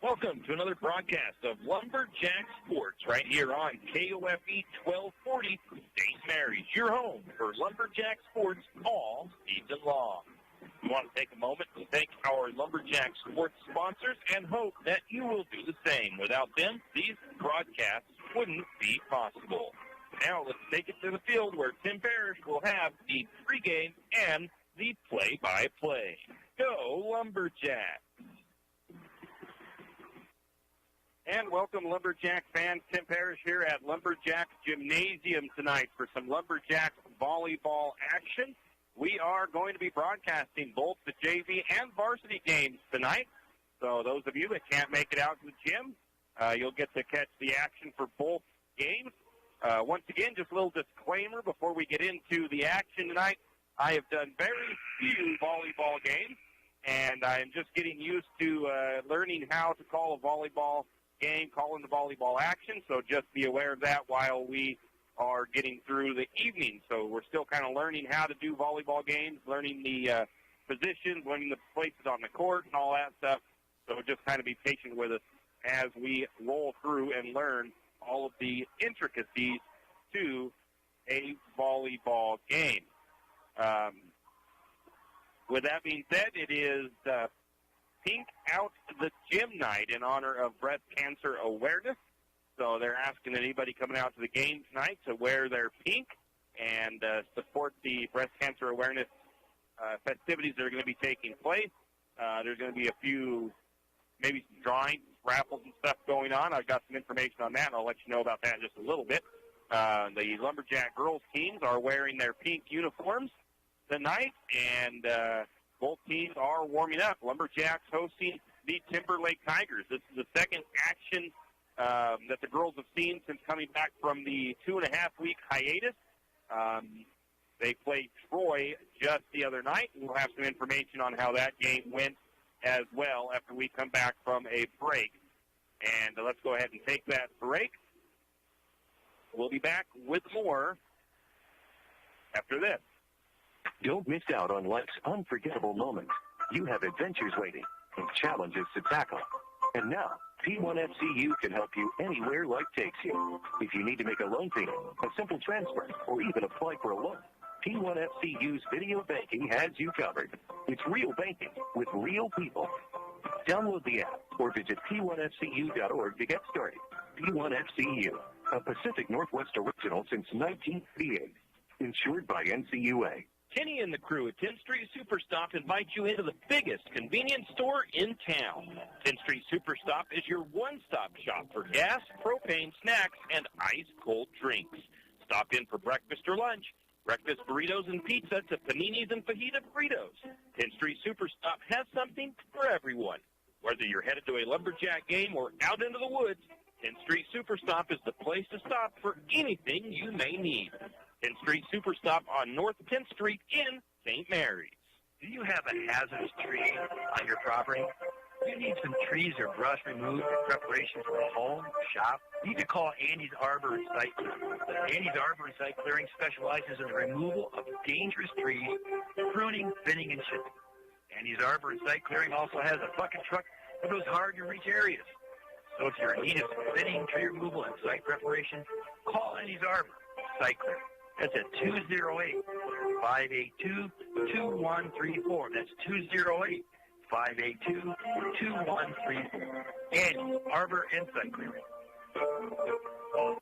Welcome to another broadcast of Lumberjack Sports right here on KOFE 1240 St. Mary's, your home for Lumberjack Sports all season long. We want to take a moment to thank our Lumberjack Sports sponsors and hope that you will do the same. Without them, these broadcasts wouldn't be possible. Now let's take it to the field where Tim Parrish will have the pregame and the play-by-play. Go Lumberjacks! And welcome, Lumberjack fans. Tim Parrish here at Lumberjack Gymnasium tonight for some Lumberjack volleyball action. We are going to be broadcasting both the JV and varsity games tonight. So those of you that can't make it out to the gym, you'll get to catch the action for both games. Once again, just a little disclaimer before we get into the action tonight. I have done very few volleyball games, and I'm just getting used to learning how to call a volleyball game, calling the volleyball action, so just be aware of that while we are getting through the evening. So we're still kind of learning how to do volleyball games, learning the positions, learning the places on the court and all that stuff. So just kind of be patient with us as we roll through and learn all of the intricacies to a volleyball game. With that being said, it is Pink Out the Gym Night in honor of Breast Cancer Awareness. So they're asking anybody coming out to the game tonight to wear their pink and support the breast cancer awareness festivities that are going to be taking place. There's going to be a few, maybe some drawings, raffles and stuff going on. I've got some information on that, and I'll let you know about that in just a little bit. The Lumberjack girls teams are wearing their pink uniforms tonight, and both teams are warming up. Lumberjacks hosting the Timberlake Tigers. This is the second action that the girls have seen since coming back from the 2.5-week hiatus. They played Troy just the other night. We'll have some information on how that game went as well after we come back from a break. And let's go ahead and take that break. We'll be back with more after this. Don't miss out on life's unforgettable moments. You have adventures waiting and challenges to tackle. And now, P1FCU can help you anywhere life takes you. If you need to make a loan payment, a simple transfer, or even apply for a loan, P1FCU's video banking has you covered. It's real banking with real people. Download the app or visit P1FCU.org to get started. P1FCU, a Pacific Northwest original since 1988. Insured by NCUA. Kenny and the crew at 10th Street Superstop invite you into the biggest convenience store in town. 10th Street Superstop is your one-stop shop for gas, propane, snacks, and ice-cold drinks. Stop in for breakfast or lunch, breakfast burritos and pizza to paninis and fajita burritos. 10th Street Superstop has something for everyone. Whether you're headed to a Lumberjack game or out into the woods, 10th Street Superstop is the place to stop for anything you may need. 10th Street Superstop on North 10th Street in St. Mary's. Do you have a hazardous tree on your property? Do you need some trees or brush removed in preparation for a home, shop? You need to call Andy's Arbor and Site Clearing. Andy's Arbor and Site Clearing specializes in the removal of dangerous trees, pruning, thinning, and chipping. Andy's Arbor and Site Clearing also has a bucket truck for those hard-to-reach areas. So if you're in need of some thinning, tree removal, and site preparation, call Andy's Arbor Site Clearing. That's at 208-582-2134. That's 208-582-2134. Andy's Arbor and Site Clearing.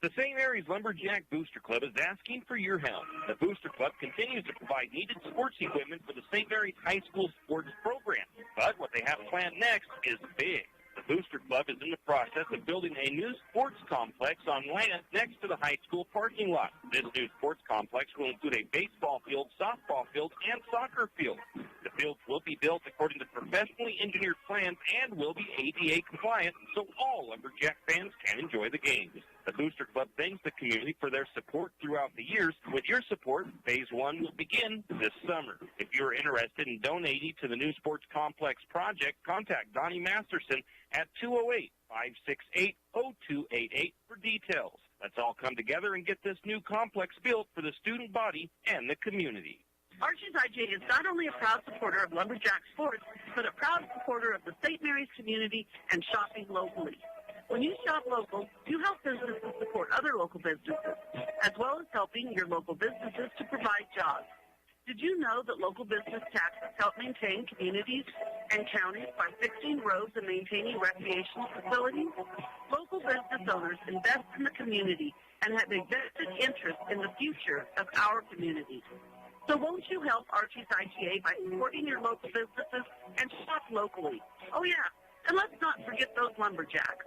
The St. Mary's Lumberjack Booster Club is asking for your help. The Booster Club continues to provide needed sports equipment for the St. Mary's High School sports program. But what they have planned next is big. The Booster Club is in the process of building a new sports complex on land next to the high school parking lot. This new sports complex will include a baseball field, softball field, and soccer field. The fields will be built according to professionally engineered plans and will be ADA compliant, so all Lumberjack fans can enjoy the games. The Booster Club thanks the community for their support throughout the years. With your support, Phase 1 will begin this summer. If you're interested in donating to the new sports complex project, contact Donnie Masterson at 208-568-0288 for details. Let's all come together and get this new complex built for the student body and the community. Archie's IGA is not only a proud supporter of Lumberjack sports, but a proud supporter of the St. Mary's community and shopping locally. When you shop local, you help businesses support other local businesses, as well as helping your local businesses to provide jobs. Did you know that local business taxes help maintain communities and counties by fixing roads and maintaining recreational facilities? Local business owners invest in the community and have a vested interest in the future of our community. So won't you help Archie's IGA by supporting your local businesses and shop locally? Oh, yeah, and let's not forget those lumberjacks.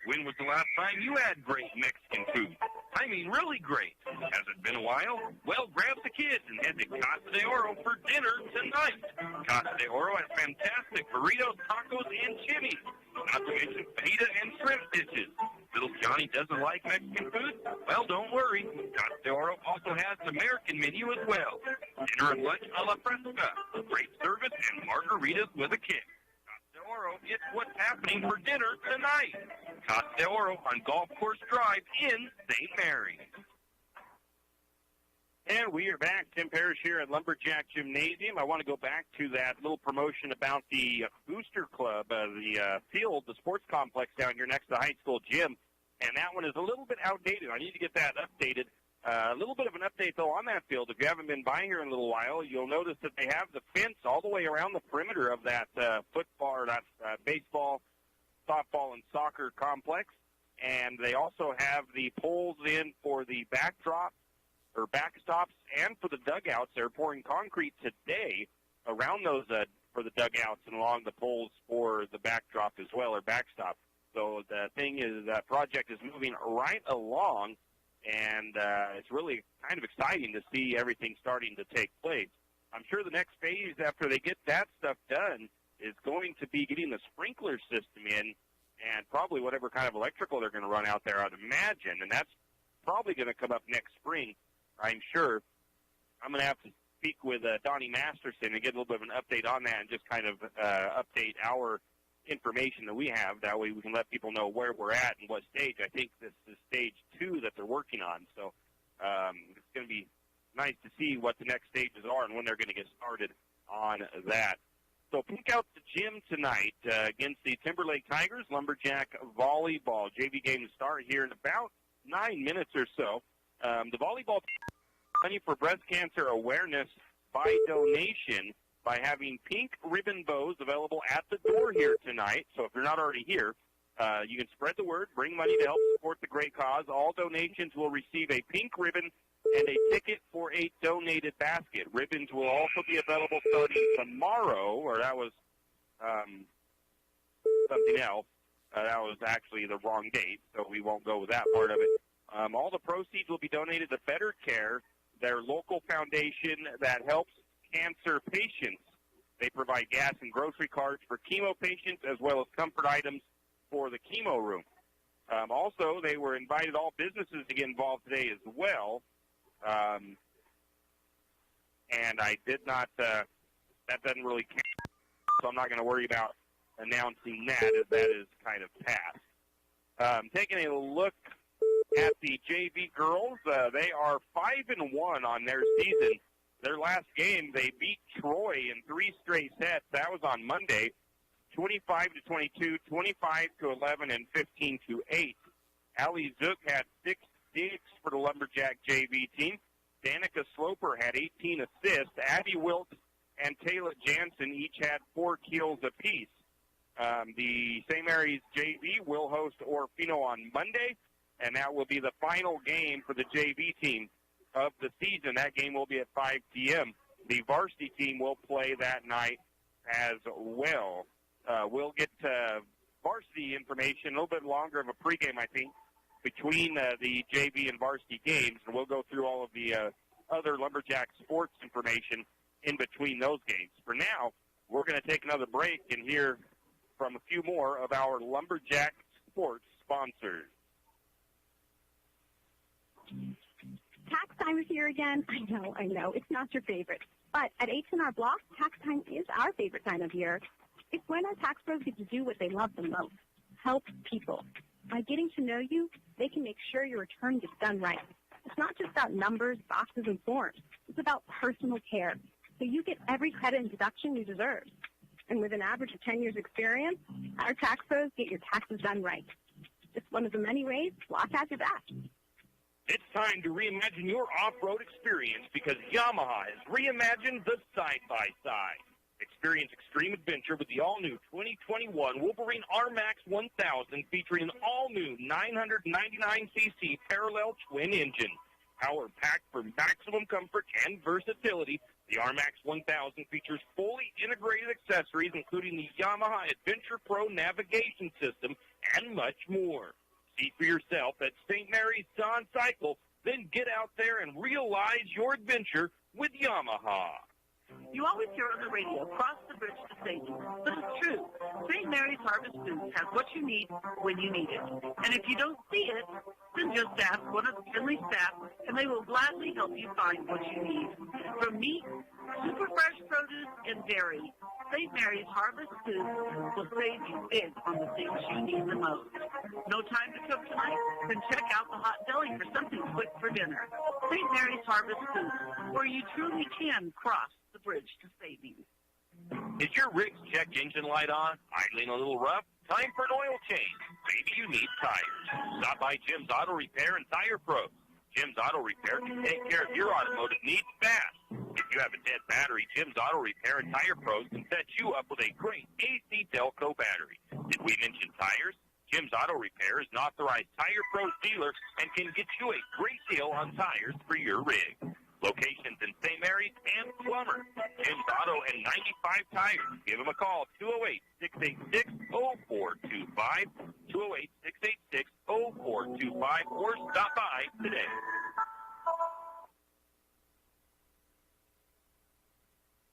When was the last time you had great Mexican food? I mean, really great. Has it been a while? Well, grab the kids and head to Casa de Oro for dinner tonight. Casa de Oro has fantastic burritos, tacos, and chimneys, not to mention fajita and shrimp dishes. Little Johnny doesn't like Mexican food? Well, don't worry. Casa de Oro also has an American menu as well. Dinner and lunch a la fresca, great service, and margaritas with a kick. Oro, it's what's happening for dinner tonight. Casa de Oro on Golf Course Drive in St. Mary's. And we are back. Tim Parrish here at Lumberjack Gymnasium. I want to go back to that little promotion about the Booster Club, the field, the sports complex down here next to the high school gym. And that one is a little bit outdated. I need to get that updated. A little bit of an update, though, on that field. If you haven't been by here in a little while, you'll notice that they have the fence all the way around the perimeter of that football, or that baseball, softball, and soccer complex. And they also have the poles in for the backdrop, or backstops, and for the dugouts. They're pouring concrete today around those for the dugouts and along the poles for the backdrop as well, or backstop. So the thing is, that project is moving right along. And it's really kind of exciting to see everything starting to take place. I'm sure the next phase after they get that stuff done is going to be getting the sprinkler system in and probably whatever kind of electrical they're going to run out there, I'd imagine. And that's probably going to come up next spring, I'm sure. I'm going to have to speak with Donnie Masterson and get a little bit of an update on that and just kind of update our information that we have. That way we can let people know where we're at and what stage. I think this is stage 2 that they're working on. So it's going to be nice to see what the next stages are and when they're going to get started on that. So peek out the gym tonight against the Timberlake Tigers, Lumberjack volleyball. JV game to start here in about 9 minutes or so. The volleyball money for breast cancer awareness by donation, by having pink ribbon bows available at the door here tonight. So if you're not already here, you can spread the word, bring money to help support the great cause. All donations will receive a pink ribbon and a ticket for a donated basket. Ribbons will also be available starting tomorrow, or that was something else. That was actually the wrong date, so we won't go with that part of it. All the proceeds will be donated to Better Care, their local foundation that helps cancer patients. They provide gas and grocery carts for chemo patients as well as comfort items for the chemo room. Also, they were invited all businesses to get involved today as well. And I did not, that doesn't really count, so I'm not going to worry about announcing that, as that is kind of past. Taking a look at the JV girls, they are 5-1 on their season. Their last game, they beat Troy in 3 straight sets. That was on Monday, 25-22, 25-11, and 15-8. Allie Zook had 6 digs for the Lumberjack JV team. Danica Sloper had 18 assists. Abby Wilt and Taylor Jansen each had 4 kills apiece. The St. Mary's JV will host Orfino on Monday, and that will be the final game for the JV team of the season. That game will be at 5 p.m. The varsity team will play that night as well. We'll get varsity information, a little bit longer of a pregame, I think, between the JV and varsity games, and we'll go through all of the other Lumberjack sports information in between those games. For now, we're going to take another break and hear from a few more of our Lumberjack sports sponsors. Tax time is here again. I know. It's not your favorite. But at H&R Block, tax time is our favorite time of year. It's when our tax pros get to do what they love the most, help people. By getting to know you, they can make sure your return gets done right. It's not just about numbers, boxes, and forms. It's about personal care, so you get every credit and deduction you deserve. And with an average of 10 years experience, our tax pros get your taxes done right. It's one of the many ways Block has your back. It's time to reimagine your off-road experience because Yamaha has reimagined the side-by-side. Experience extreme adventure with the all-new 2021 Wolverine R-Max 1000 featuring an all-new 999cc parallel twin engine. Power-packed for maximum comfort and versatility, the R-Max 1000 features fully integrated accessories including the Yamaha Adventure Pro navigation system and much more. See for yourself at St. Mary's Don Cycle, then get out there and realize your adventure with Yamaha. You always hear on the radio, cross the bridge to safety. But it's true. St. Mary's Harvest Foods has what you need when you need it. And if you don't see it, then just ask one of the friendly staff, and they will gladly help you find what you need. From meat, super fresh produce, and dairy, St. Mary's Harvest Foods will save you big on the things you need the most. No time to cook tonight? Then check out the Hot Deli for something quick for dinner. St. Mary's Harvest Foods, where you truly can cross the bridge to savings. Is your rig's check engine light on? Idling a little rough? Time for an oil change. Maybe you need tires. Stop by Jim's Auto Repair and Tire Pros. Jim's Auto Repair can take care of your automotive needs fast. If you have a dead battery, Jim's Auto Repair and Tire Pros can set you up with a great AC Delco battery. Did we mention tires? Jim's Auto Repair is an authorized Tire Pros dealer and can get you a great deal on tires for your rig. Locations in St. Mary's and Plummer. Jim's Auto and 95 Tires. Give them a call, 208-686-0425, 208-686-0425, or stop by today.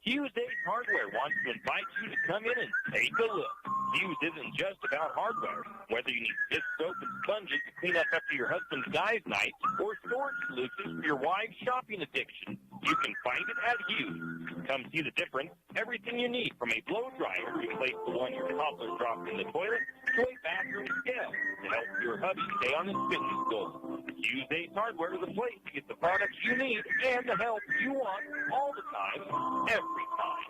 Hughes Ace Hardware wants to invite you to come in and take a look. Hughes isn't just about hardware. Whether you need dish soap and sponges to clean up after your husband's guys' night or storage solutions for your wife's shopping addiction, you can find it at Hughes. Come see the difference. Everything you need from a blow dryer to replace the one your toddler dropped in the toilet to a bathroom scale to help your hubby stay on his fitness goals. Hughes Ace Hardware is the place to get the products you need and the help you want all the time, every time.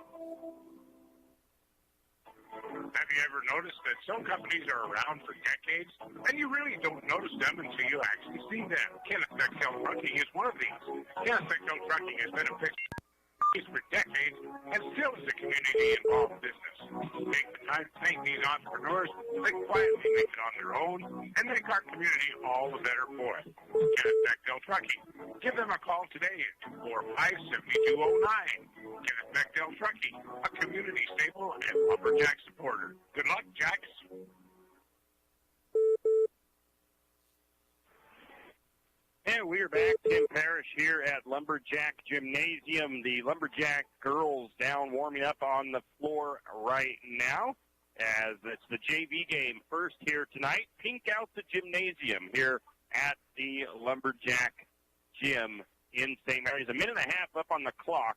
Have you ever noticed that some companies are around for decades, and you really don't notice them until you actually see them? Kenneth Bechtel Trucking is one of these. Kenneth Bechtel Trucking has been a fixture for decades and still is a community-involved business. Take the time to thank these entrepreneurs. They quietly make it on their own and make our community all the better for it. Kenneth Bechtel Trucking. Give them a call today at 245-7209. Kenneth Bechtel Trucking, a community staple and Lumberjack supporter. Good luck, Jacks. And we are back. Tim Parrish here at Lumberjack Gymnasium. The Lumberjack girls down warming up on the floor right now as it's the JV game first here tonight. Pink out the gymnasium here at the Lumberjack Gym in St. Mary's. A minute and a half up on the clock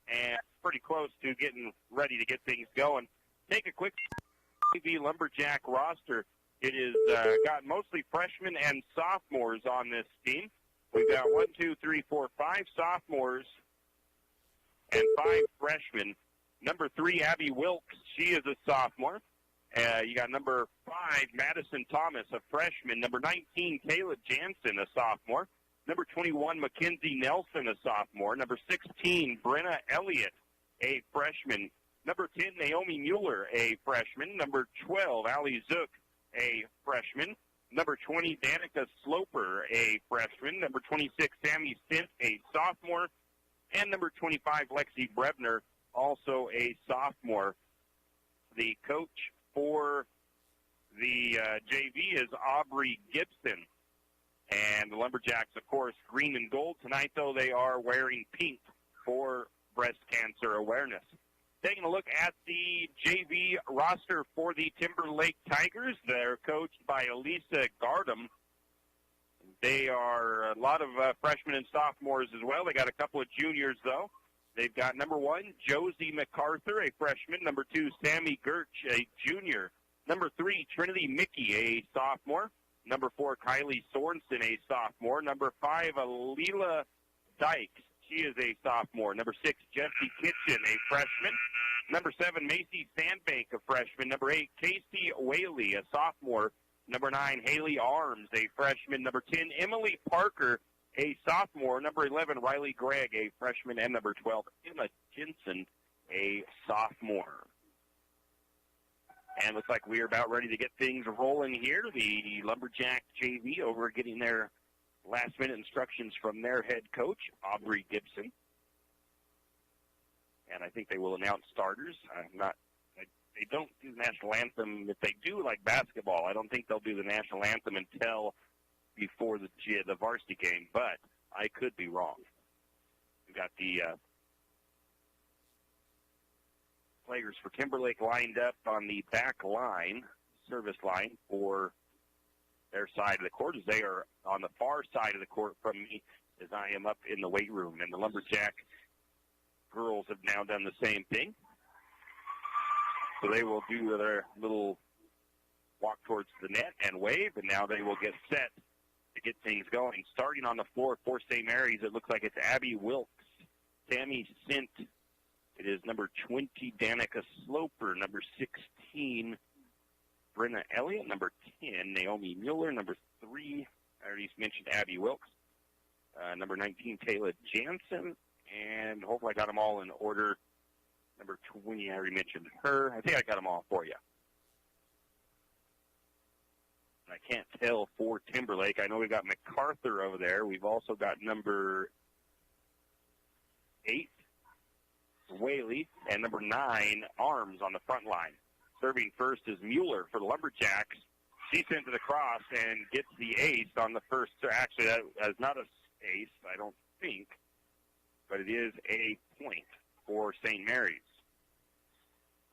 and pretty close to getting ready to get things going. Take a quick JV Lumberjack roster. It is got mostly freshmen and sophomores on this team. We've got 5 sophomores and 5 freshmen. Number 3, Abby Wilkes, she is a sophomore. You got number 5, Madison Thomas, a freshman. Number 19, Kayla Jansen, a sophomore. Number 21, Mackenzie Nelson, a sophomore. Number 16, Brenna Elliott, a freshman. Number 10, Naomi Mueller, a freshman. Number 12, Allie Zook, a freshman. Number 20, Danica Sloper, a freshman. Number 26, Sammy Sint, a sophomore. And number 25, Lexi Brebner, also a sophomore. The coach for the JV is Aubrey Gibson. And the Lumberjacks, of course, green and gold. Tonight, though, they are wearing pink for breast cancer awareness. Taking a look at the JV roster for the Timberlake Tigers. They're coached by Elisa Gardam. They are a lot of freshmen and sophomores as well. They got a couple of juniors, though. They've got number 1, Josie MacArthur, a freshman. Number 2, Sammy Gertch, a junior. Number 3, Trinity Mickey, a sophomore. Number 4, Kylie Sorensen, a sophomore. Number 5, Alila Dykes. She is a sophomore. Number 6, Jessie Kitchen, a freshman. Number 7, Macy Sandbank, a freshman. Number 8, Casey Whaley, a sophomore. Number 9, Haley Arms, a freshman. Number 10, Emily Parker, a sophomore. Number 11, Riley Gregg, a freshman. And number 12, Emma Jensen, a sophomore. And looks like we are about ready to get things rolling here. The Lumberjack JV over getting their last-minute instructions from their head coach, Aubrey Gibson. And I think they will announce starters. They don't do the national anthem. If they do, like basketball, I don't think they'll do the national anthem until before the varsity game, but I could be wrong. We've got the players for Timberlake lined up on the back line, service line, for their side of the court, as they are on the far side of the court from me as I am up in the weight room. And the Lumberjack girls have now done the same thing. So they will do their little walk towards the net and wave, and now they will get set to get things going. Starting on the floor for St. Mary's, it looks like it's Abby Wilkes, Tammy Sint. It is number 20, Danica Sloper. Number 16, Brenna Elliott. Number 10, Naomi Mueller. Number 3, I already mentioned Abby Wilkes. Number 19, Taylor Jansen. And hopefully I got them all in order. Number 20, I already mentioned her. I think I got them all for you. And I can't tell for Timberlake. I know we've got MacArthur over there. We've also got number 8, Whaley, and number 9, Arms on the front line. Serving first is Mueller for the Lumberjacks. She sends it across and gets the ace on the first. Actually, that is not an ace, I don't think, but it is a point for St. Mary's.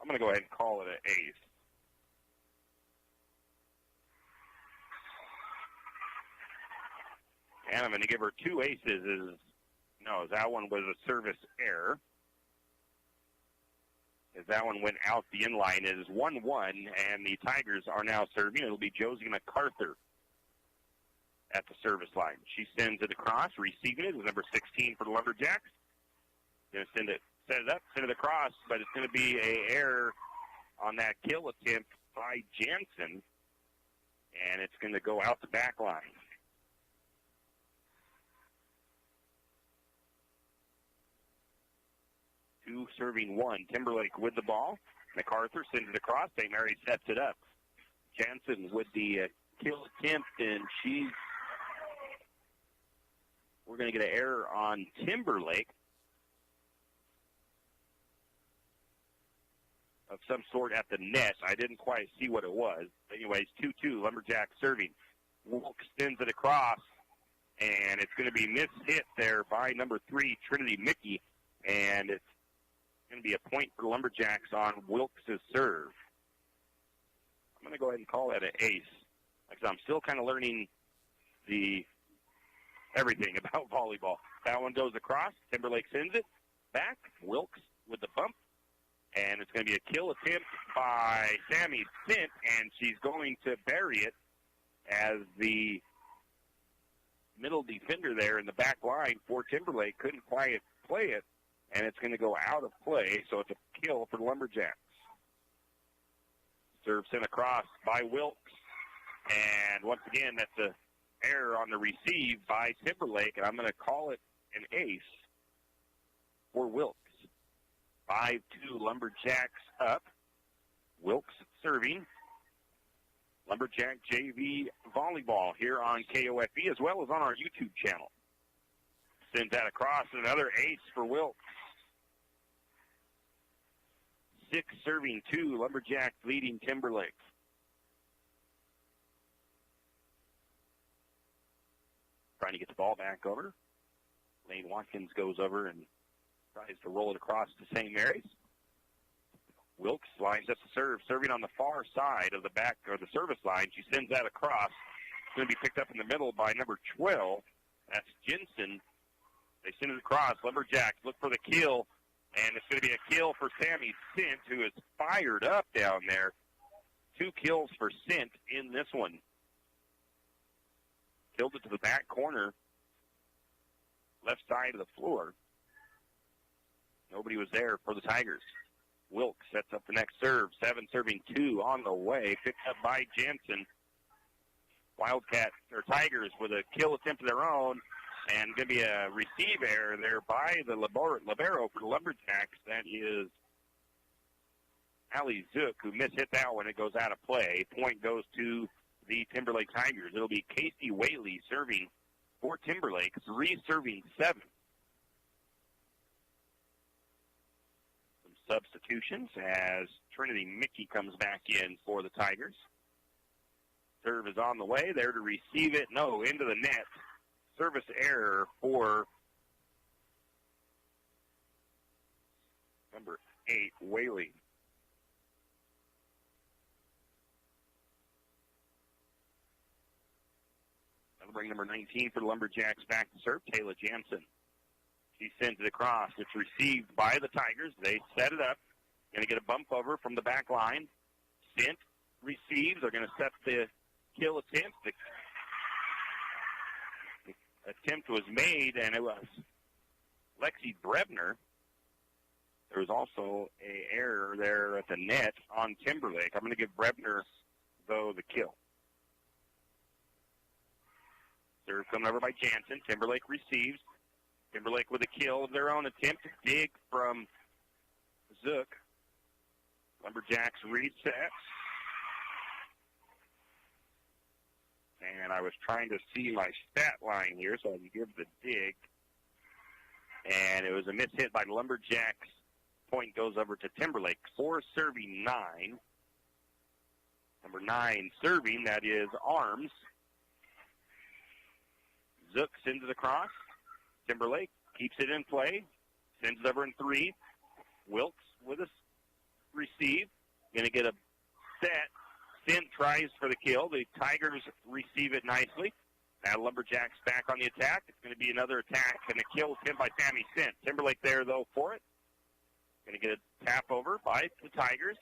I'm going to go ahead and call it an ace. And I'm going to give her 2 aces. No, that one was a service error. As that one went out the inline, it is 1-1, and the Tigers are now serving. It'll be Josie MacArthur at the service line. She sends it across, receiving it with number 16 for the Lumberjacks. Going to set it up, send it across, but it's going to be an error on that kill attempt by Jansen, and it's going to go out the back line. Two serving 1. Timberlake with the ball. MacArthur sends it across. St. Mary sets it up. Jansen with the kill attempt, and we're going to get an error on Timberlake of some sort at the net. I didn't quite see what it was. Anyways, 2-2, Lumberjack serving. Wilkes sends it across, and it's going to be mishit there by number 3, Trinity Mickey, and it's going to be a point for the Lumberjacks on Wilkes' serve. I'm going to go ahead and call that an ace, because I'm still kind of learning everything about volleyball. That one goes across. Timberlake sends it back. Wilkes with the bump. And it's going to be a kill attempt by Sammy Sint, and she's going to bury it as the middle defender there in the back line for Timberlake couldn't quite play it, and it's going to go out of play, so it's a kill for the Lumberjacks. Serve sent across by Wilkes, and once again, that's an error on the receive by Timberlake, and I'm going to call it an ace for Wilkes. 5-2, Lumberjacks up. Wilkes serving. Lumberjack JV volleyball here on KOFE as well as on our YouTube channel. Sends that across, another ace for Wilkes. 6 serving 2, Lumberjacks leading Timberlake. Trying to get the ball back over. Lane Watkins goes over and tries to roll it across to St. Mary's. Wilkes lines up the serve, serving on the far side of the back or the service line. She sends that across. It's going to be picked up in the middle by number 12. That's Jensen. They send it across. Lumberjacks look for the kill, and it's going to be a kill for Sammy Sint, who is fired up down there. 2 kills for Sint in this one. Killed it to the back corner, left side of the floor. Nobody was there for the Tigers. Wilkes sets up the next serve. 7 serving 2 on the way. Picked up by Jensen. Wildcats, or Tigers, with a kill attempt of their own. And going to be a receive error there by the libero for the Lumberjacks. That is Allie Zook, who mishit that one. It goes out of play. Point goes to the Timberlake Tigers. It'll be Casey Whaley serving for Timberlake. 3 serving 7. Substitutions as Trinity Mickey comes back in for the Tigers. Serve is on the way. There to receive it. No, into the net. Service error for number 8, Whaley. That'll bring number 19 for the Lumberjacks back to serve, Taylor Jansen. She sends it across. It's received by the Tigers. They set it up. Going to get a bump over from the back line. Sent, receives. They're going to set the kill attempt. The attempt was made, and it was Lexi Brebner. There was also an error there at the net on Timberlake. I'm going to give Brebner, though, the kill. Serve coming over by Jansen. Timberlake receives. Timberlake with a kill of their own attempt to dig from Zook. Lumberjacks reset. And I was trying to see my stat line here so I can give the dig. And it was a mishit by the Lumberjacks. Point goes over to Timberlake. 4 serving 9. Number 9 serving, that is Arms. Zook sends it across. Timberlake keeps it in play. Sends it over in 3. Wilkes with a receive. Going to get a set. Send tries for the kill. The Tigers receive it nicely. Now Lumberjacks back on the attack. It's going to be another attack and a kill attempt by Sammy Sint. Timberlake there, though, for it. Going to get a tap over by the Tigers.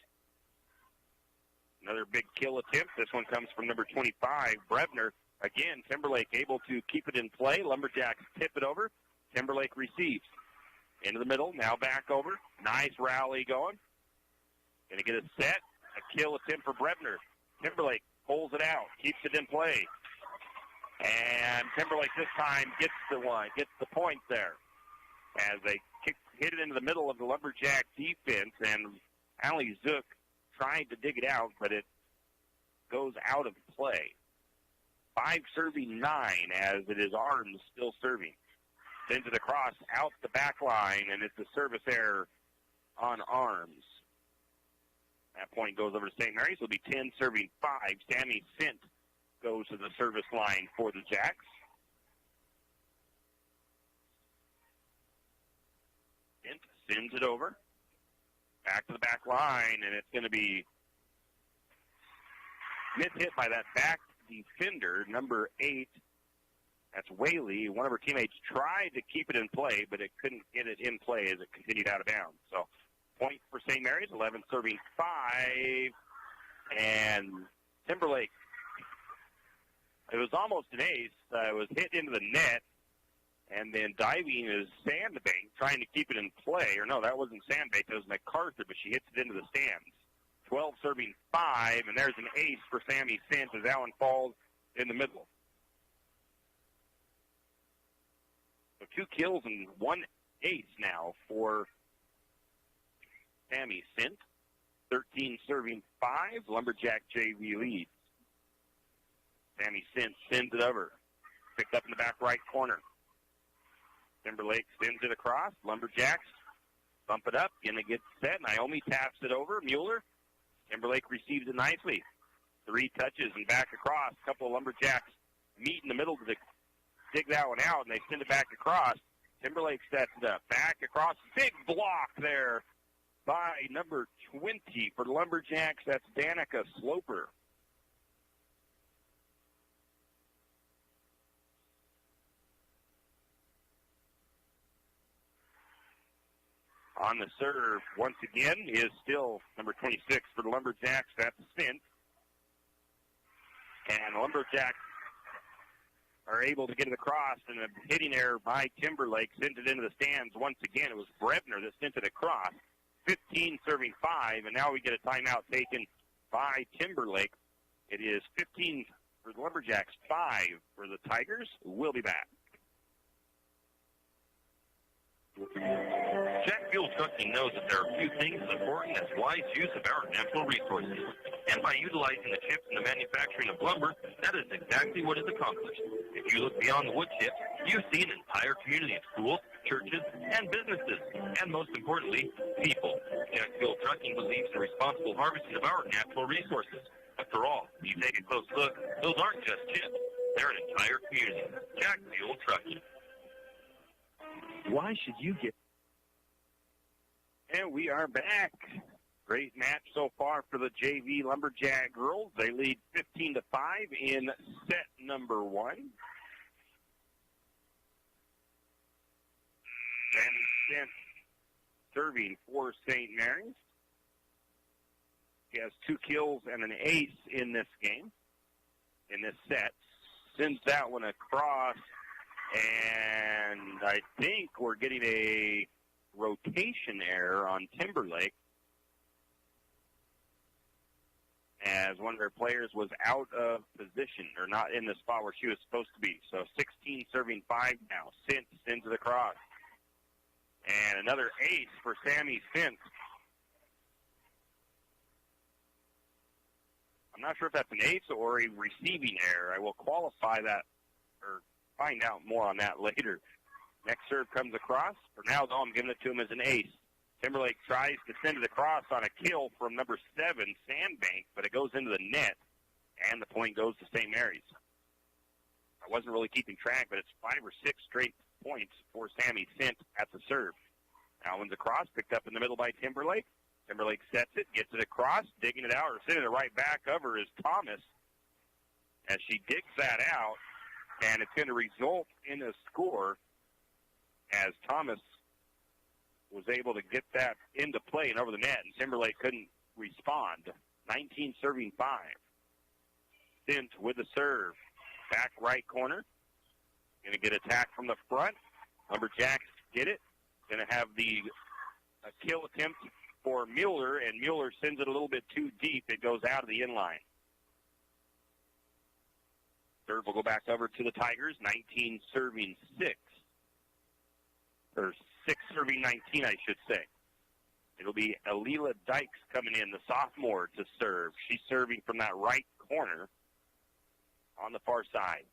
Another big kill attempt. This one comes from number 25, Brebner. Again, Timberlake able to keep it in play. Lumberjacks tip it over. Timberlake receives. Into the middle, now back over. Nice rally going. Going to get a set. A kill attempt for Brebner. Timberlake pulls it out, keeps it in play. And Timberlake this time gets the point there. As they hit it into the middle of the Lumberjack defense, and Allie Zook tried to dig it out, but it goes out of play. 5 serving 9 as it is Arms still serving. Sends it across out the back line, and it's a service error on Arms. That point goes over to St. Mary's. It'll be 10 serving 5. Sammy Sint goes to the service line for the Jacks. Sint sends it over. Back to the back line, and it's going to be mishit by that back defender, number 8. That's Whaley. One of her teammates tried to keep it in play, but it couldn't get it in play as it continued out of bounds. So, point for St. Mary's, 11 serving 5. And Timberlake, it was almost an ace. It was hit into the net, and then diving is Sandbank, trying to keep it in play. Or no, that wasn't Sandbank, that was MacArthur, but she hits it into the stands. 12 serving 5, and there's an ace for Sammy Sint as Allen falls in the middle. So 2 kills and 1 ace now for Sammy Sint. 13 serving 5. Lumberjack JV leads. Sammy Sint sends it over. Picked up in the back right corner. Timberlake sends it across. Lumberjacks bump it up. Going to get set. Naomi taps it over. Mueller. Timberlake receives it nicely. 3 touches and back across. A couple of Lumberjacks meet in the middle to dig that one out, and they send it back across. Timberlake sets it up. Back across. Big block there by number 20 for the Lumberjacks. That's Danica Sloper. On the serve, once again, is still number 26 for the Lumberjacks. That's Sint. And the Lumberjacks are able to get it across, and a hitting error by Timberlake sent it into the stands once again. It was Brebner that sent it across. 15 serving 5, and now we get a timeout taken by Timberlake. It is 15 for the Lumberjacks, 5 for the Tigers. We'll be back. Jack Fuel Trucking knows that there are few things as important as wise use of our natural resources. And by utilizing the chips in the manufacturing of lumber, that is exactly what is accomplished. If you look beyond the wood chips, you see an entire community of schools, churches, and businesses, and most importantly, people. Jack Fuel Trucking believes in responsible harvesting of our natural resources. After all, if you take a close look, those aren't just chips. They're an entire community. Jack Fuel Trucking. Why should you get... And we are back. Great match so far for the JV Lumberjack girls. They lead 15-5 in set number 1. Sammy Stent serving for St. Mary's. She has 2 kills and an ace in this game, in this set. Sends that one across, and I think we're getting a rotation error on Timberlake, as one of their players was out of position, or not in the spot where she was supposed to be. So 16 serving 5 now. Sint sends it across. And another ace for Sammy Sint. I'm not sure if that's an ace or a receiving error. I will qualify that, or find out more on that later. Next serve comes across. For now, though, I'm giving it to him as an ace. Timberlake tries to send it across on a kill from number 7, Sandbank, but it goes into the net, and the point goes to St. Mary's. I wasn't really keeping track, but it's 5 or 6 straight points for Sammy Sint at the serve. That one's across, picked up in the middle by Timberlake. Timberlake sets it, gets it across, digging it out, or sending it right back of her is Thomas. As she digs that out, and it's going to result in a score as Thomas was able to get that into play and over the net, and Timberlake couldn't respond. 19 serving 5. Sint with the serve. Back right corner. Going to get attacked from the front. Lumberjacks get it. Going to have the kill attempt for Mueller, and Mueller sends it a little bit too deep. It goes out of the inline. Serve will go back over to the Tigers. 19 serving 6. Or 6 serving 19, I should say. It'll be Alila Dykes coming in, the sophomore, to serve. She's serving from that right corner on the far side.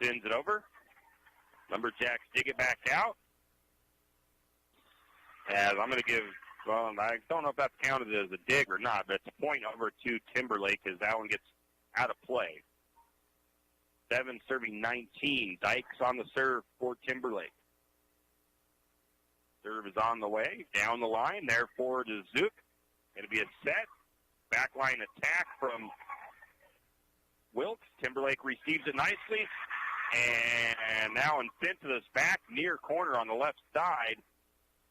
Sends it over. Lumberjacks dig it back out. As I'm going to give, well, I don't know if that's counted as a dig or not, but it's a point over to Timberlake as that one gets out of play. 7 serving 19. Dykes on the serve for Timberlake. Serve is on the way, down the line, therefore to Zook. Going to be a set. Backline attack from Wilkes. Timberlake receives it nicely. And now sent to this back near corner on the left side.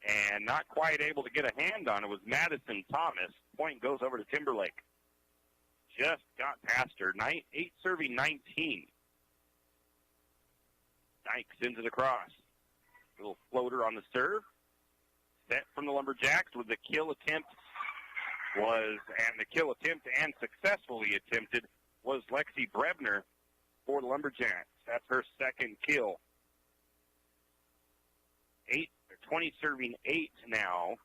And not quite able to get a hand on it was Madison Thomas. Point goes over to Timberlake. Just got past her. 8 serving 19. Dyke sends it across. Little floater on the serve. Set from the Lumberjacks with the kill attempt and successfully attempted was Lexi Brebner for the Lumberjacks. That's her second kill. 20 serving 8 now,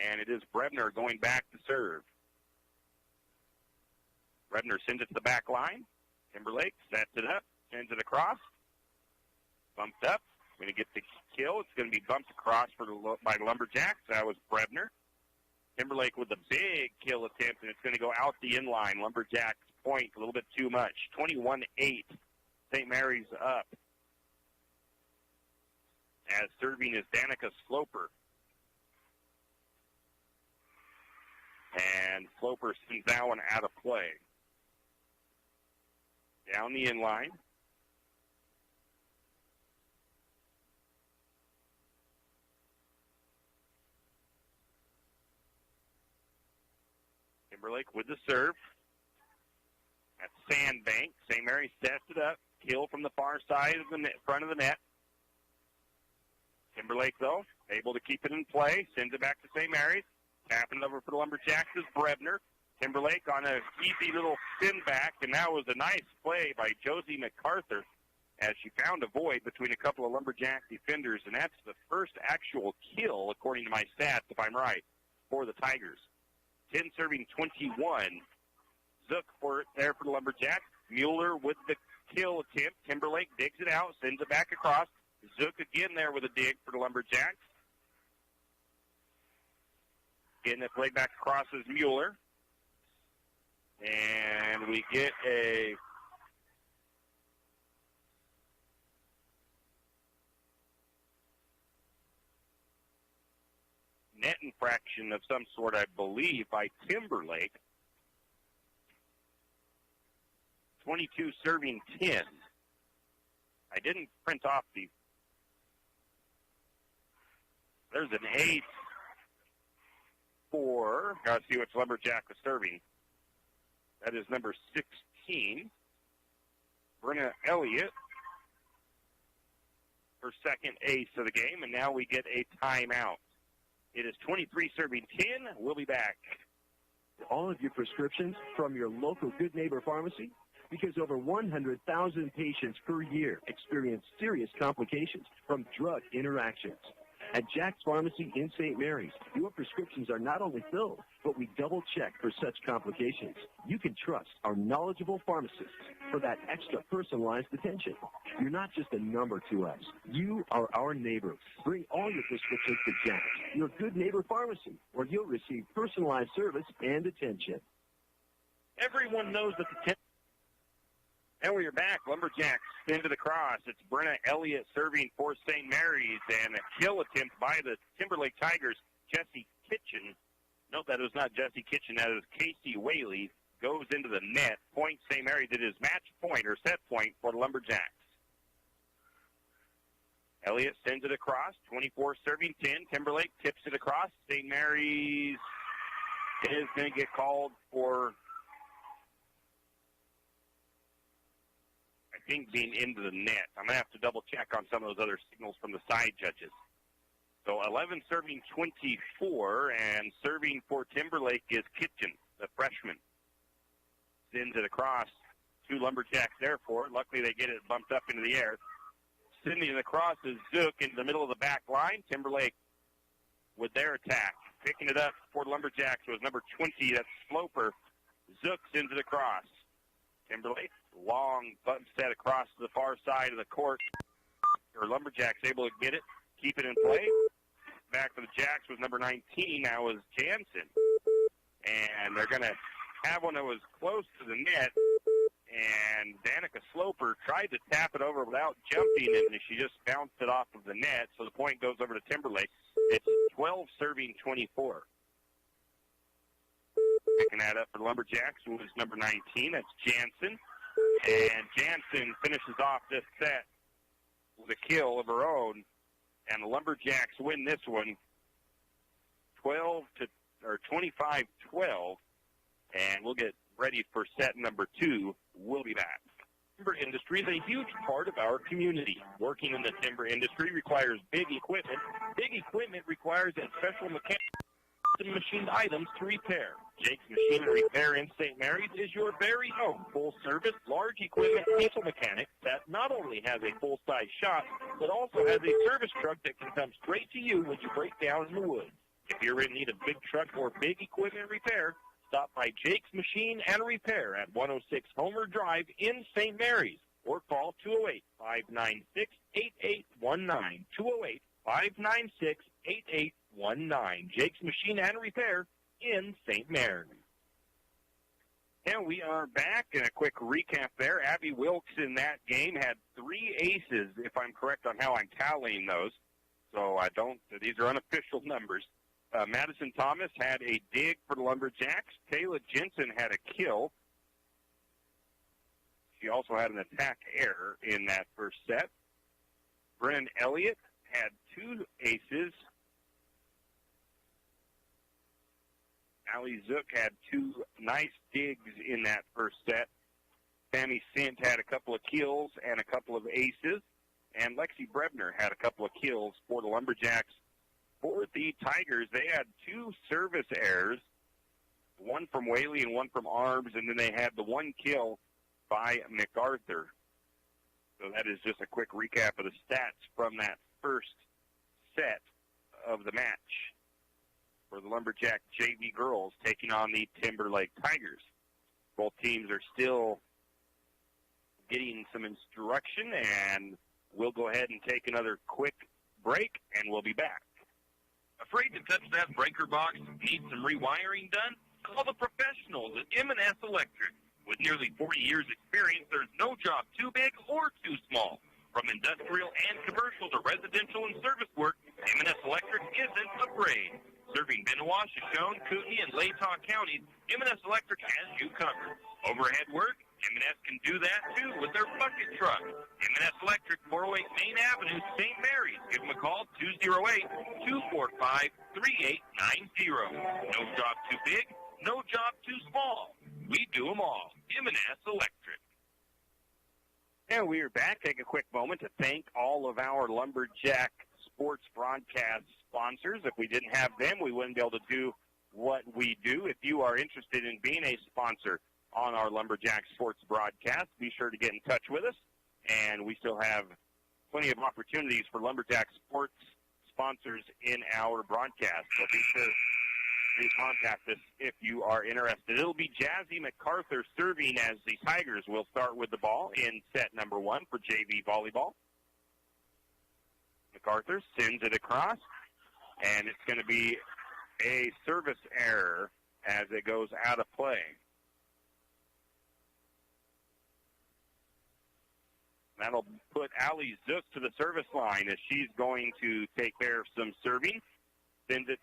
and it is Brebner going back to serve. Brebner sends it to the back line. Timberlake sets it up, sends it across. Bumped up. Going to get the kill. It's going to be bumped across by the Lumberjacks. That was Brebner. Timberlake with a big kill attempt, and it's going to go out the inline. Lumberjacks point a little bit too much. 21-8. St. Mary's up. As serving is Danica Sloper. And Sloper sends that one out of play. Down the inline. Timberlake with the serve. That's Sandbank. St. Mary sets it up. kill from the far side of the net, front of the net. Timberlake, though, able to keep it in play, sends it back to St. Mary's. Tapping over for the Lumberjacks is Brebner. Timberlake on a easy little spin back, and that was a nice play by Josie MacArthur as she found a void between a couple of Lumberjack defenders, and that's the first actual kill, according to my stats, if I'm right, for the Tigers. 10 serving 21. Zook for there for the Lumberjacks. Mueller with the kill attempt. Timberlake digs it out, sends it back across. Zook again there with a dig for the Lumberjacks. Getting it played back across is Mueller. And we get a net infraction of some sort, I believe, by Timberlake. 22 serving 10. I didn't print off the... There's an 8 for... Got to see which Lumberjack was serving. That is number 16. Brenna Elliott for second ace of the game, and now we get a timeout. It is 23 serving 10. We'll be back. All of your prescriptions from your local Good Neighbor Pharmacy, because over 100,000 patients per year experience serious complications from drug interactions. At Jack's Pharmacy in St. Mary's, your prescriptions are not only filled, but we double-check for such complications. You can trust our knowledgeable pharmacists for that extra personalized attention. You're not just a number to us. You are our neighbor. Bring all your prescriptions to Jack's, your Good Neighbor Pharmacy, where you'll receive personalized service and attention. Everyone knows that the... And we're back. Lumberjacks into the cross. It's Brenna Elliott serving for St. Mary's, and a kill attempt by the Timberlake Tigers. Jesse Kitchen. Note that it was not Jesse Kitchen. That is Casey Whaley. Goes into the net. Point St. Mary's. It is match point or set point for the Lumberjacks. Elliott sends it across. 24 serving 10. Timberlake tips it across. St. Mary's is going to get called for... being into the net. I'm going to have to double-check on some of those other signals from the side judges. So 11 serving 24, and serving for Timberlake is Kitchen, the freshman. Sends it across. 2 Lumberjacks there for it. Luckily, they get it bumped up into the air. Sending it across is Zook into the middle of the back line. Timberlake with their attack. Picking it up for Lumberjacks was number 20, that's Sloper. Zook sends it across. Timberlake, long button set across to the far side of the court. Lumberjacks able to get it, keep it in play. Back for the Jacks was number 19, now is Jansen. And they're going to have one that was close to the net. And Danica Sloper tried to tap it over without jumping, and she just bounced it off of the net. So the point goes over to Timberlake. It's 12 serving 24. Picking that up for the Lumberjacks was number 19. That's Jansen. And Jansen finishes off this set with a kill of her own. And the Lumberjacks win this one 25-12. And we'll get ready for set number 2. We'll be back. Timber industry is a huge part of our community. Working in the timber industry requires big equipment. Big equipment requires a special mechanic machined items to repair. Jake's Machine and Repair in St. Mary's is your very own full-service, large equipment diesel mechanic that not only has a full-size shop, but also has a service truck that can come straight to you when you break down in the woods. If you're in need of big truck or big equipment repair, stop by Jake's Machine and Repair at 106 Homer Drive in St. Mary's, or call 208-596-8819, 208-596-8819. Jake's Machine and Repair in St. Mary's. And we are back. And a quick recap there. Abby Wilkes in that game had 3 aces, if I'm correct on how I'm tallying those. So these are unofficial numbers. Madison Thomas had a dig for the Lumberjacks. Kayla Jensen had a kill. She also had an attack error in that first set. Brennan Elliott had 2 aces. Allie Zook had 2 nice digs in that first set. Sammy Sint had a couple of kills and a couple of aces, and Lexi Brebner had a couple of kills for the Lumberjacks. For the Tigers, they had 2 service errors, one from Whaley and one from Arms, and then they had the 1 kill by MacArthur. So that is just a quick recap of the stats from that first set of the match for the Lumberjack JV girls taking on the Timberlake Tigers. Both teams are still getting some instruction, and we'll go ahead and take another quick break, and we'll be back. Afraid to touch that breaker box? Need some rewiring done? Call the professionals at M&S Electric. With nearly 40 years' experience, there's no job too big or too small. From industrial and commercial to residential and service work, M&S Electric isn't afraid. Serving Benoit, Shoshone, Kootenai, and Latah counties, M&S Electric has you covered. Overhead work? M&S can do that, too, with their bucket truck. M&S Electric, 408 Main Avenue, St. Mary's. Give them a call, 208-245-3890. No job too big, no job too small. We do them all. M&S Electric. And we are back. Take a quick moment to thank all of our Lumberjack sports broadcast sponsors. If we didn't have them, we wouldn't be able to do what we do. If you are interested in being a sponsor on our Lumberjack sports broadcast, be sure to get in touch with us. And we still have plenty of opportunities for Lumberjack sports sponsors in our broadcast. So be sure to contact us if you are interested. It'll be Jazzy MacArthur serving as the Tigers will start with the ball in set number 1 for JV volleyball. MacArthur sends it across, and it's going to be a service error as it goes out of play. That'll put Allie Zook to the service line as she's going to take care of some serving. Sends it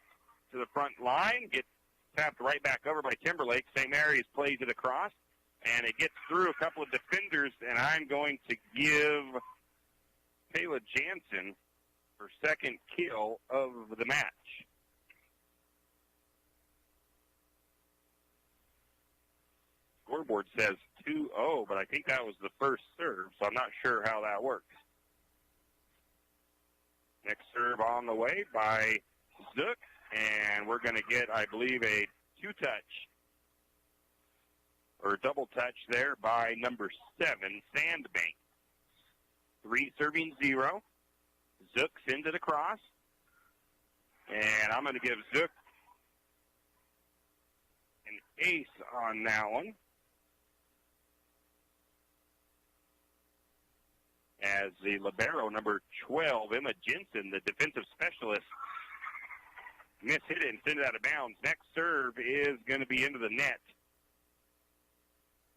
to the front line, gets tapped right back over by Timberlake. St. Mary's plays it across, and it gets through a couple of defenders, and I'm going to give Kayla Jansen her second kill of the match. Scoreboard says 2-0, but I think that was the first serve, so I'm not sure how that works. Next serve on the way by Zook, and we're going to get, I believe, a 2-touch or a double touch there by number 7, Sandbank. 3 serving 0. Zook sends it across, and I'm going to give Zook an ace on that one. As the libero, number 12, Emma Jensen, the defensive specialist, mishit it and send it out of bounds. Next serve is going to be into the net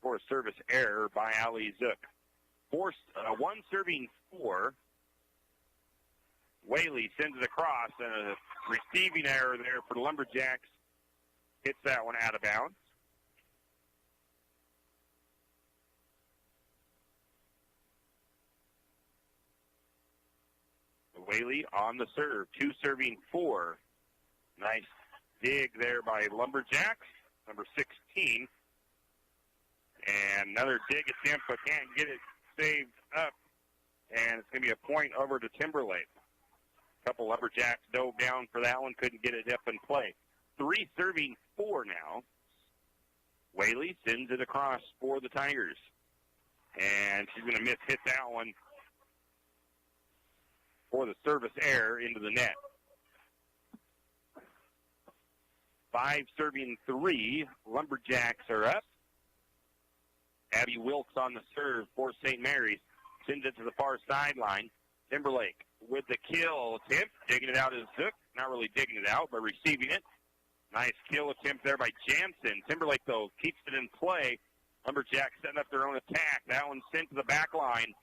for a service error by Ali Zook. 1 serving 4. Whaley sends it across, and a receiving error there for the Lumberjacks. Hits that one out of bounds. Whaley on the serve. 2 serving 4. Nice dig there by Lumberjacks, number 16. And another dig attempt, but can't get it saved up. And it's going to be a point over to Timberlake. A couple Lumberjacks dove down for that one, couldn't get it up in play. 3 serving 4 now. Whaley sends it across for the Tigers. And she's going to hit that one for the service error into the net. 5 serving 3. Lumberjacks are up. Abby Wilkes on the serve for St. Mary's. Sends it to the far sideline. Timberlake with the kill attempt. Digging it out is Zook. Not really digging it out, but receiving it. Nice kill attempt there by Jansen. Timberlake, though, keeps it in play. Lumberjacks setting up their own attack. That one's sent to the back line.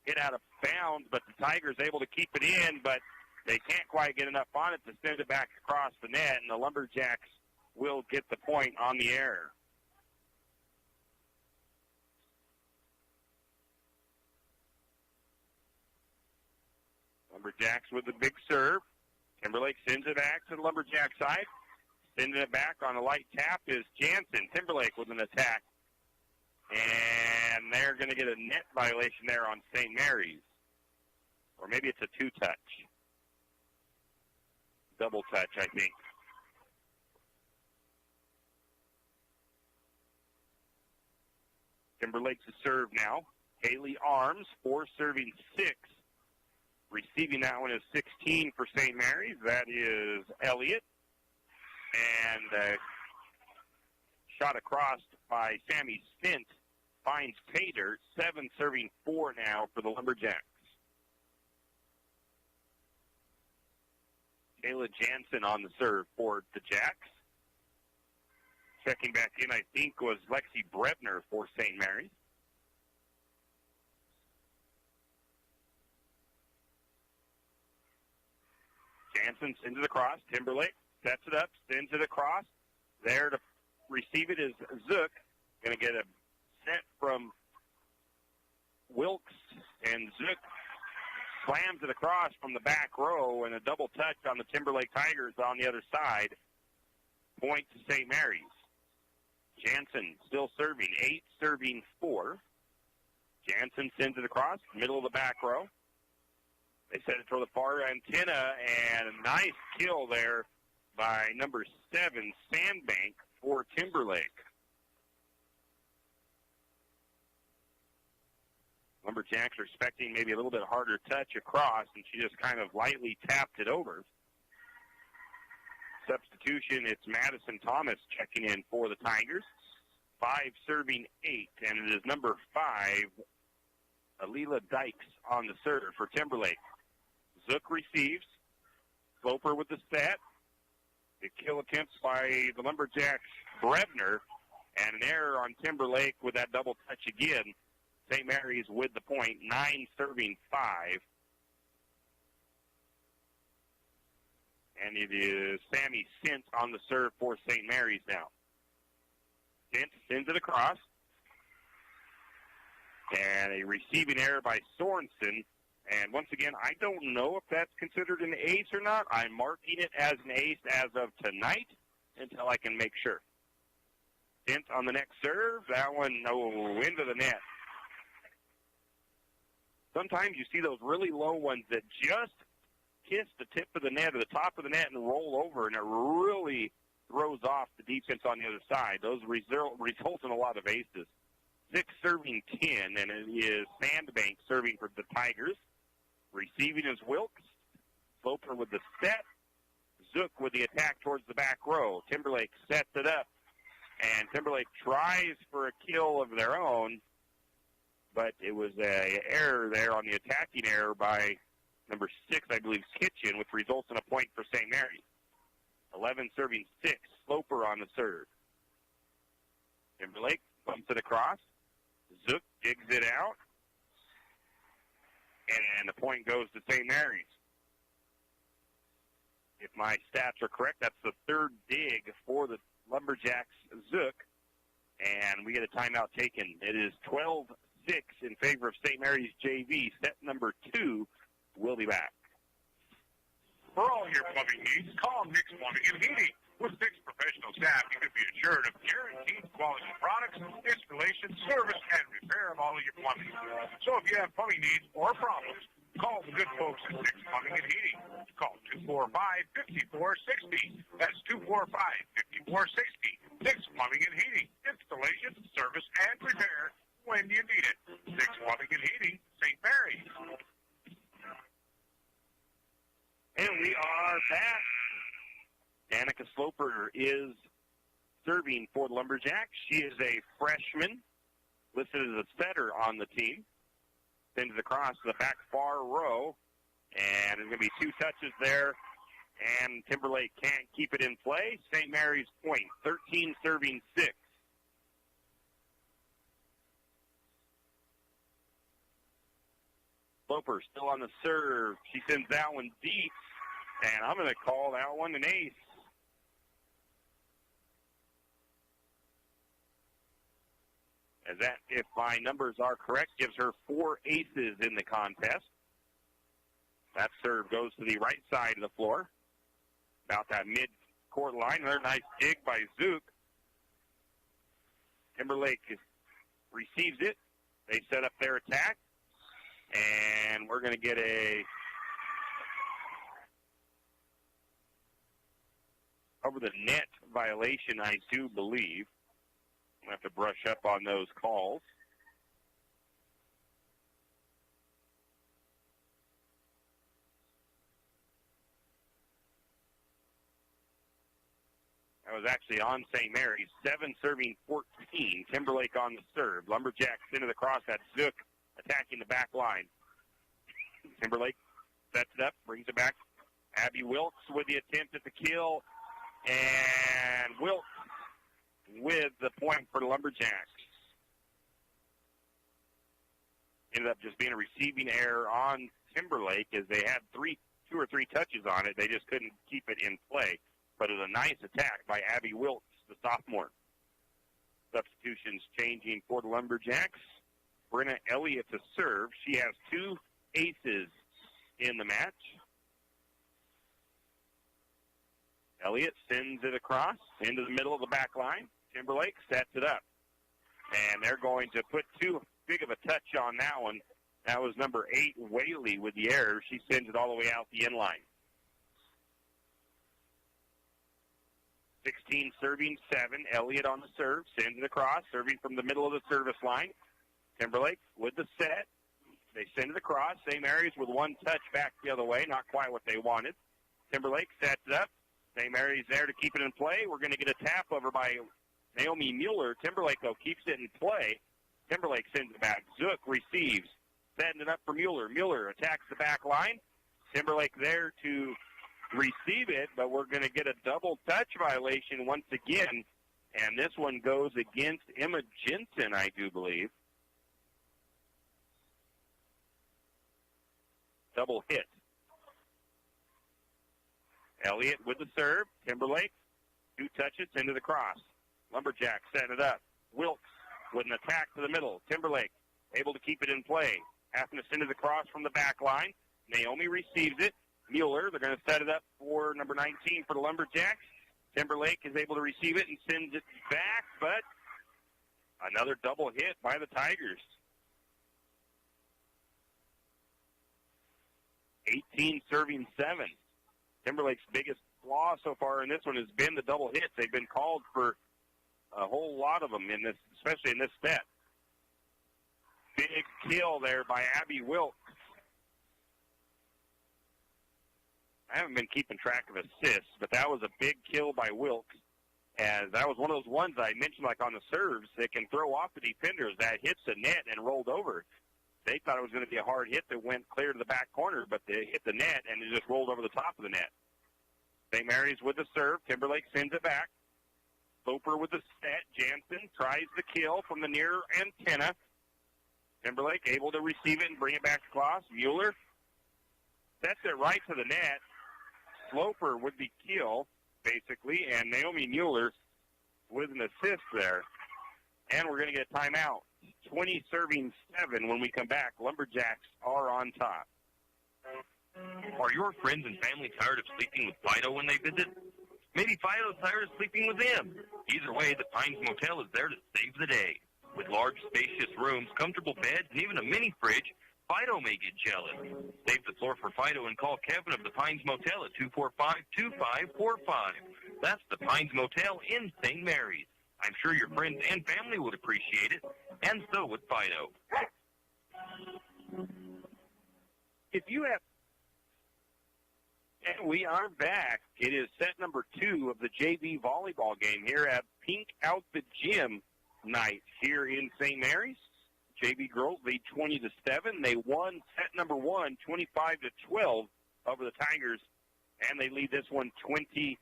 Hit out of bounds, but the Tigers able to keep it in, but they can't quite get enough on it to send it back across the net, and the Lumberjacks will get the point on the error. Lumberjacks with the big serve. Timberlake sends it back to the Lumberjack side. Sending it back on a light tap is Jansen. Timberlake with an attack. And they're going to get a net violation there on St. Mary's. Or maybe it's a two-touch. Double touch, I think. Timberlake's to serve now. Haley Arms, 4 serving 6. Receiving that one is 16 for St. Mary's. That is Elliott. And shot across by Sammy Stint finds Tater. 7 serving 4 now for the Lumberjacks. Kayla Jansen on the serve for the Jacks. Checking back in, I think, was Lexi Brebner for St. Mary's. Jansen sends it across. Timberlake sets it up, sends it across. There to receive it is Zook. Going to get a set from Wilkes, and Zook slams it across from the back row, and a double touch on the Timberlake Tigers on the other side. Point to St. Mary's. Jansen still serving, 8 serving 4. Jansen sends it across, middle of the back row. They set it toward the far antenna, and a nice kill there by number 7, Sandbank, for Timberlake. Lumberjacks are expecting maybe a little bit harder touch across, and she just kind of lightly tapped it over. Substitution, it's Madison Thomas checking in for the Tigers. 5 serving 8, and it is number 5, Alila Dykes on the serve for Timberlake. Zook receives. Sloper with the set. The kill attempts by the Lumberjacks, Brebner, and an error on Timberlake with that double touch again. St. Mary's with the point, 9 serving 5. And it is Sammy Sint on the serve for St. Mary's now. Sint sends it across. And a receiving error by Sorensen. And once again, I don't know if that's considered an ace or not. I'm marking it as an ace as of tonight until I can make sure. Sint on the next serve. That one, into the net. Sometimes you see those really low ones that just kiss the tip of the net or the top of the net and roll over, and it really throws off the defense on the other side. Those result in a lot of aces. 6 serving 10, and it is Sandbank serving for the Tigers. Receiving is Wilkes. Sloper with the set. Zook with the attack towards the back row. Timberlake sets it up, and Timberlake tries for a kill of their own, but it was an error there on the attacking error by number 6, I believe, Kitchen, which results in a point for St. Mary's. 11 serving 6, Sloper on the serve. Timberlake bumps it across. Zook digs it out. And the point goes to St. Mary's. If my stats are correct, that's the 3rd dig for the Lumberjacks, Zook. And we get a timeout taken. It is 12-6 in favor of St. Mary's JV. Set number 2. We'll be back. For all your plumbing needs, call Nick's Plumbing and Heating. With 6 professional staff, you can be assured of guaranteed quality products, installation, service, and repair of all of your plumbing. So if you have plumbing needs or problems, call the good folks at Nick's Plumbing and Heating. Call 245-5460. That's 245-5460. Nick's Plumbing and Heating. Installation, service, and repair when you need it. Nick's Plumbing and Heating, St. Mary's. And we are back. Danica Sloper is serving for the Lumberjacks. She is a freshman, listed as a setter on the team. Sends it across the back far row, and there's going to be 2 touches there, and Timberlake can't keep it in play. St. Mary's point, 13 serving 6. Sloper still on the serve. She sends that one deep, and I'm going to call that one an ace. As that, if my numbers are correct, gives her 4 aces in the contest. That serve goes to the right side of the floor, about that mid-court line. Another nice dig by Zook. Timberlake receives it, They set up their attack, and we're going to get a over the net violation, I do believe. I'm going to have to brush up on those calls. That was actually on St. Mary's. 7 serving 14. Timberlake on the serve. Lumberjacks into the cross. That's Zook attacking the back line. Timberlake sets it up, brings it back. Abby Wilkes with the attempt at the kill. And Wilkes with the point for the Lumberjacks. Ended up just being a receiving error on Timberlake as they had 2 or 3 touches on it. They just couldn't keep it in play. But it was a nice attack by Abby Wilkes, the sophomore. Substitutions changing for the Lumberjacks. Brenna Elliott to serve. She has 2 aces in the match. Elliott sends it across into the middle of the back line. Timberlake sets it up. And they're going to put too big of a touch on that one. That was number 8, Whaley, with the error. She sends it all the way out the end line. 16 serving 7. Elliott on the serve. Sends it across. Serving from the middle of the service line. Timberlake with the set. They send it across. St. Mary's with 1 touch back the other way. Not quite what they wanted. Timberlake sets it up. St. Mary's there to keep it in play. We're going to get a tap over by Naomi Mueller. Timberlake, though, keeps it in play. Timberlake sends it back. Zook receives. Setting it up for Mueller. Mueller attacks the back line. Timberlake there to receive it, but we're going to get a double touch violation once again, and this one goes against Emma Jensen, I do believe. Double hit. Elliott with the serve. Timberlake, 2 touches into the cross. Lumberjack setting it up. Wilkes with an attack to the middle. Timberlake able to keep it in play. Having to send it across from the back line. Naomi receives it. Mueller, they're going to set it up for number 19 for the Lumberjacks. Timberlake is able to receive it and sends it back, but another double hit by the Tigers. 18 serving 7. Timberlake's biggest flaw so far in this one has been the double hits. They've been called for a whole lot of them in this, especially in this set. Big kill there by Abby Wilkes. I haven't been keeping track of assists, but that was a big kill by Wilkes, as that was one of those ones I mentioned, like on the serves, that can throw off the defenders. That hits the net and rolled over. They thought it was going to be a hard hit that went clear to the back corner, but they hit the net and it just rolled over the top of the net. St. Mary's with the serve. Timberlake sends it back. Loper with the set. Jansen tries the kill from the near antenna. Timberlake able to receive it and bring it back across. Mueller sets it right to the net. Sloper with the kill, basically, and Naomi Mueller with an assist there. And we're going to get a timeout. 20 serving 7 when we come back. Lumberjacks are on top. Are your friends and family tired of sleeping with Fido when they visit? Maybe Fido's tired of sleeping with them. Either way, the Pines Motel is there to save the day. With large, spacious rooms, comfortable beds, and even a mini fridge, Fido may get jealous. Save the floor for Fido and call Kevin of the Pines Motel at 245-2545. That's the Pines Motel in St. Mary's. I'm sure your friends and family would appreciate it, and so would Fido. If you have... And we are back. It is set number 2 of the JV volleyball game here at Pink Out the Gym night here in St. Mary's. JV girls lead 20-7. They won set number 1, 25-12 over the Tigers, and they lead this one 20-7.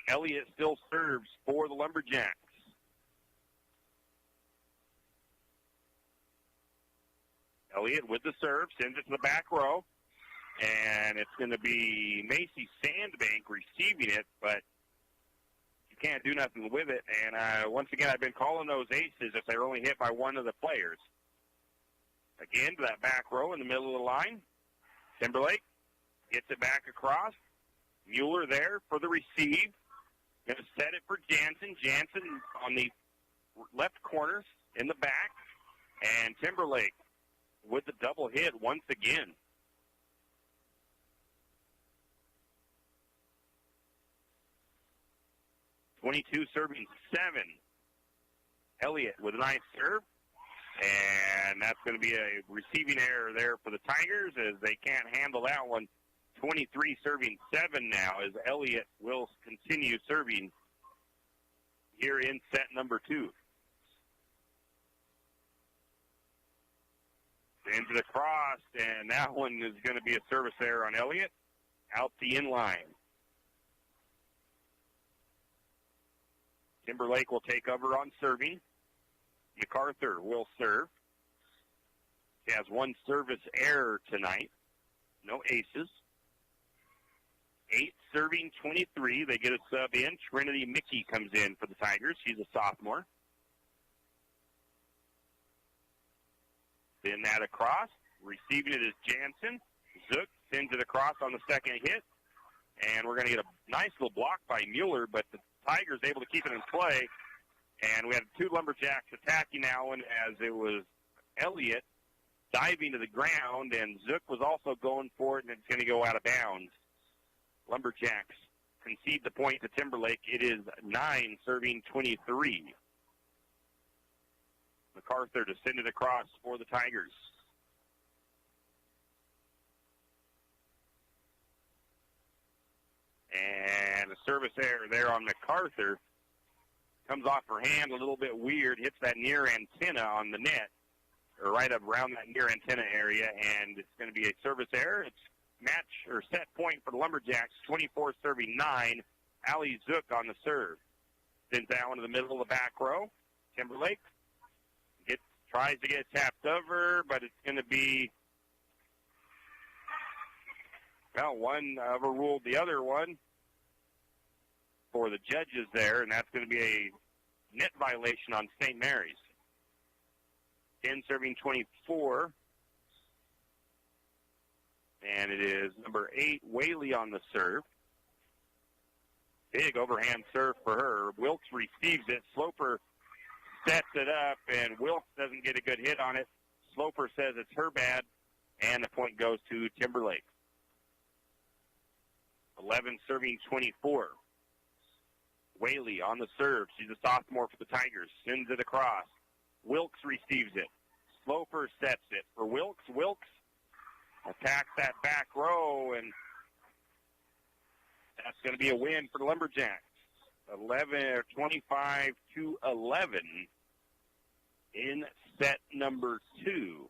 Elliott still serves for the Lumberjacks. Elliott with the serve, sends it to the back row, and it's going to be Macy Sandbank receiving it, but you can't do nothing with it. And once again, I've been calling those aces if they're only hit by one of the players. Again, to that back row in the middle of the line. Timberlake gets it back across. Mueller there for the receive. Going to set it for Jansen. Jansen on the left corner in the back, and Timberlake with the double hit once again. .22 serving 7. Elliott with a nice serve, and that's going to be a receiving error there for the Tigers as they can't handle that one. 23 serving 7 now as Elliott will continue serving here in set number 2. Into the cross, and that one is going to be a service error on Elliott out the in-line. Timberlake will take over on serving. MacArthur will serve. He has one service error tonight. No aces. 8 serving 23. They get a sub in. Trinity Mickey comes in for the Tigers. She's a sophomore. Then that across. Receiving it is Jansen. Zook sends it across on the second hit. And we're going to get a nice little block by Mueller, but the Tigers able to keep it in play. And we had 2 Lumberjacks attacking that one as it was Elliott diving to the ground, and Zook was also going for it, and it's going to go out of bounds. Lumberjacks concede the point to Timberlake. It is 9 serving 23. MacArthur to send it across for the Tigers. And a service error there on MacArthur. Comes off her hand a little bit weird, hits that near antenna on the net, or right up around that near antenna area, and it's going to be a service error. It's match or set point for the Lumberjacks, 24 serving 9. Allie Zook on the serve. Sends that one to the middle of the back row. Timberlake tries to get tapped over, but it's going to be, well, one overruled the other one for the judges there, and that's going to be a net violation on St. Mary's. 10 serving 24. And it is number 8, Whaley on the serve. Big overhand serve for her. Wilkes receives it. Sloper sets it up, and Wilkes doesn't get a good hit on it. Sloper says it's her bad, and the point goes to Timberlake. 11 serving 24. Whaley on the serve. She's a sophomore for the Tigers. Sends it across. Wilkes receives it. Sloper sets it for Wilkes. Wilkes attacks that back row, and that's going to be a win for the Lumberjacks. 25-11 in set number 2.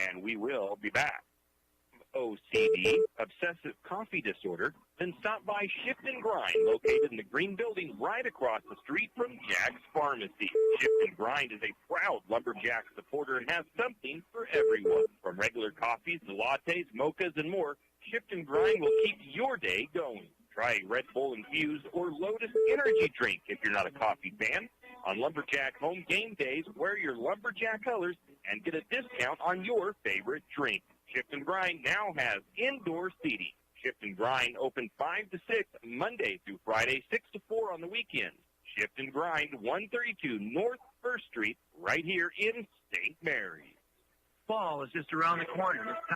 And we will be back. OCD, obsessive coffee disorder, then stop by Shift and Grind, located in the green building right across the street from Jack's Pharmacy. Shift and Grind is a proud Lumberjack supporter and has something for everyone. From regular coffees to lattes, mochas, and more, Shift and Grind will keep your day going. Try Red Bull Infused or Lotus Energy Drink if you're not a coffee fan. On Lumberjack home game days, wear your Lumberjack colors and get a discount on your favorite drink. Shift and Grind now has indoor seating. Shift and Grind open 5 to 6 Monday through Friday, 6 to 4 on the weekends. Shift and Grind, 132 North 1st Street, right here in St. Mary's. Fall is just around the corner. It's time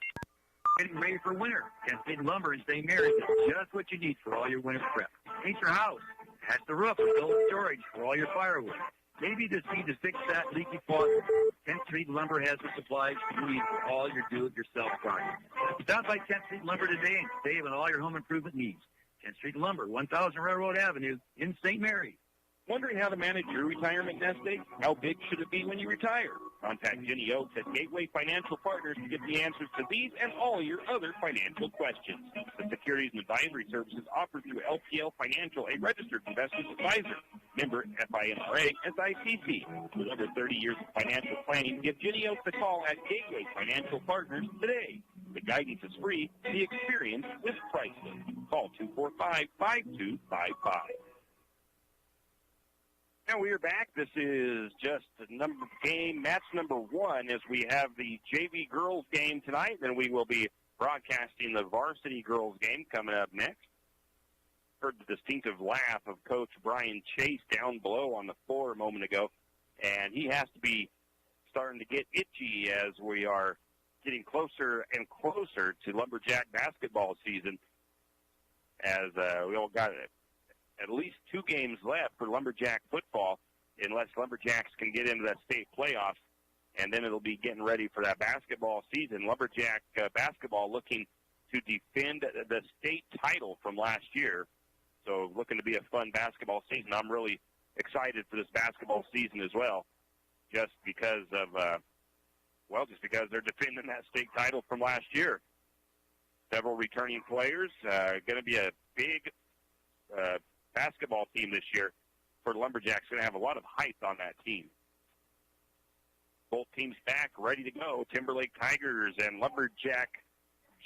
getting ready for winter. Kent State Lumber in St. Mary's is just what you need for all your winter prep. Paint your house. Patch the roof with cold storage for all your firewood. Maybe just need to fix that leaky faucet. Kent Street Lumber has the supplies you need for all your do-it-yourself projects. Stop by Kent Street Lumber today and save on all your home improvement needs. Kent Street Lumber, 1000 Railroad Avenue in St. Mary's. Wondering how to manage your retirement nest egg? How big should it be when you retire? Contact Jenny Oakes at Gateway Financial Partners to get the answers to these and all your other financial questions. The securities and advisory services offered through LPL Financial, a registered investment advisor. Member FINRA SIPC. With over 30 years of financial planning, give Jenny Oakes a call at Gateway Financial Partners today. The guidance is free. The experience is priceless. Call 245-5255. Now we are back. This is just match number 1 as we have the JV girls game tonight. Then we will be broadcasting the varsity girls game coming up next. Heard the distinctive laugh of Coach Brian Chase down below on the floor a moment ago, and he has to be starting to get itchy as we are getting closer and closer to Lumberjack basketball season, as we all got at least 2 games left for Lumberjack football, unless Lumberjacks can get into that state playoffs, and then it'll be getting ready for that basketball season. Lumberjack basketball looking to defend the state title from last year, so looking to be a fun basketball season. I'm really excited for this basketball season as well, just because they're defending that state title from last year. Several returning players. Going to be a big basketball team this year for Lumberjacks. Going to have a lot of hype on that team. Both teams back, ready to go. Timberlake Tigers and Lumberjack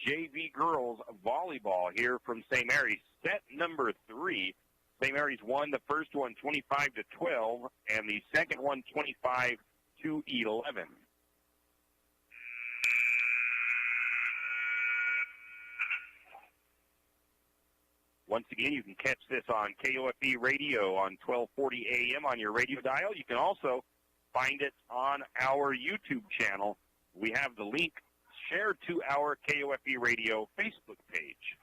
JV girls volleyball here from St. Mary's. Set number 3. St. Mary's won the first one 25-12, and the second one 25-11. Once again, you can catch this on KOFE radio on 1240 AM on your radio dial. You can also find it on our YouTube channel. We have the link shared to our KOFE radio Facebook page.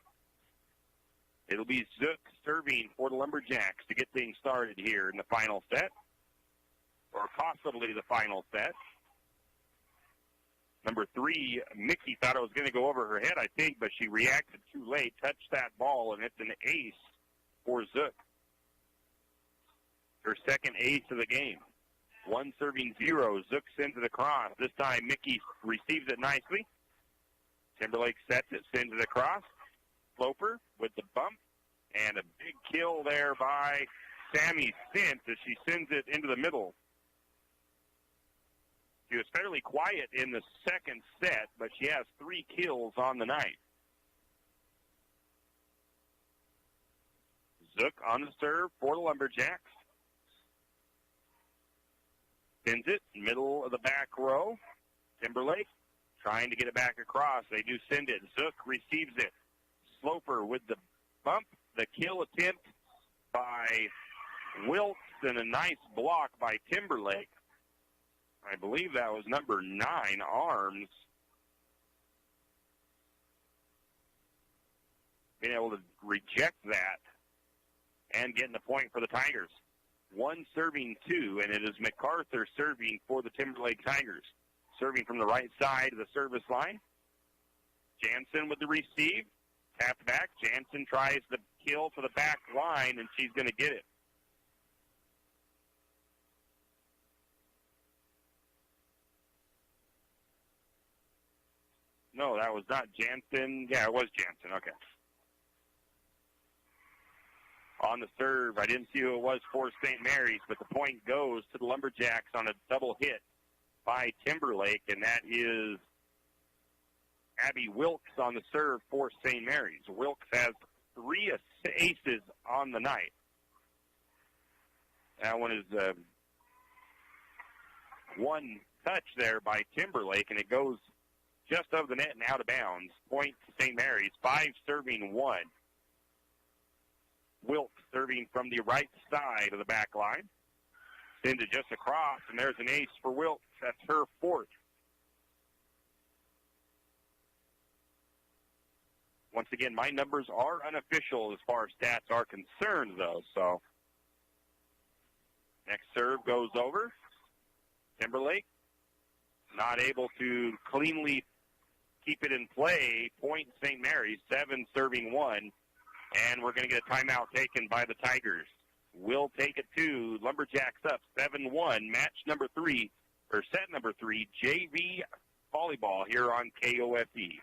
It'll be Zook serving for the Lumberjacks to get things started here in the final set, or possibly the final set. Number 3, Mickey thought it was going to go over her head, I think, but she reacted too late, touched that ball, and it's an ace for Zook. Her second ace of the game. 1 serving 0. Zook sends it across. This time Mickey receives it nicely. Timberlake sets it, sends it across. Sloper with the bump, and a big kill there by Sammy Sint as she sends it into the middle. She was fairly quiet in the second set, but she has 3 kills on the night. Zook on the serve for the Lumberjacks. Sends it, middle of the back row. Timberlake trying to get it back across. They do send it. Zook receives it. Sloper with the bump. The kill attempt by Wilkes and a nice block by Timberlake. I believe that was number 9, Arms. Being able to reject that and getting the point for the Tigers. 1 serving 2, and it is MacArthur serving for the Timberlake Tigers. Serving from the right side of the service line. Jansen with the receive. Tapped back. Jansen tries the kill for the back line, and she's going to get it. No, that was not Jansen. Yeah, it was Jansen. Okay. On the serve, I didn't see who it was for St. Mary's, but the point goes to the Lumberjacks on a double hit by Timberlake, and that is Abby Wilkes on the serve for St. Mary's. Wilkes has 3 aces on the night. That one is one touch there by Timberlake, and it goes just over the net and out of bounds. Point St. Mary's, 5 serving 1. Wilkes serving from the right side of the back line. Sends it just across, and there's an ace for Wilkes. That's her 4th. Once again, my numbers are unofficial as far as stats are concerned, though. So next serve goes over. Timberlake not able to cleanly keep it in play. Point St. Mary's, 7 serving 1. And we're going to get a timeout taken by the Tigers. We'll take it to Lumberjacks up 7-1. Match number 3, or set number 3, JV volleyball here on KOFE.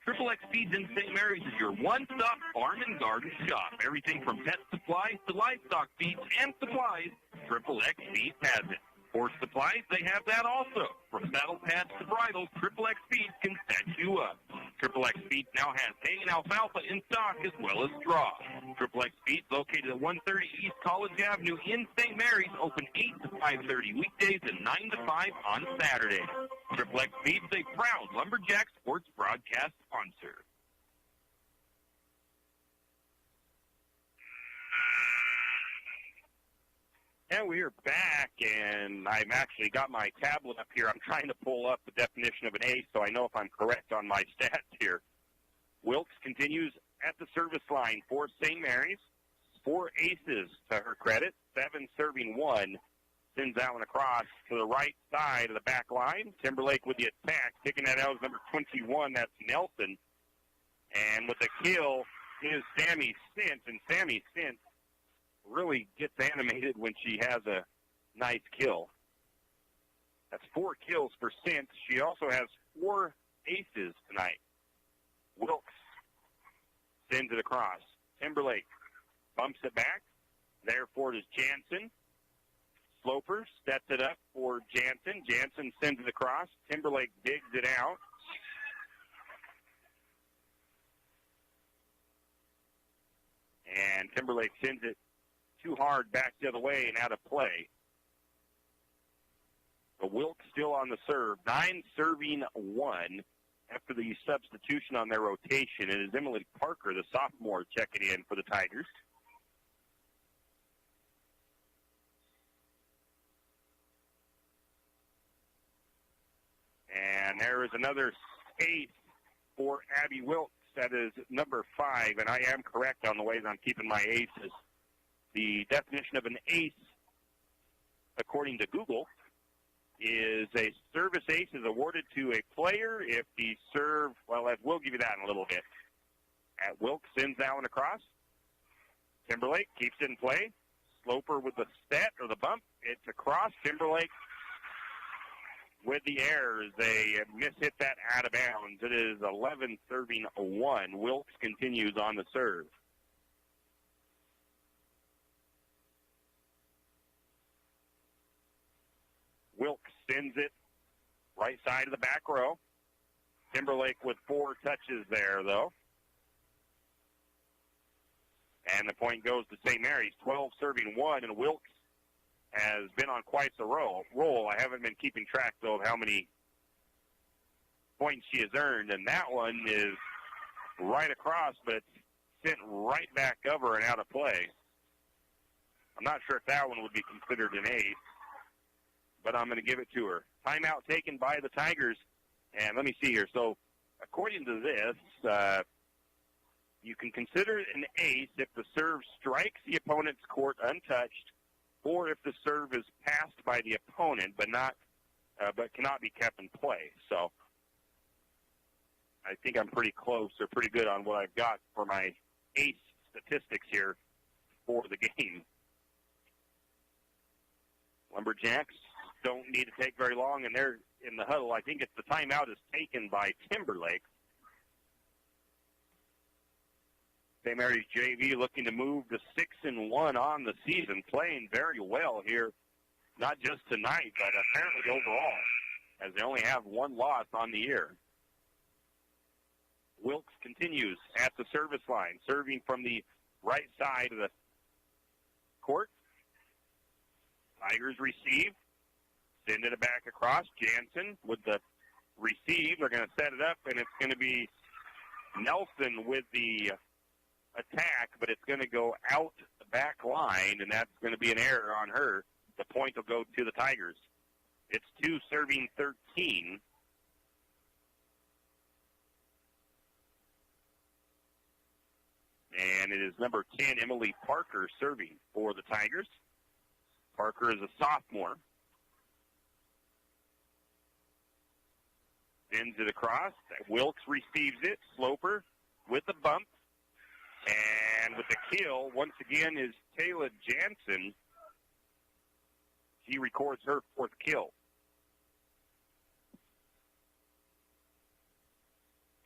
Triple X Feeds in St. Mary's is your one-stop farm and garden shop. Everything from pet supplies to livestock feeds and supplies, Triple X Feeds has it. Horse supplies, they have that also. From saddle pads to bridles, Triple X Feeds can set you up. Triple X Feeds now has hay and alfalfa in stock as well as straw. Triple X Feeds, located at 130 East College Avenue in St. Mary's, open 8 to 5:30 weekdays and 9 to 5 on Saturday. Triple X Feeds, a proud Lumberjack sports broadcast sponsor. And we are back, and I've actually got my tablet up here. I'm trying to pull up the definition of an ace so I know if I'm correct on my stats here. Wilkes continues at the service line for St. Mary's. 4 aces to her credit, 7 serving 1. Sends that one across to the right side of the back line. Timberlake with the attack. Kicking that out is number 21. That's Nelson. And with the kill is Sammy Sint. And Sammy Sint really gets animated when she has a nice kill. That's 4 kills for Sint. She also has 4 aces tonight. Wilkes sends it across. Timberlake bumps it back. Therefore, it is Jansen. Sloper sets it up for Jansen. Jansen sends it across. Timberlake digs it out. And Timberlake sends it too hard back the other way and out of play. But Wilkes still on the serve. 9 serving 1 after the substitution on their rotation. It is Emily Parker, the sophomore, checking in for the Tigers. And there is another ace for Abby Wilkes. That is number 5, and I am correct on the ways I'm keeping my aces. The definition of an ace, according to Google, is a service ace is awarded to a player if the serve, well, we'll give you that in a little bit. Wilkes sends that one across. Timberlake keeps it in play. Sloper with the set or the bump. It's across. Timberlake with the errors, they mishit that out of bounds. It is 11 serving 1. Wilkes continues on the serve. Wilkes sends it right side of the back row. Timberlake with 4 touches there, though. And the point goes to St. Mary's, 12 serving 1, and Wilkes has been on quite the roll. I haven't been keeping track, though, of how many points she has earned. And that one is right across, but it's sent right back over and out of play. I'm not sure if that one would be considered an ace, but I'm going to give it to her. Timeout taken by the Tigers. And let me see here. So according to this, you can consider it an ace if the serve strikes the opponent's court untouched, or if the serve is passed by the opponent but cannot be kept in play. So I think I'm pretty close or pretty good on what I've got for my ace statistics here for the game. Lumberjacks don't need to take very long, and they're in the huddle. I think it's the timeout is taken by Timberlake. St. Mary's JV looking to move to 6-1 on the season, playing very well here, not just tonight, but apparently overall, as they only have 1 loss on the year. Wilkes continues at the service line, serving from the right side of the court. Tigers receive, sending it back across. Jansen with the receive. They're going to set it up, and it's going to be Nelson with the attack, but it's going to go out the back line, and that's going to be an error on her. The point will go to the Tigers. It's 2 serving 13. And it is number 10, Emily Parker, serving for the Tigers. Parker is a sophomore. Sends it across. Wilkes receives it. Sloper with the bump. And with the kill, once again, is Taylor Jansen. She records her 4th kill.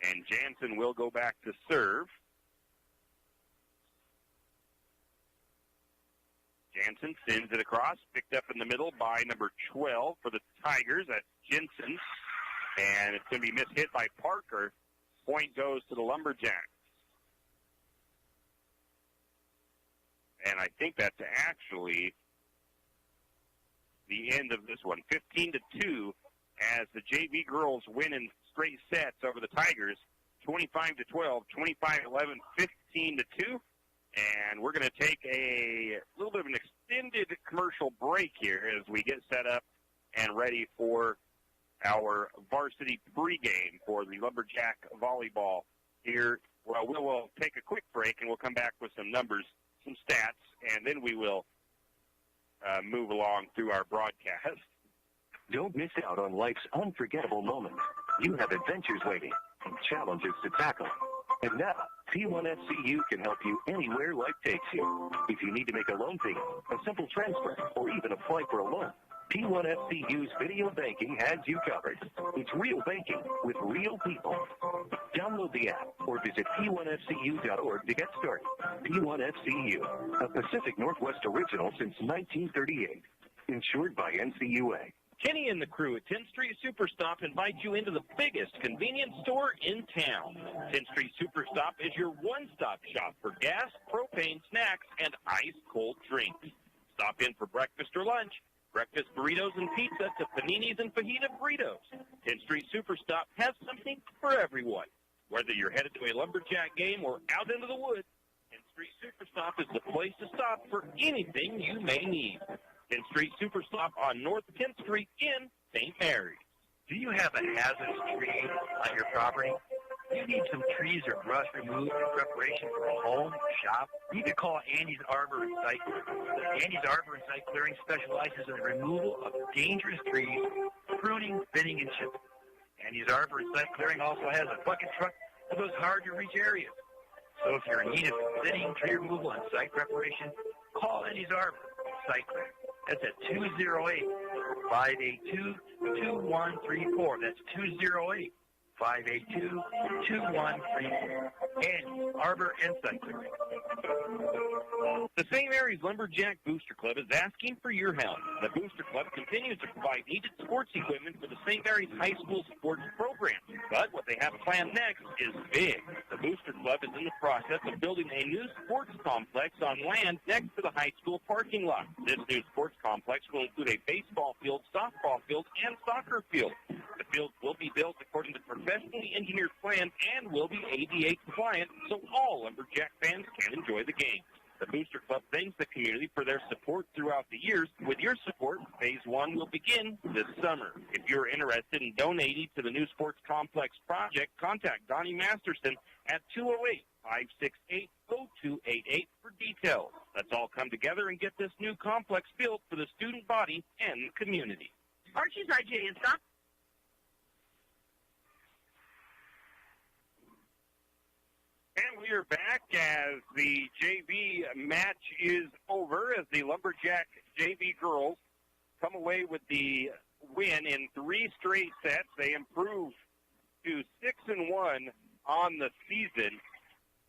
And Jansen will go back to serve. Jansen sends it across, picked up in the middle by number 12 for the Tigers. That's Jensen. And it's going to be mishit by Parker. Point goes to the Lumberjacks. And I think that's actually the end of this one. 15-2 as the JV girls win in straight sets over the Tigers, 25-12, 25-11, 15-2. And we're going to take a little bit of an extended commercial break here as we get set up and ready for our varsity pregame for the Lumberjack volleyball here. Well, we'll take a quick break, and we'll come back with some numbers, some stats, and then we will move along through our broadcast. Don't miss out on life's unforgettable moments. You have adventures waiting and challenges to tackle. And now, P1FCU can help you anywhere life takes you. If you need to make a loan payment, a simple transfer, or even apply for a loan, P1FCU's video banking has you covered. It's real banking with real people. Download the app or visit P1FCU.org to get started. P1FCU, a Pacific Northwest original since 1938. Insured by NCUA. Kenny and the crew at 10th Street Superstop invite you into the biggest convenience store in town. 10th Street Superstop is your one-stop shop for gas, propane, snacks, and ice-cold drinks. Stop in for breakfast or lunch, breakfast burritos and pizza to paninis and fajita burritos. 10th Street Superstop has something for everyone. Whether you're headed to a Lumberjack game or out into the woods, 10th Street Superstop is the place to stop for anything you may need. 10th Street Superstop on North 10th Street in St. Mary's. Do you have a hazardous tree on your property? You need some trees or brush removed in preparation for a home or shop? You need to call Andy's Arbor Recycling. Andy's Arbor Recycling specializes in the removal of dangerous trees, pruning, thinning, and chipping. Andy's Arbor Recycling also has a bucket truck for those hard-to-reach areas. So if you're in need of thinning, tree removal, and site preparation, call Andy's Arbor Recycling. That's at 208-582-2134. That's 208-582-2134. And Arbor and Site Clearing. The St. Mary's Lumberjack Booster Club is asking for your help. The Booster Club continues to provide needed sports equipment for the St. Mary's High School sports program. But what they have planned next is big. The Booster Club is in the process of building a new sports complex on land next to the high school parking lot. This new sports complex will include a baseball field, softball field, and soccer field. The fields will be built according to professionally engineered plans and will be ADA compliant, so all Lumberjack fans can enjoy the game. The Booster Club thanks the community for their support throughout the years. With your support, Phase 1 will begin this summer. If you're interested in donating to the new sports complex project, contact Donnie Masterson at 208-568-0288 for details. Let's all come together and get this new complex built for the student body and the community. Archie's IJ and Stop. And we are back as the JV match is over, as the Lumberjack JV girls come away with the win in 3 straight sets. They improved to 6-1 on the season.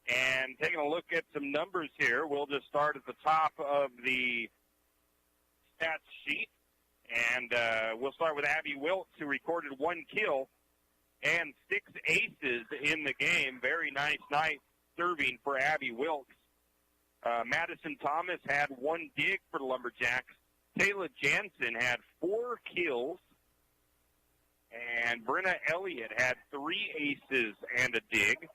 And taking a look at some numbers here, we'll just start at the top of the stats sheet. And we'll start with Abby Wilkes, who recorded 1 kill and 6 aces in the game. Very nice night serving for Abby Wilkes. Madison Thomas had 1 dig for the Lumberjacks. Taylor Jansen had 4 kills. And Brenna Elliott had 3 aces and a dig.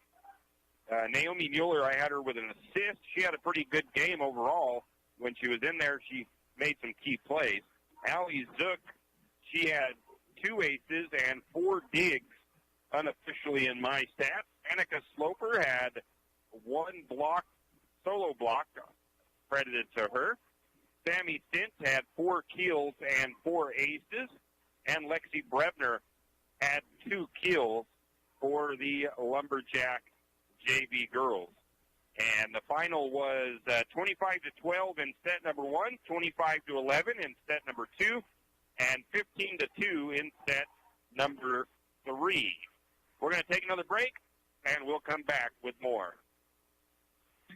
Naomi Mueller, I had her with an assist. She had a pretty good game overall. When she was in there, she made some key plays. Allie Zook, she had 2 aces and 4 digs unofficially in my stats. Annika Sloper had 1 block, solo block, credited to her. Sammy Stintz had 4 kills and 4 aces. And Lexi Brebner had 2 kills for the Lumberjack JV girls. And the final was 25-12 in set number 1, 25-11 in set number 2, and 15-2 in set number 3. We're going to take another break, and we'll come back with more.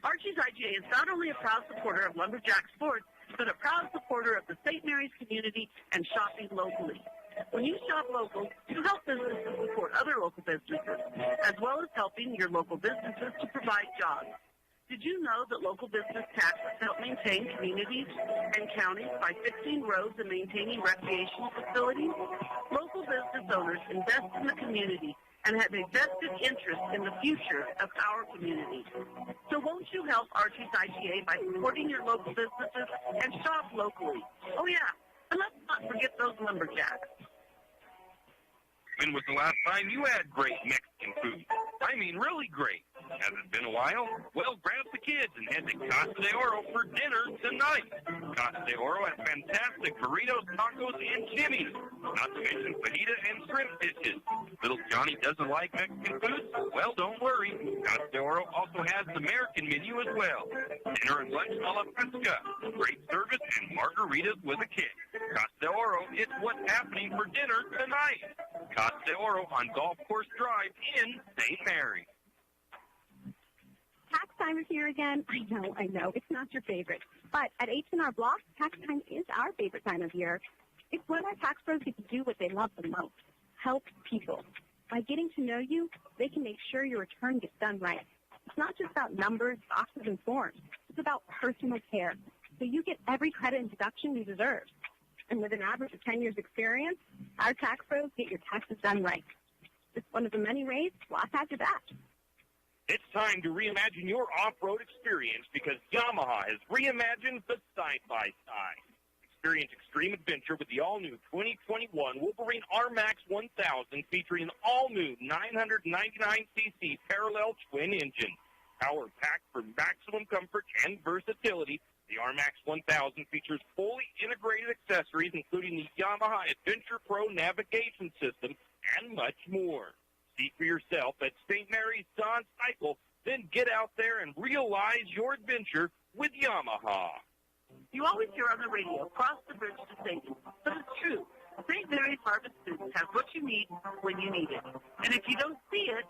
Archie's IGA is not only a proud supporter of Lumberjack sports, but a proud supporter of the St. Mary's community and shopping locally. When you shop local, you help businesses support other local businesses, as well as helping your local businesses to provide jobs. Did you know that local business taxes help maintain communities and counties by fixing roads and maintaining recreational facilities? Local business owners invest in the community and have a vested interest in the future of our community. So won't you help Archie's IGA by supporting your local businesses and shop locally? Oh, yeah, and let's not forget those lumberjacks. When was the last time you had great Mexican food? I mean, really great. Has it been a while? Well, grab the kids and head to Casa de Oro for dinner tonight. Casa de Oro has fantastic burritos, tacos, and chimneys, not to mention fajita and shrimp dishes. Little Johnny doesn't like Mexican food? Well, don't worry. Casa de Oro also has the American menu as well. Dinner and lunch a la fresca, great service, and margaritas with a kick. Casa de Oro is what's happening for dinner tonight. Casa de Oro on Golf Course Drive in St. Mary. Tax time is here again. I know. It's not your favorite. But at H&R Block, tax time is our favorite time of year. It's when our tax pros get to do what they love the most, help people. By getting to know you, they can make sure your return gets done right. It's not just about numbers, boxes, and forms. It's about personal care. So you get every credit and deduction you deserve. And with an average of 10 years experience, our tax pros get your taxes done right. It's one of the many ways Block has your back. It's time to reimagine your off-road experience because Yamaha has reimagined the side-by-side. Experience extreme adventure with the all-new 2021 Wolverine R-Max 1000 featuring an all-new 999cc parallel twin engine. Power packed for maximum comfort and versatility, the R-Max 1000 features fully integrated accessories including the Yamaha Adventure Pro navigation system and much more. See for yourself at St. Mary's Don Cycle, then get out there and realize your adventure with Yamaha. You always hear on the radio, cross the bridge to safety, but it's true. St. Mary's Harvest Foods has what you need when you need it. And if you don't see it,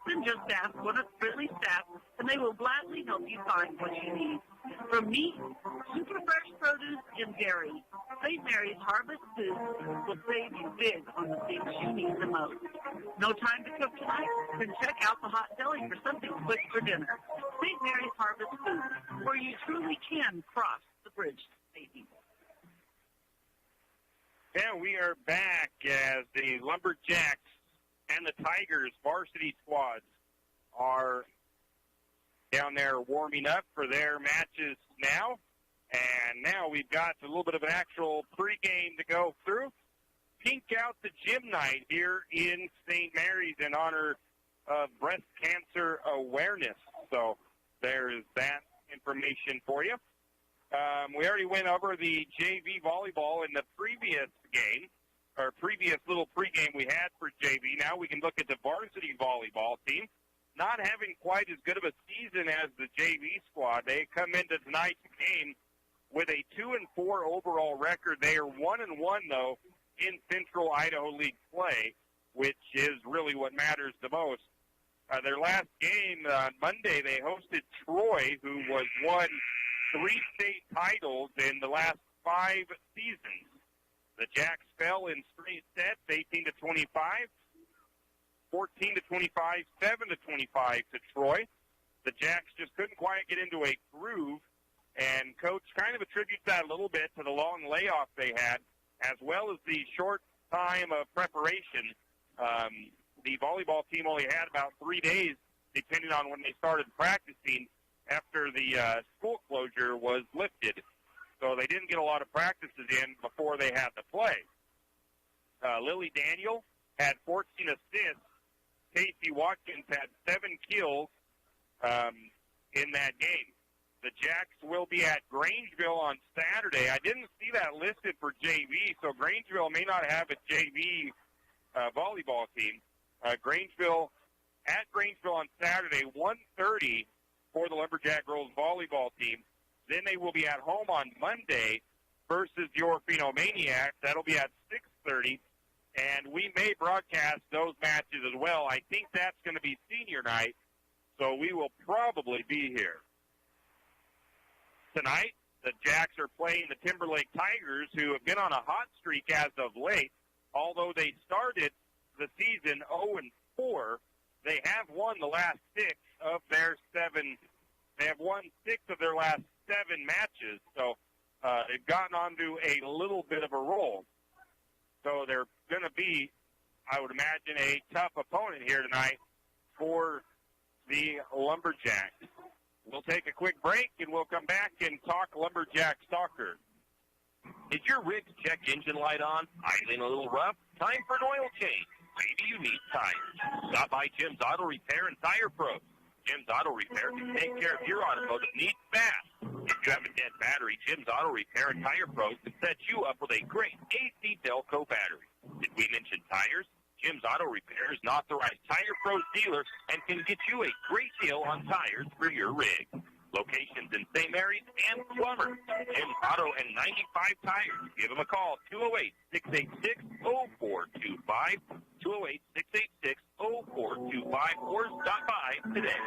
then just ask one of the friendly staff, and they will gladly help you find what you need. From meat, super fresh produce, and dairy, St. Mary's Harvest Foods will save you big on the things you need the most. No time to cook tonight? Then check out the hot deli for something quick for dinner. St. Mary's Harvest Foods, where you truly can cross the bridge to safety. Yeah, we are back as the Lumberjacks and the Tigers varsity squads are down there warming up for their matches now. And now we've got a little bit of an actual pregame to go through. Pink out the gym night here in St. Mary's in honor of Breast Cancer Awareness. So there's that information for you. We already went over the JV volleyball in the previous game, or previous little pregame we had for JV. Now we can look at the varsity volleyball team. Not having quite as good of a season as the JV squad. They come into tonight's game with a 2-4 overall record. They are 1-1 though in Central Idaho League play, which is really what matters the most. Their last game on Monday, they hosted Troy, who was won 3 state titles in the last 5 seasons. The Jacks fell in straight sets, 18-25, 14-25, 7-25 to Troy. The Jacks just couldn't quite get into a groove, and Coach kind of attributes that a little bit to the long layoff they had, as well as the short time of preparation. The volleyball team only had about 3 days, depending on when they started practicing, after the school closure was lifted. So they didn't get a lot of practices in before they had to play. Lily Daniel had 14 assists. Casey Watkins had 7 kills in that game. The Jacks will be at Grangeville on Saturday. I didn't see that listed for JV, so Grangeville may not have a JV volleyball team. Grangeville on Saturday, 1:30 for the Lumberjack girls volleyball team. Then they will be at home on Monday versus your Phenomaniacs. That'll be at 6:30, and we may broadcast those matches as well. I think that's going to be senior night, so we will probably be here. Tonight, the Jacks are playing the Timberlake Tigers, who have been on a hot streak as of late. Although they started the season 0-4, they have won the last 6 of their 7. They have won 6 of their last 7 matches, so they've gotten onto a little bit of a roll. So they're going to be I would imagine, a tough opponent here tonight for the Lumberjacks. We'll take a quick break, and we'll come back and talk Lumberjack soccer. Is your rig's check engine light on? Idling a little rough? Time for an oil change. Maybe you need tires. Stop by Jim's Auto Repair and Tire Pros. Jim's Auto Repair can take care of your automotive needs fast. If you have a dead battery, Jim's Auto Repair and Tire Pros can set you up with a great AC Delco battery. Did we mention tires? Jim's Auto Repair is an authorized Tire Pros dealer and can get you a great deal on tires for your rig. Locations in St. Mary's and Plummer. Jim's Auto and 95 Tires. Give them a call, 208-686-0425, 208-686-0425, or stop by today.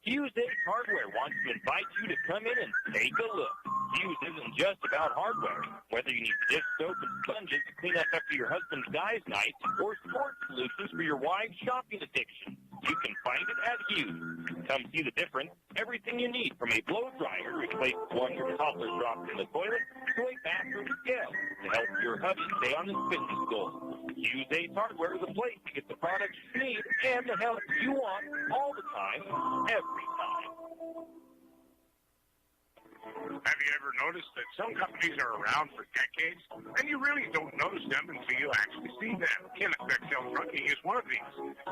Hughes Ace Hardware wants to invite you to come in and take a look. Hughes isn't just about hardware. Whether you need dish soap and sponges to clean up after your husband's guys' night or sports solutions for your wife's shopping addiction, you can find it at Hughes. Come see the difference. Everything you need, from a blow dryer to replace one your toddler dropped in the toilet, to a bathroom scale to help your hubby stay on his fitness goals. Hughes Ace Hardware is a place to get the products you need and the help you want all the time, every time. Have you ever noticed that some companies are around for decades, and you really don't notice them until you actually see them? Kenneth Bechtel Trucking is one of these.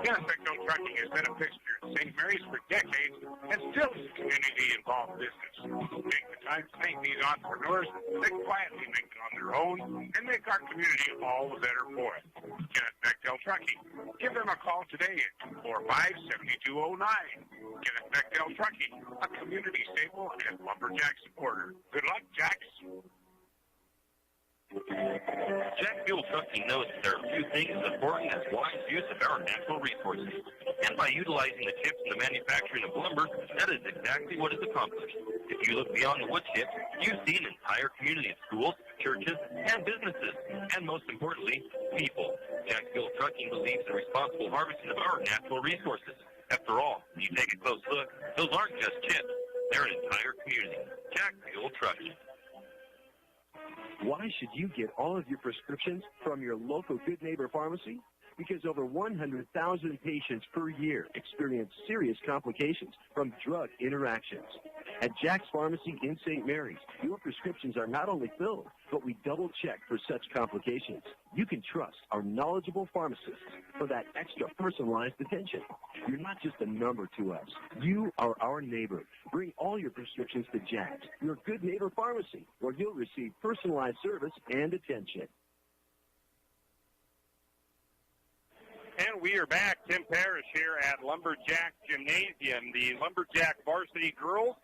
Kenneth Bechtel Trucking has been a fixture in St. Mary's for decades and still is a community-involved business. Take the time to thank these entrepreneurs. They quietly make it on their own and make our community all the better for it. Kenneth Bechtel Trucking. Give them a call today at 245-7209. Kenneth Bechtel Trucking, a community staple and lumberjack supporter. Good luck, Jacks. Jack Fuel Trucking knows that there are few things as important as wise use of our natural resources. And by utilizing the chips in the manufacturing of lumber, that is exactly what is accomplished. If you look beyond the wood chips, you see an entire community of schools, churches, and businesses, and most importantly, people. Jack Fuel Trucking believes in responsible harvesting of our natural resources. After all, when you take a close look, those aren't just chips. They're an entire community. Jack Fuel Trucking. Why should you get all of your prescriptions from your local Good Neighbor Pharmacy? Because over 100,000 patients per year experience serious complications from drug interactions. At Jack's Pharmacy in St. Mary's, your prescriptions are not only filled, but we double-check for such complications. You can trust our knowledgeable pharmacists for that extra personalized attention. You're not just a number to us. You are our neighbor. Bring all your prescriptions to Jack's, your Good Neighbor Pharmacy, where you'll receive personalized service and attention. And we are back. Tim Parrish here at Lumberjack Gymnasium. The Lumberjack varsity girls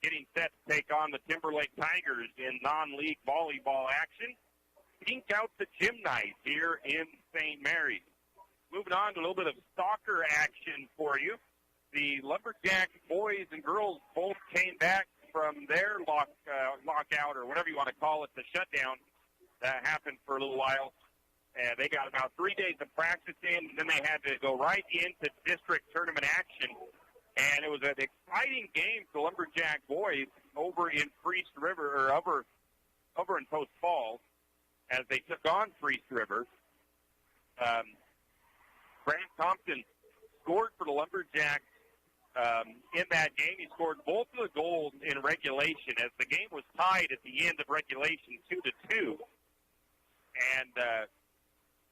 getting set to take on the Timberlake Tigers in non-league volleyball action. Pink out the gym night here in St. Mary's. Moving on to a little bit of soccer action for you. The Lumberjack boys and girls both came back from their lockout, or whatever you want to call it, the shutdown that happened for a little while. They got about 3 days of practice in, and then they had to go right into district tournament action. And it was an exciting game for Lumberjack boys over in Priest River, or over in Post Falls, as they took on Priest River. Grant Thompson scored for the Lumberjacks in that game. He scored both of the goals in regulation, as the game was tied at the end of regulation 2-2. And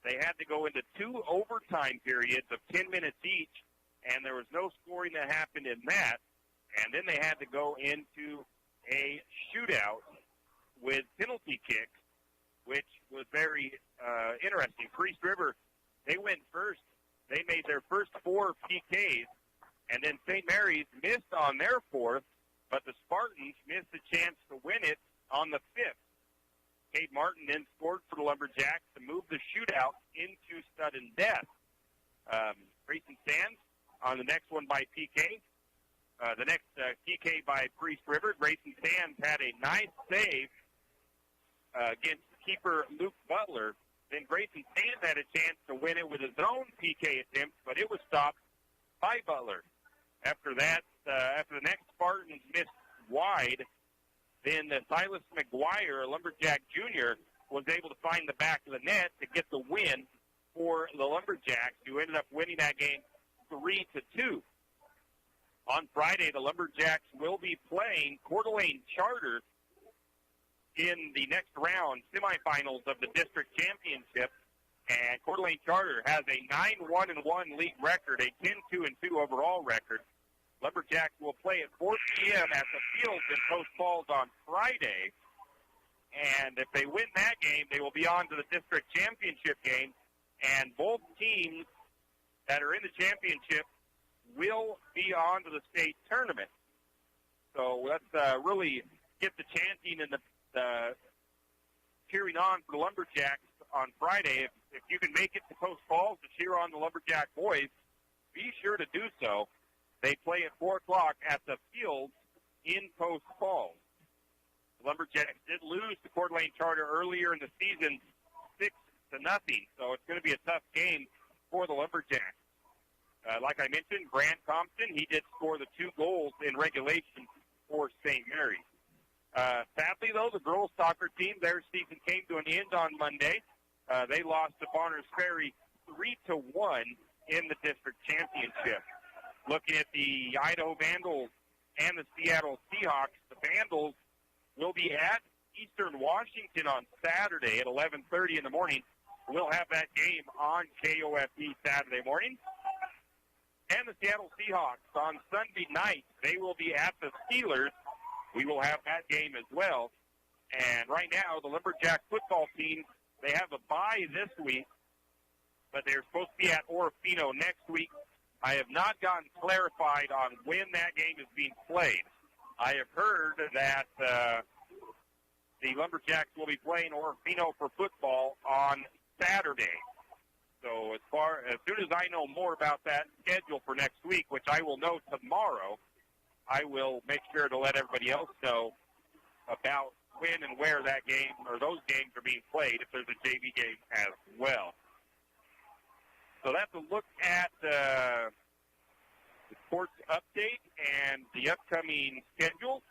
they had to go into 2 overtime periods of 10 minutes each, and there was no scoring that happened in that. And then they had to go into a shootout with penalty kicks, which was very interesting. Priest River, they went first. They made their first 4 PKs, and then St. Mary's missed on their 4th, but the Spartans missed a chance to win it on the 5th. Cade Martin then scored for the Lumberjacks to move the shootout into sudden death. Grayson Sands on the next one by PK. The next PK by Priest River. Grayson Sands had a nice save against keeper Luke Butler. Then Grayson Sands had a chance to win it with his own PK attempt, but it was stopped by Butler. After that, after the next Spartans missed wide, Then Silas McGuire, a Lumberjack Jr., was able to find the back of the net to get the win for the Lumberjacks, who ended up winning that game 3-2. On Friday, the Lumberjacks will be playing Coeur d'Alene Charter in the next round, semifinals of the district championship. And Coeur d'Alene Charter has a 9-1-1 league record, a 10-2-2 overall record. Lumberjacks will play at 4 p.m. at the Fields in Post Falls on Friday. And if they win that game, they will be on to the district championship game. And both teams that are in the championship will be on to the state tournament. So let's really get the chanting and the cheering on for the Lumberjacks on Friday. If you can make it to Post Falls to cheer on the Lumberjack boys, be sure to do so. They play at 4 o'clock at the Fields in Post Falls. The Lumberjacks did lose to Coeur d'Alene Charter earlier in the season 6-0, so it's going to be a tough game for the Lumberjacks. Like I mentioned, Grant Thompson, he did score the 2 goals in regulation for St. Mary's. Sadly, though, the girls' soccer team, their season came to an end on Monday. They lost to Bonners Ferry 3-1 in the district championship. Looking at the Idaho Vandals and the Seattle Seahawks, the Vandals will be at Eastern Washington on Saturday at 11:30 in the morning. We'll have that game on KOFE Saturday morning. And the Seattle Seahawks on Sunday night, they will be at the Steelers. We will have that game as well. And right now, the Lumberjack football team, they have a bye this week, but they're supposed to be at Orofino next week. I have not gotten clarified on when that game is being played. I have heard that the Lumberjacks will be playing Orofino for football on Saturday. So as soon as I know more about that schedule for next week, which I will know tomorrow, I will make sure to let everybody else know about when and where that game or those games are being played, if there's a JV game as well. So that's a look at the sports update and the upcoming schedule.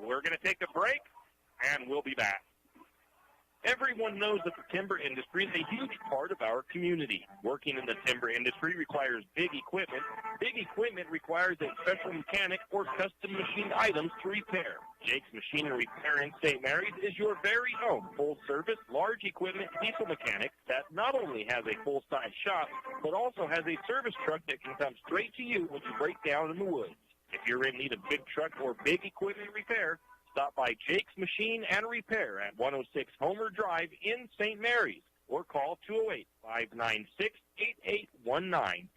We're going to take a break, and we'll be back. Everyone knows that the timber industry is a huge part of our community. Working in the timber industry requires big equipment. Big equipment requires a special mechanic or custom machined items to repair. Jake's Machine and Repair in St. Mary's is your very own full-service, large equipment diesel mechanic that not only has a full-size shop, but also has a service truck that can come straight to you when you break down in the woods. If you're in need of big truck or big equipment repair, stop by Jake's Machine and Repair at 106 Homer Drive in St. Mary's or call 208-596-8819.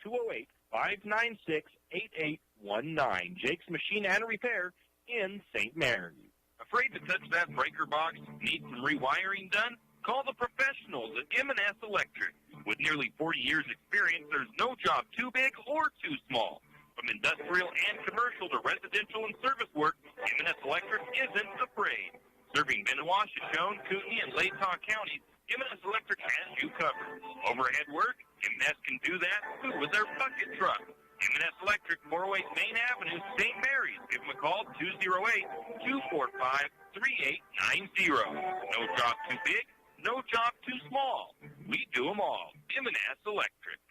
208-596-8819. Jake's Machine and Repair in St. Mary's. Afraid to touch that breaker box? Need some rewiring done? Call the professionals at M&S Electric. With nearly 40 years experience, there's no job too big or too small. From industrial and commercial to residential and service work, M&S Electric isn't afraid. Serving Bennewash, Shoshone, Kootenai, and Latah counties, M&S Electric has you covered. Overhead work, M&S can do that too with their bucket truck. M&S Electric, 408 Main Avenue, St. Mary's. Give them a call, 208-245-3890. No job too big, no job too small. We do them all. M&S Electric.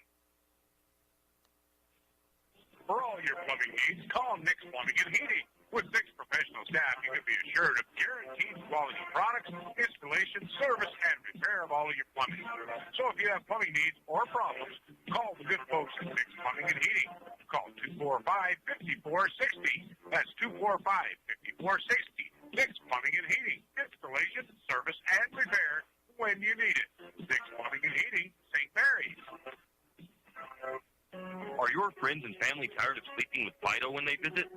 For all your plumbing needs, call Nick's Plumbing and Heating. With 6 professional staff, you can be assured of guaranteed quality products, installation, service, and repair of all of your plumbing. So if you have plumbing needs or problems, call the good folks at Nick's Plumbing and Heating. Call 245-5460. That's 245-5460. Nick's Plumbing and Heating. Installation, service, and repair when you need it. Nick's Plumbing and Heating, St. Mary's. Are your friends and family tired of sleeping with Fido when they visit?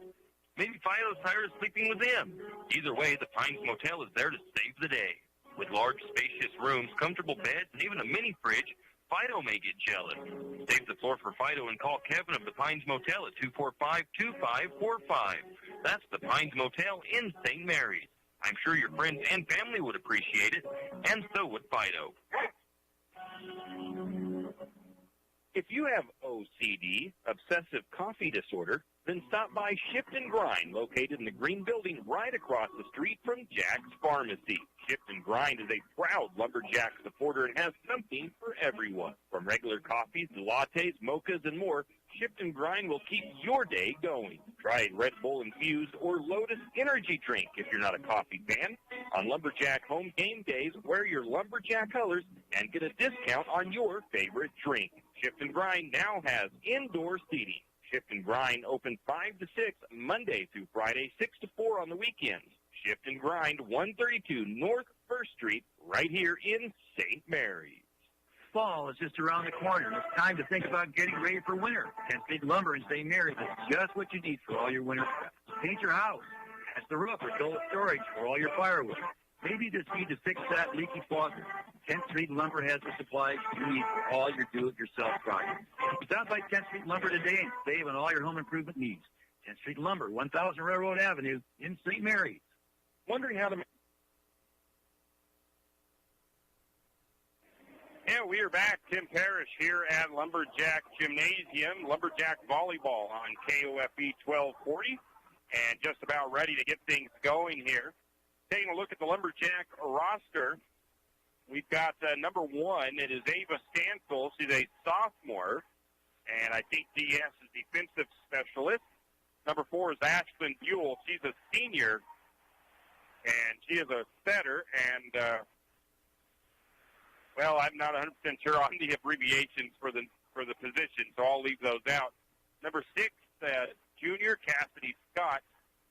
Maybe Fido's tired of sleeping with them. Either way, the Pines Motel is there to save the day. With large, spacious rooms, comfortable beds, and even a mini fridge, Fido may get jealous. Save the floor for Fido and call Kevin of the Pines Motel at 245-2545. That's the Pines Motel in St. Mary's. I'm sure your friends and family would appreciate it, and so would Fido. If you have OCD, obsessive coffee disorder, then stop by Shift and Grind, located in the green building right across the street from Jack's Pharmacy. Shift and Grind is a proud Lumberjack supporter and has something for everyone. From regular coffees to lattes, mochas, and more, Shift and Grind will keep your day going. Try Red Bull Infused or Lotus Energy Drink if you're not a coffee fan. On Lumberjack home game days, wear your Lumberjack colors and get a discount on your favorite drink. Shift and Grind now has indoor seating. Shift and Grind open 5 to 6 Monday through Friday, 6 to 4 on the weekends. Shift and Grind, 132 North 1st Street, right here in St. Mary's. Fall is just around the corner. It's time to think about getting ready for winter. 10th Street Lumber in St. Mary's is just what you need for all your winter prep. Paint your house, patch the roof, or build storage for all your firewood. Maybe you just need to fix that leaky faucet. 10th Street Lumber has the supplies you need for all your do-it-yourself projects. Stop by 10th Street Lumber today and save on all your home improvement needs. 10th Street Lumber, 1000 Railroad Avenue in St. Mary's. Wondering how to... Yeah, we are back. Tim Parrish here at Lumberjack Gymnasium, Lumberjack Volleyball on KOFE 1240, and just about ready to get things going here. Taking a look at the Lumberjack roster, we've got number 1. It is Ava Stansel. She's a sophomore, and I think DS is defensive specialist. Number 4 is Ashlyn Buell. She's a senior, and she is a setter, and well, I'm not 100% sure on the abbreviations for the position, so I'll leave those out. Number 6, junior Cassidy Scott.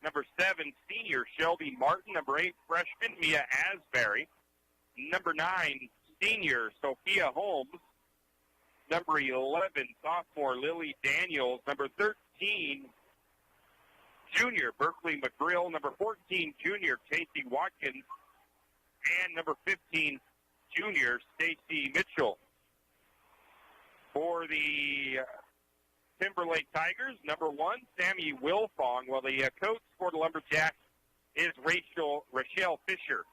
Number 7, senior Shelby Martin. Number 8, freshman Mia Asbury. Number 9, senior Sophia Holmes. Number 11, sophomore Lily Daniels. Number 13, junior Berkeley McGrill. Number 14, junior Casey Watkins. And number 15, junior Stacy Mitchell. For the Timberlake Tigers, number 1, Sammy Wilfong. Well, the coach for the Lumberjacks is Rochelle Fisher.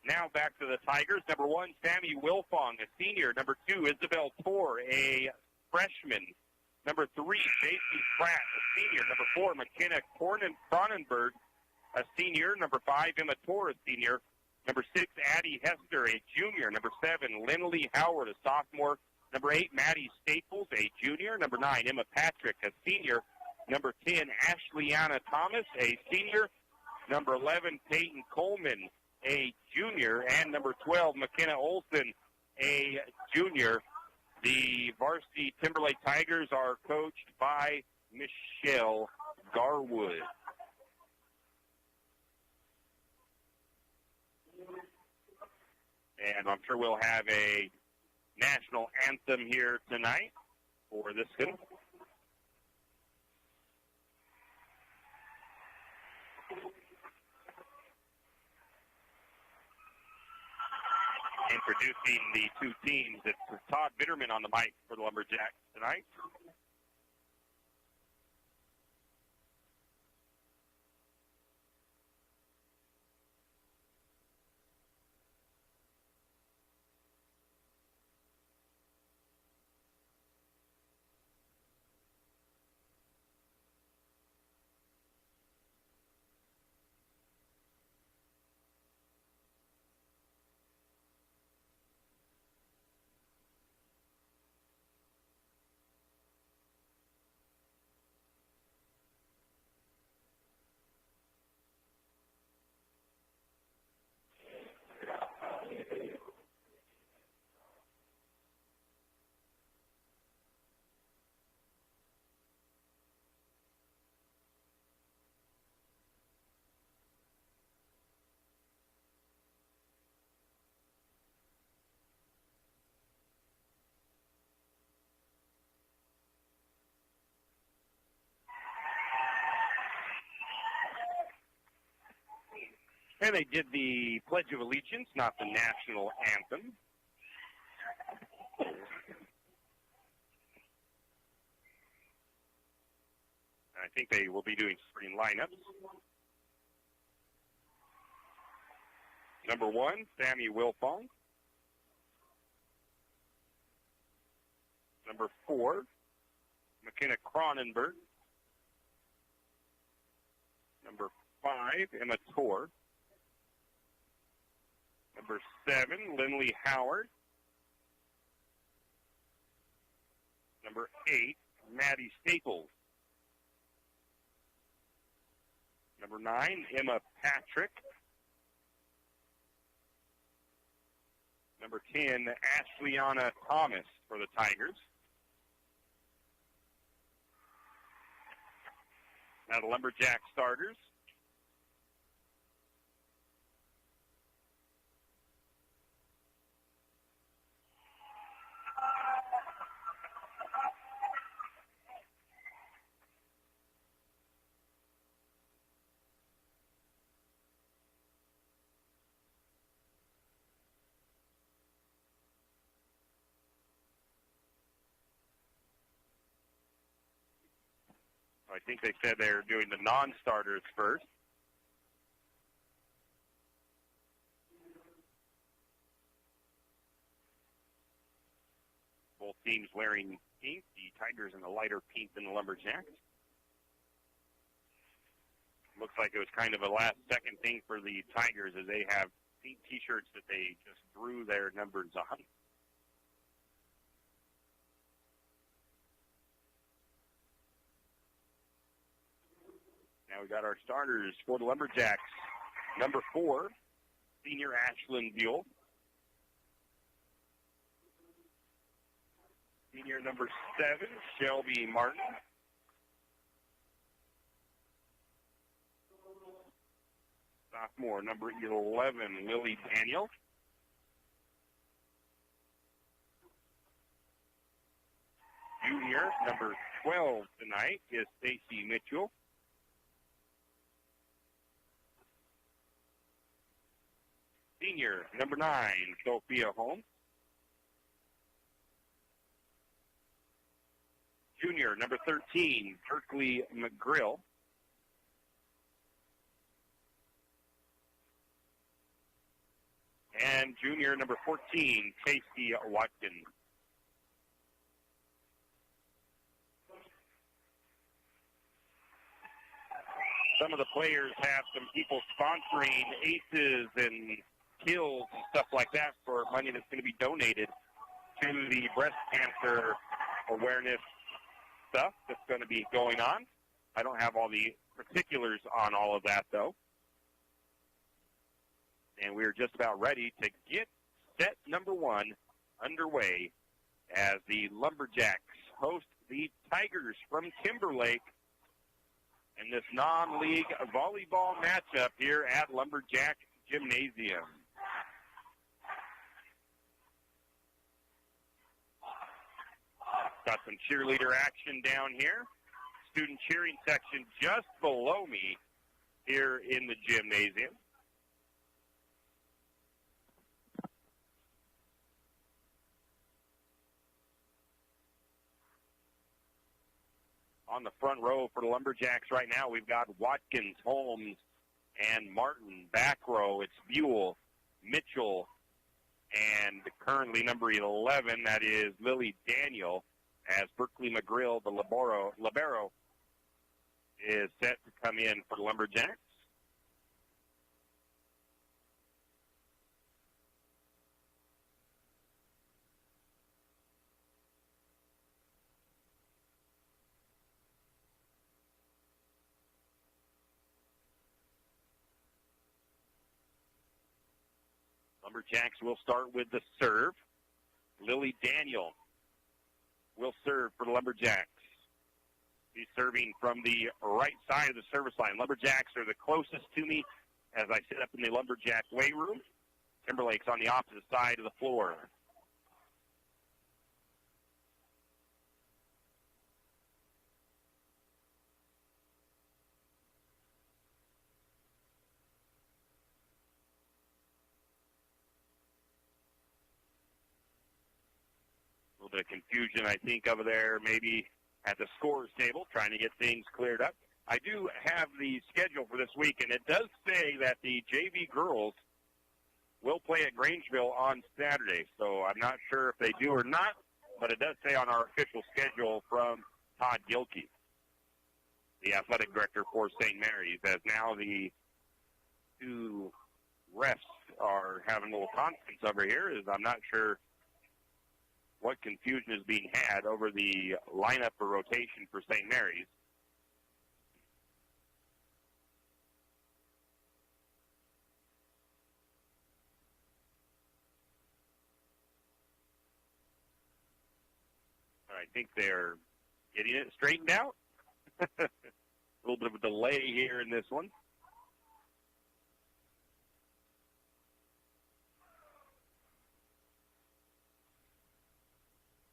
Now back to the Tigers. Number 1, Sammy Wilfong, a senior. Number 2, Isabel Tor, a freshman. Number 3, J.C. Pratt, a senior. Number 4, McKenna Cronenberg, a senior. Number 5, Emma Tor, a senior. Number 6, Addie Hester, a junior. Number 7, Lindley Howard, a sophomore. Number 8, Maddie Staples, a junior. Number 9, Emma Patrick, a senior. Number 10, Ashleyana Thomas, a senior. Number 11, Peyton Coleman, a junior. And number 12, McKenna Olson, a junior. The varsity Timberlake Tigers are coached by Michelle Garwood. And I'm sure we'll have a national anthem here tonight for this one. Introducing the two teams, it's Todd Bitterman on the mic for the Lumberjacks tonight. And they did the Pledge of Allegiance, not the national anthem. I think they will be doing starting lineups. Number 1, Sammy Wilfong. Number 4, McKenna Cronenberg. Number 5, Emma Torr. Number 7, Lindley Howard. Number 8, Maddie Staples. Number 9, Emma Patrick. Number 10, Ashleana Thomas for the Tigers. Now the Lumberjack starters. I think they said they're doing the non-starters first. Both teams wearing pink. The Tigers in the lighter pink than the Lumberjacks. Looks like it was kind of a last-second thing for the Tigers as they have pink T-shirts that they just drew their numbers on. Now we got our starters for the Lumberjacks. Number 4, senior Ashlyn Buell. Senior number 7, Shelby Martin. Sophomore number 11, Lily Daniel. Junior number 12 tonight is Stacy Mitchell. Senior, number 9, Sophia Holmes. Junior, number 13, Berkeley McGrill. And junior, number 14, Casey Watkins. Some of the players have some people sponsoring aces and kills and stuff like that for money that's going to be donated to the breast cancer awareness stuff that's going to be going on. I don't have all the particulars on all of that, though. And we're just about ready to get set number 1 underway as the Lumberjacks host the Tigers from Timberlake in this non-league volleyball matchup here at Lumberjack Gymnasium. Got some cheerleader action down here. Student cheering section just below me here in the gymnasium. On the front row for the Lumberjacks right now, we've got Watkins, Holmes, and Martin. Back row, it's Buell, Mitchell, and currently number 11, that is Lily Daniel, as Berkeley McGrill, the libero, is set to come in for the Lumberjacks. Lumberjacks will start with the serve. Lily Daniel will serve for the Lumberjacks. He's serving from the right side of the service line. Lumberjacks are the closest to me as I sit up in the Lumberjack weight room. Timberlake's on the opposite side of the floor. Bit of confusion, I think, over there, maybe at the scores table, trying to get things cleared up. I do have the schedule for this week, and it does say that the JV girls will play at Grangeville on Saturday, so I'm not sure if they do or not, but it does say on our official schedule from Todd Gilkey, the athletic director for St. Mary's, as now the two refs are having a little conference over here, as I'm not sure what confusion is being had over the lineup or rotation for St. Mary's. I think they're getting it straightened out. A little bit of a delay here in this one.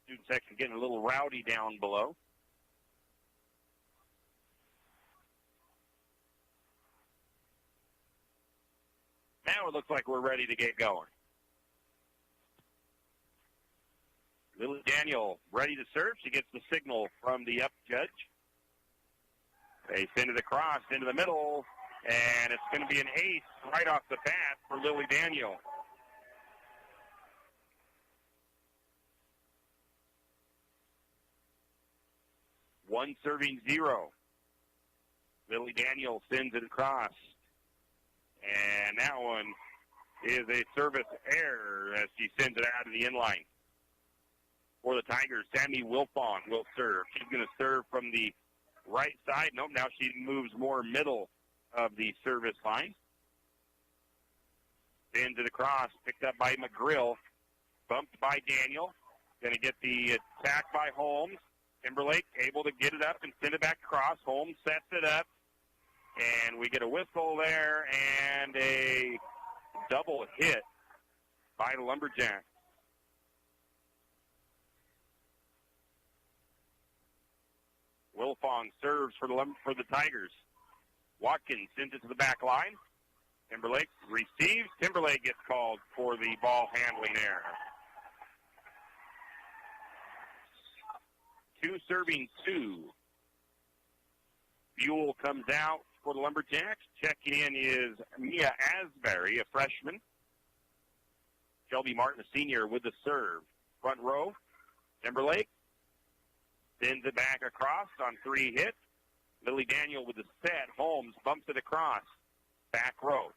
Student section getting a little rowdy down below. Now it looks like we're ready to get going. Lily Daniel ready to serve. She gets the signal from the up judge. They send it across into the middle, and it's going to be an ace right off the bat for Lily Daniel. One serving zero. Lily Daniel sends it across. And that one is a service error as she sends it out of the inline. For the Tigers, Sammy Wilfong will serve. She's going to serve from the right side. Nope, now she moves more middle of the service line. Sends it across, picked up by McGrill. Bumped by Daniel. Going to get the attack by Holmes. Timberlake able to get it up and send it back across. Holmes sets it up. And we get a whistle there and a double hit by the Lumberjacks. Wilfong serves for the Tigers. Watkins sends it to the back line. Timberlake receives. Timberlake gets called for the ball handling error. Two serving two. Buell comes out for the Lumberjacks. Checking in is Mia Asbury, a freshman. Shelby Martin, a senior, with the serve. Front row, Timberlake. Sends it back across on three hits. Lily Daniel with the set. Holmes bumps it across. Back row.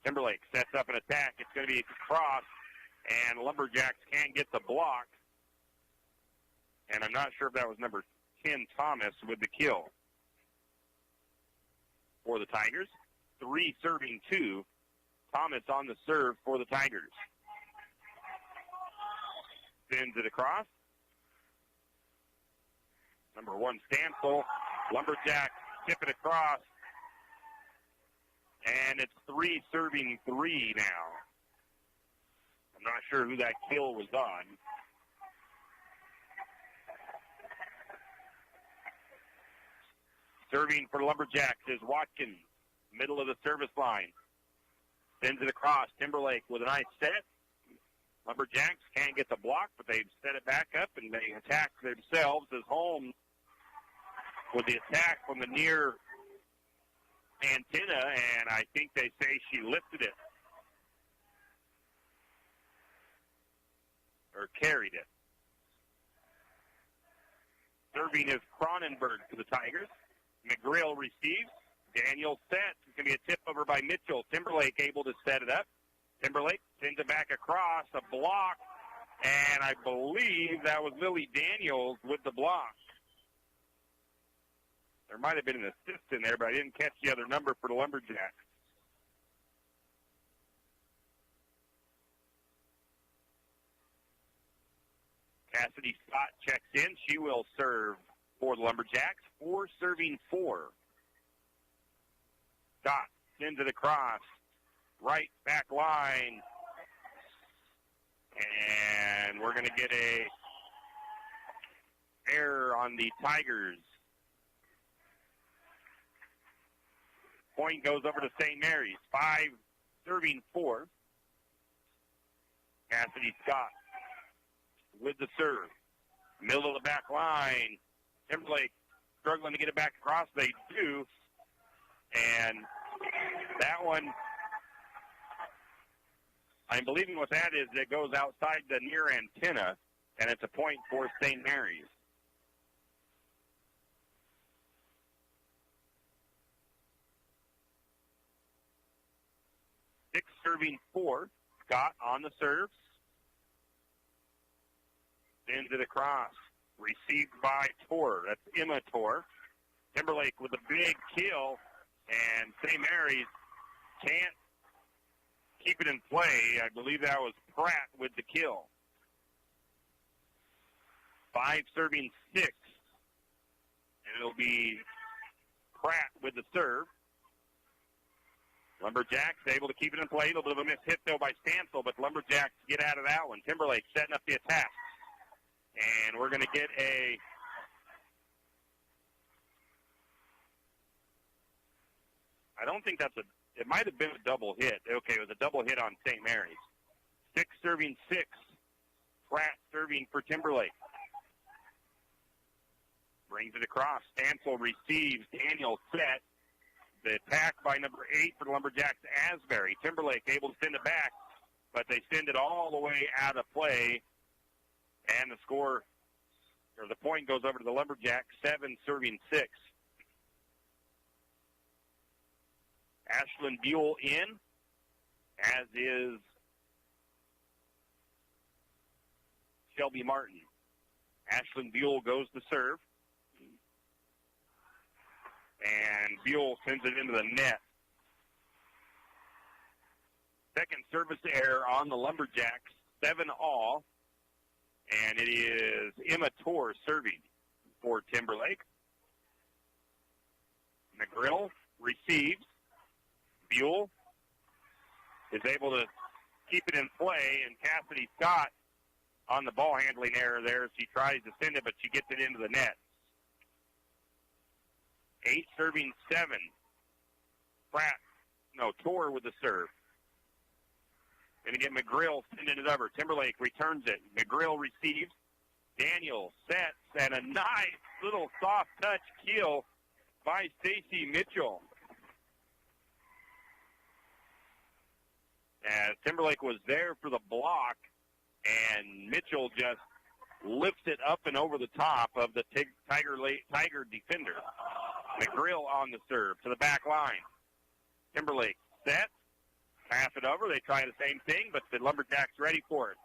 Timberlake sets up an attack. It's going to be across, and Lumberjacks can't get the block. And I'm not sure if that was number 10, Thomas, with the kill. For the Tigers, three serving two. Thomas on the serve for the Tigers. Sends it across. Number one, Stansel. Lumberjacks tip it across. And it's three serving three now. I'm not sure who that kill was on. Serving for Lumberjacks is Watkins, middle of the service line. Sends it across. Timberlake with a nice set. Lumberjacks can't get the block, but they set it back up and they attack themselves as Holmes with the attack from the near antenna, and I think they say she lifted it or carried it. Serving is Cronenberg for the Tigers. McGrill receives. Daniel sets. It's going to be a tip over by Mitchell. Timberlake able to set it up. Timberlake sends it back across. A block. And I believe that was Lily Daniels with the block. There might have been an assist in there, but I didn't catch the other number for the Lumberjacks. Cassidy Scott checks in. She will serve for the Lumberjacks. Four serving four. Scott sends it across. Right back line. And we're going to get a error on the Tigers. Point goes over to St. Mary's. Five serving four. Cassidy Scott with the serve. Middle of the back line. Timberlake struggling to get it back across. They do. And that one, I'm believing what that is, it goes outside the near antenna. and it's a point for St. Mary's. Six serving 4. Scott on the serves. Into the cross. Received by Tor. That's Emma Tor. Timberlake with a big kill, and St. Mary's can't keep it in play. I believe that was Pratt with the kill. 5 serving 6. And it'll be Pratt with the serve. Lumberjacks able to keep it in play. A little bit of a missed hit, though, by Stansel, but Lumberjacks get out of that one. Timberlake setting up the attack. And we're going to get a I don't think that's it might have been a double hit. Okay, it was a double hit on St. Mary's. 6 serving 6. Pratt serving for Timberlake. Brings it across. Stansel receives. Daniel set. The attack by number 8 for the Lumberjacks, Asbury. Timberlake able to send it back, but they send it all the way out of play. And the score, or the point goes over to the Lumberjacks, 7 serving 6. Ashlyn Buell in, as is Shelby Martin. Ashlyn Buell goes to serve. And Buell sends it into the net. Second service error on the Lumberjacks, 7-all. And it is Emma Tor serving for Timberlake. McGrill receives. Buell is able to keep it in play, and Cassidy Scott on the ball handling error there. She tries to send it, but she gets it into the net. 8 serving 7. Tor with the serve. Going to get McGrill sending it over. Timberlake returns it. McGrill receives. Daniel sets, and a nice little soft touch kill by Stacy Mitchell. As Timberlake was there for the block, and Mitchell just lifts it up and over the top of the Tiger defender. McGrill on the serve to the back line. Timberlake set. Pass it over. They try the same thing, but the Lumberjacks ready for it.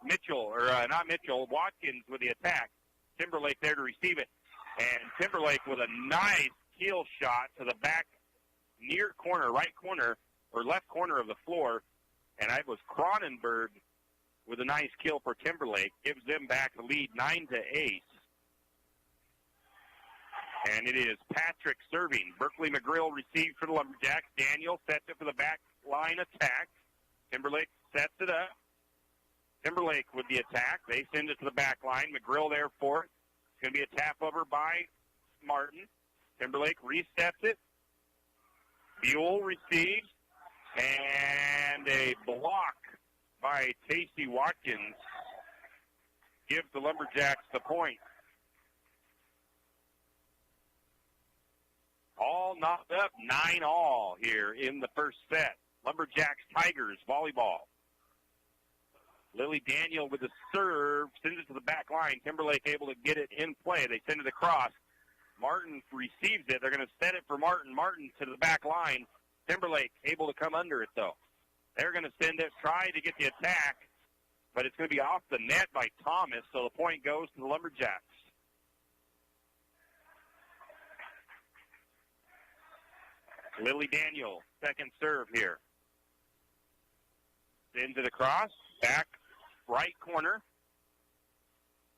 Watkins with the attack. Timberlake there to receive it. And Timberlake with a nice kill shot to the back near corner, right corner, or left corner of the floor. And it was Cronenberg with a nice kill for Timberlake. Gives them back the lead 9-8. And it is Patrick serving. Berkeley McGrill receives for the Lumberjacks. Daniel sets it for the back line attack. Timberlake sets it up. Timberlake with the attack. They send it to the back line. McGrill there for it. It's going to be a tap over by Martin. Timberlake resets it. Buell receives. And a block by Casey Watkins gives the Lumberjacks the point. All knocked up, 9-all here in the first set. Lumberjacks Tigers volleyball. Lily Daniel with the serve, sends it to the back line. Timberlake able to get it in play. They send it across. Martin receives it. They're going to set it for Martin. Martin to the back line. Timberlake able to come under it, though. They're going to send it, try to get the attack, but it's going to be off the net by Thomas, so the point goes to the Lumberjacks. Lily Daniel, second serve here. Into the cross, back right corner.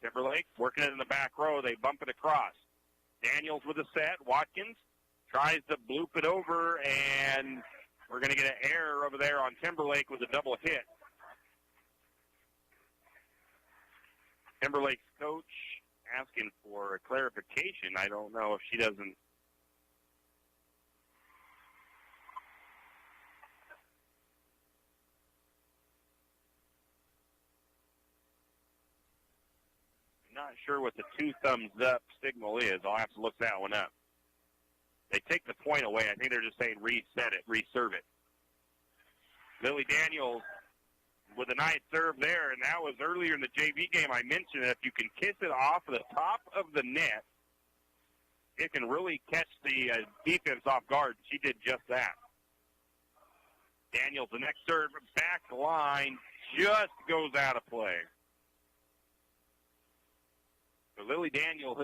Timberlake working it in the back row. They bump it across. Daniels with a set. Watkins tries to bloop it over, and we're going to get an error over there on Timberlake with a double hit. Timberlake's coach asking for a clarification. I don't know if she doesn't. Not sure what the 2 thumbs up signal is. I'll have to look that one up. They take the point away. I think they're just saying reset it, reserve it. Lily Daniels with a nice serve there, and that was earlier in the JV game. I mentioned that if you can kiss it off the top of the net, it can really catch the defense off guard. She did just that. Daniels, the next serve, back line, just goes out of play. So Lily Daniel,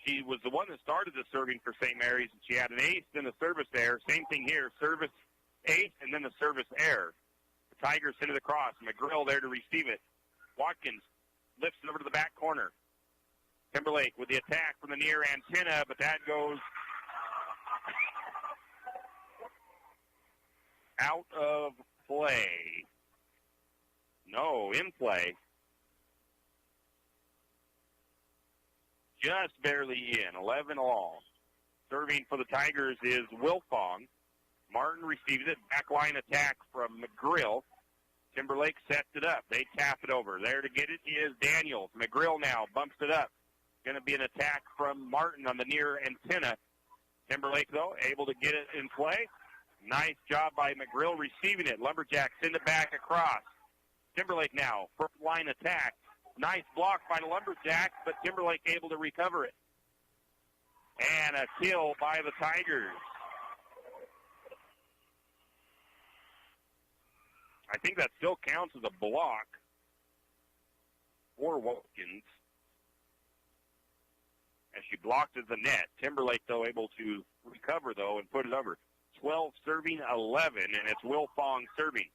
she was the one that started the serving for St. Mary's, and she had an ace, then a service error. Same thing here, service ace, and then the service error. The Tigers send it across. McGrill there to receive it. Watkins lifts it over to the back corner. Timberlake with the attack from the near antenna, but that goes out of play. No, in play. Just barely in, 11 all. Serving for the Tigers is Wilfong. Martin receives it. Backline attack from McGrill. Timberlake sets it up. They tap it over. There to get it is Daniels. McGrill now bumps it up. Going to be an attack from Martin on the near antenna. Timberlake, though, able to get it in play. Nice job by McGrill receiving it. Lumberjacks send it back across. Timberlake now, first line attack. Nice block by the Lumberjacks, but Timberlake able to recover it. And a kill by the Tigers. I think that still counts as a block for Watkins, as she blocked at the net. Timberlake, though, able to recover, though, and put it over. 12 serving, 11, and it's Wilfong serving.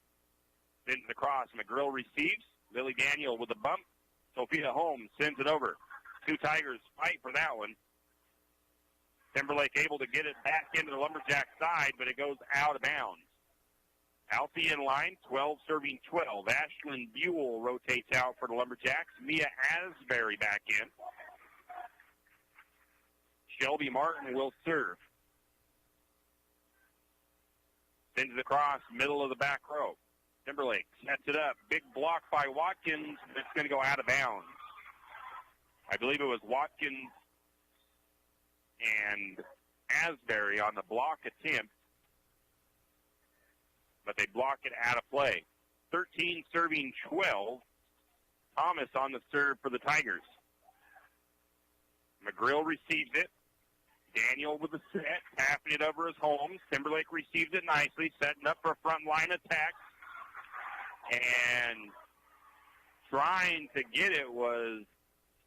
Sends it across. McGrill receives. Lily Daniel with a bump. Sophia Holmes sends it over. Two Tigers fight for that one. Timberlake able to get it back into the Lumberjack side, but it goes out of bounds. Alfie in line, 12 serving 12. Ashlyn Buell rotates out for the Lumberjacks. Mia Asbury back in. Shelby Martin will serve. Sends it across, middle of the back row. Timberlake sets it up. Big block by Watkins. It's going to go out of bounds. I believe it was Watkins and Asbury on the block attempt, but they block it out of play. 13 serving 12. Thomas on the serve for the Tigers. McGrill receives it. Daniel with the set, tapping it over as Holmes. Timberlake receives it nicely, setting up for a front line attack. And trying to get it was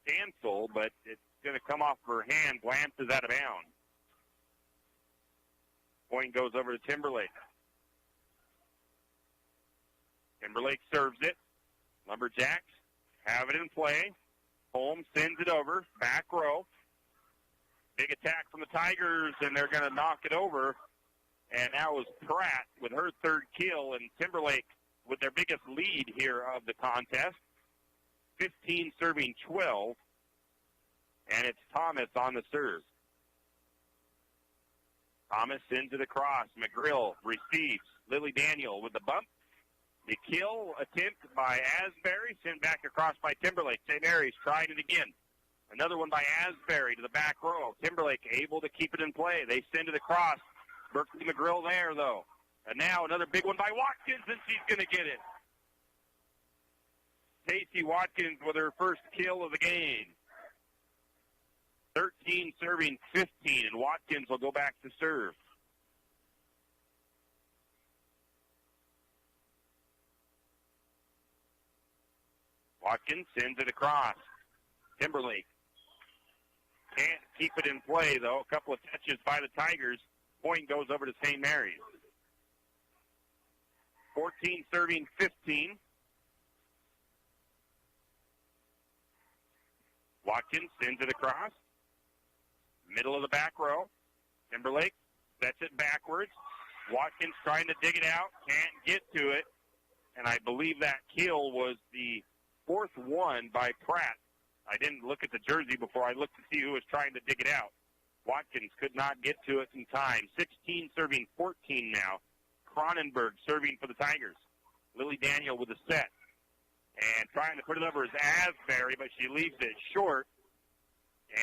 Stansel, but it's going to come off of her hand, glances out of bounds. Point goes over to Timberlake. Timberlake serves it. Lumberjacks have it in play. Holmes sends it over, back row. Big attack from the Tigers, and they're going to knock it over. And that was Pratt with her third kill, and Timberlake with their biggest lead here of the contest. 15 serving 12, and it's Thomas on the serve. Thomas sends it across. McGrill receives. Lily Daniel with the bump. The kill attempt by Asbury, sent back across by Timberlake. St. Mary's trying it again. Another one by Asbury to the back row. Timberlake able to keep it in play. They send it across. Berkeley McGrill there, though. And now another big one by Watkins, and she's going to get it. Stacey Watkins with her first kill of the game. 13 serving 15, and Watkins will go back to serve. Watkins sends it across. Timberlake can't keep it in play, though. A couple of touches by the Tigers. Point goes over to St. Mary's. 14 serving 15. Watkins sends it across. Middle of the back row. Timberlake sets it backwards. Watkins trying to dig it out. Can't get to it. And I believe that kill was the fourth one by Pratt. I didn't look at the jersey before I looked to see who was trying to dig it out. Watkins could not get to it in time. 16 serving 14 now. Cronenberg serving for the Tigers. Lily Daniel with a set. And trying to put it over is Asbury, but she leaves it short.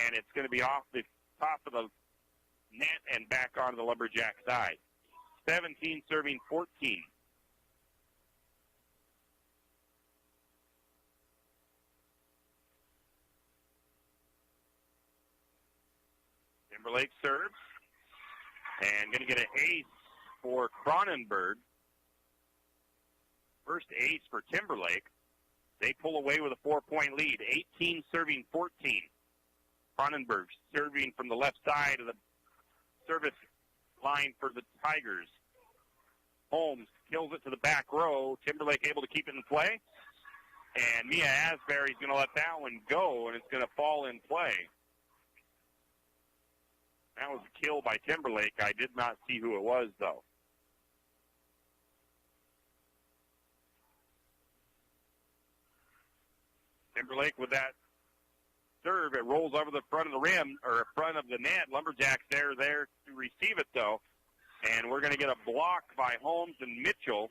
And it's going to be off the top of the net and back onto the Lumberjack side. 17 serving 14. Timberlake serves. And going to get an ace for Cronenberg. First ace for Timberlake. They pull away with a 4-point lead, 18 serving 14. Cronenberg serving from the left side of the service line for the Tigers. Holmes kills it to the back row. Timberlake able to keep it in play. And Mia Asbury's going to let that one go, and it's going to fall in play. That was a kill by Timberlake. I did not see who it was, though. Timberlake with that serve. It rolls over the front of the rim, or front of the net. Lumberjacks there to receive it, though. And we're going to get a block by Holmes and Mitchell.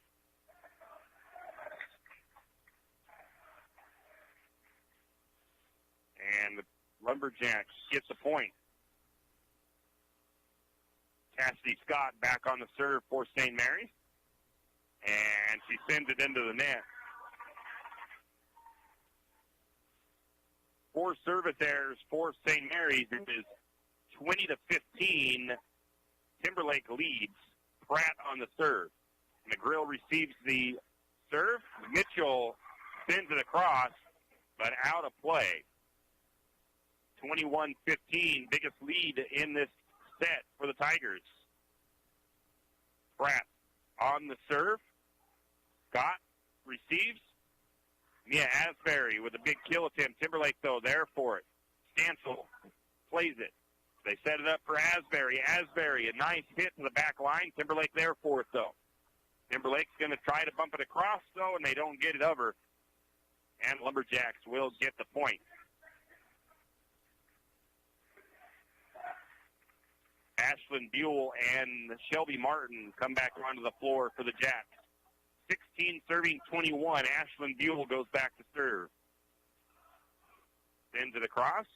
And the Lumberjacks get the point. Cassidy Scott back on the serve for St. Mary's. And she sends it into the net. 4 service errors for St. Mary's. It is 20-15. Timberlake leads. Pratt on the serve. McGrill receives the serve. Mitchell sends it across, but out of play. 21-15, biggest lead in this set for the Tigers. Pratt on the serve. Scott receives. Mia Asbury with a big kill attempt. Timberlake, though, there for it. Stansel plays it. They set it up for Asbury. Asbury, a nice hit to the back line. Timberlake there for it, though. Timberlake's going to try to bump it across, though, and they don't get it over. And Lumberjacks will get the point. Ashlyn Buell and Shelby Martin come back onto the floor for the Jacks. 16 serving 21. Ashlyn Buell goes back to serve. Sends it across.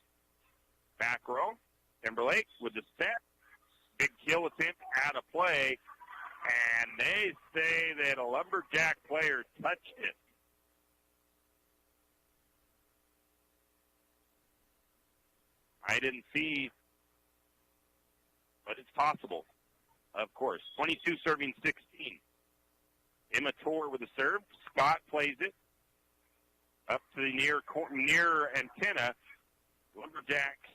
Back row. Timberlake with the set. Big kill attempt out of play. And they say that a Lumberjack player touched it. I didn't see, but it's possible, of course. 22 serving 16. Emma Torr with the serve. Scott plays it up to the near antenna. Lumberjacks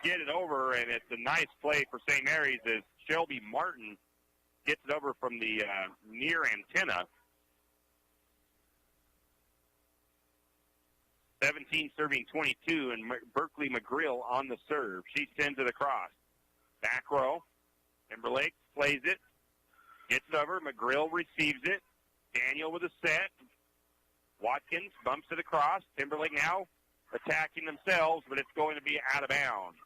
get it over, and it's a nice play for St. Mary's as Shelby Martin gets it over from the near antenna. 17 serving 22, and Berkeley McGrill on the serve. She sends it across. Back row. Timberlake plays it. Gets it over. McGrill receives it. Daniel with a set. Watkins bumps it across. Timberlake now attacking themselves, but it's going to be out of bounds.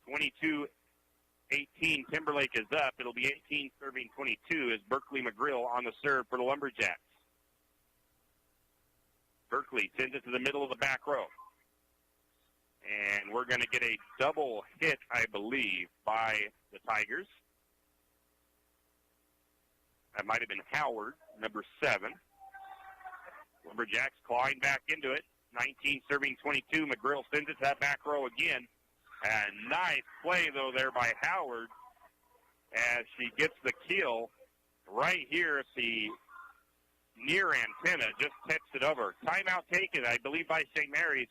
22-18. Timberlake is up. It'll be 18 serving 22 as Berkeley McGrill on the serve for the Lumberjacks. Berkeley sends it to the middle of the back row. And we're going to get a double hit, I believe, by the Tigers. That might have been Howard, number 7. Lumberjacks clawing back into it. 19 serving 22. McGrill sends it to that back row again. And nice play, though, there by Howard as she gets the kill right here at the near antenna. Just tips it over. Timeout taken, I believe, by St. Mary's.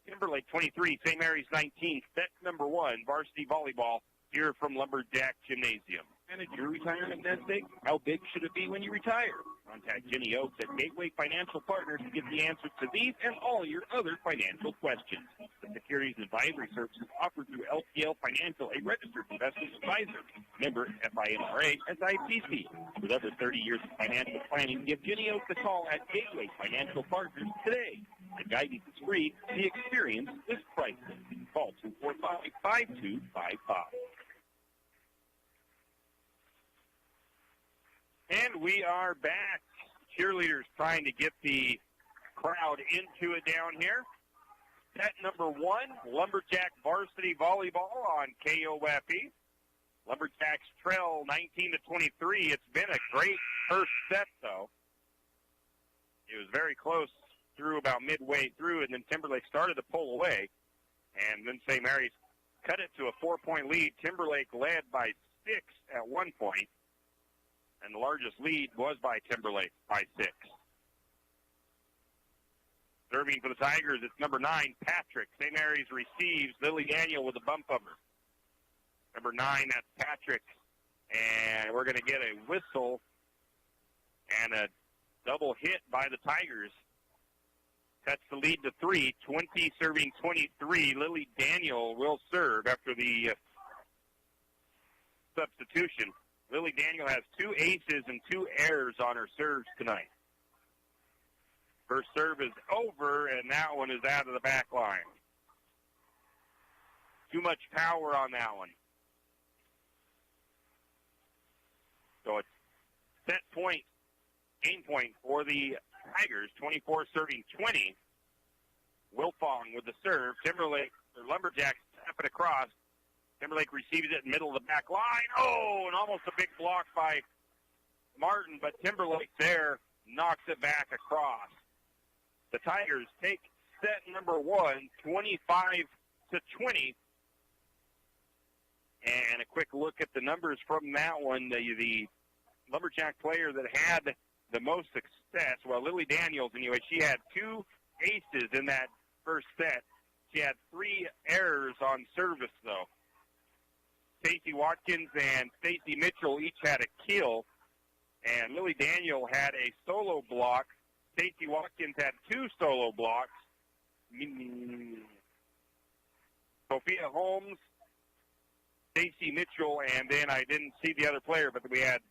Timberlake 23, St. Mary's 19. Set number 1, varsity volleyball here from Lumberjack Gymnasium. Manage your retirement nest egg? How big should it be when you retire? Contact Jenny Oaks at Gateway Financial Partners to get the answers to these and all your other financial questions. The securities advisory services offered through LPL Financial, a registered investment advisor. Member FINRA SIPC. With over 30 years of financial planning, give Jenny Oaks a call at Gateway Financial Partners today. The guidance is free. The experience is priceless. Call 245-5255. And we are back. Cheerleaders trying to get the crowd into it down here. Set number 1, Lumberjack varsity volleyball on KOFE. Lumberjacks trail 19-23. It's been a great first set, though. It was very close through about midway through, and then Timberlake started to pull away. And then St. Mary's cut it to a 4-point lead. Timberlake led by 6 at one point, and the largest lead was by Timberlake by 6. Serving for the Tigers, it's number 9, Patrick. St. Mary's receives Lily Daniel with a bump of her. Number 9, that's Patrick. And we're going to get a whistle and a double hit by the Tigers. Cuts the lead to 3, 20 serving 23. Lily Daniel will serve after the substitution. Lily Daniel has 2 aces and 2 errors on her serves tonight. First serve is over, and that one is out of the back line. Too much power on that one. So it's set point, game point for the Tigers, 24 serving 20. Wilfong with the serve. Timberlake, the Lumberjacks tap it across. Timberlake receives it in the middle of the back line. Oh, and almost a big block by Martin, but Timberlake there knocks it back across. The Tigers take set number 1, 25-20. And a quick look at the numbers from that one. The Lumberjack player that had the most success, well, Lily Daniels, anyway, she had 2 aces in that first set. She had 3 errors on service, though. Stacey Watkins and Stacey Mitchell each had a kill, and Lily Daniel had a solo block. Stacey Watkins had 2 solo blocks. Sophia Holmes, Stacey Mitchell, and then I didn't see the other player, but we had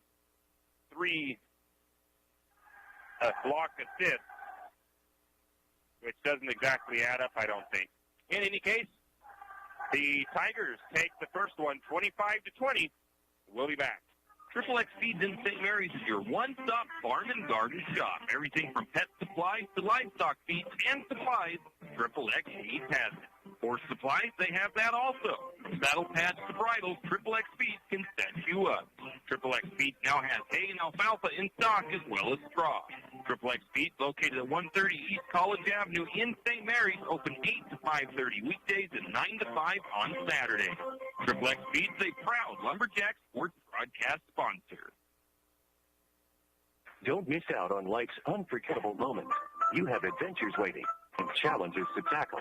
3 block assists, which doesn't exactly add up, I don't think. In any case, the Tigers take the first one, 25-20. We'll be back. Triple X Feeds in St. Mary's is your one-stop farm and garden shop. Everything from pet supplies to livestock feeds and supplies, Triple X Feeds has it. Horse supplies, they have that also. Saddle pads to bridles, Triple X Feeds can set you up. Triple X Feeds now has hay and alfalfa in stock as well as straw. Triple X Feeds, located at 130 East College Avenue in St. Mary's, open 8 to 5:30 weekdays and 9 to 5 on Saturday. Triple X Feeds, a proud Lumberjack sports broadcast sponsor. Don't miss out on life's unforgettable moments. You have adventures waiting and challenges to tackle.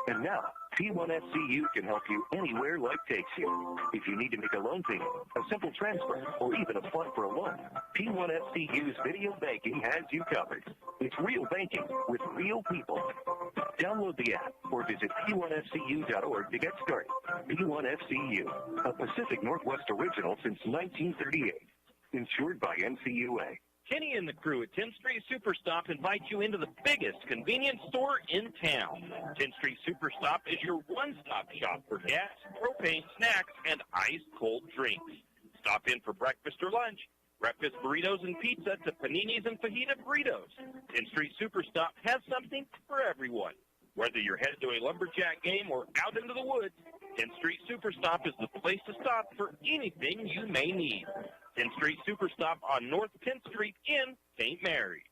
And now, P1FCU can help you anywhere life takes you. If you need to make a loan payment, a simple transfer, or even apply for a loan, P1FCU's video banking has you covered. It's real banking with real people. Download the app or visit P1FCU.org to get started. P1FCU, a Pacific Northwest original since 1938. Insured by NCUA. Kenny and the crew at 10th Street Superstop invite you into the biggest convenience store in town. 10th Street Superstop is your one-stop shop for gas, propane, snacks, and ice-cold drinks. Stop in for breakfast or lunch. Breakfast burritos and pizza to paninis and fajita burritos. 10th Street Superstop has something for everyone. Whether you're headed to a Lumberjack game or out into the woods, 10th Street Superstop is the place to stop for anything you may need. 10th Street Superstop on North 10th Street in St. Mary's.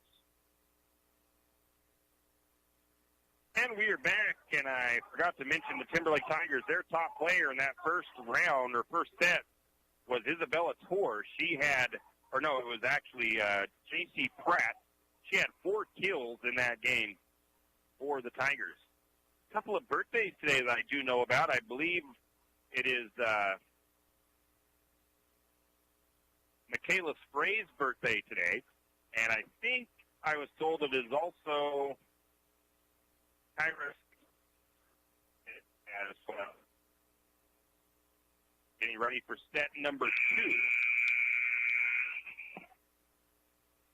And we are back, and I forgot to mention the Timberlake Tigers. Their top player in that first round, or first set, was Isabella Torr. She had, or no, it was actually J.C. Pratt. She had 4 kills in that game for the Tigers. A couple of birthdays today that I do know about. I believe it is Michaela Spray's birthday today, and I think I was told it is also Iris as well. Getting ready for set number 2.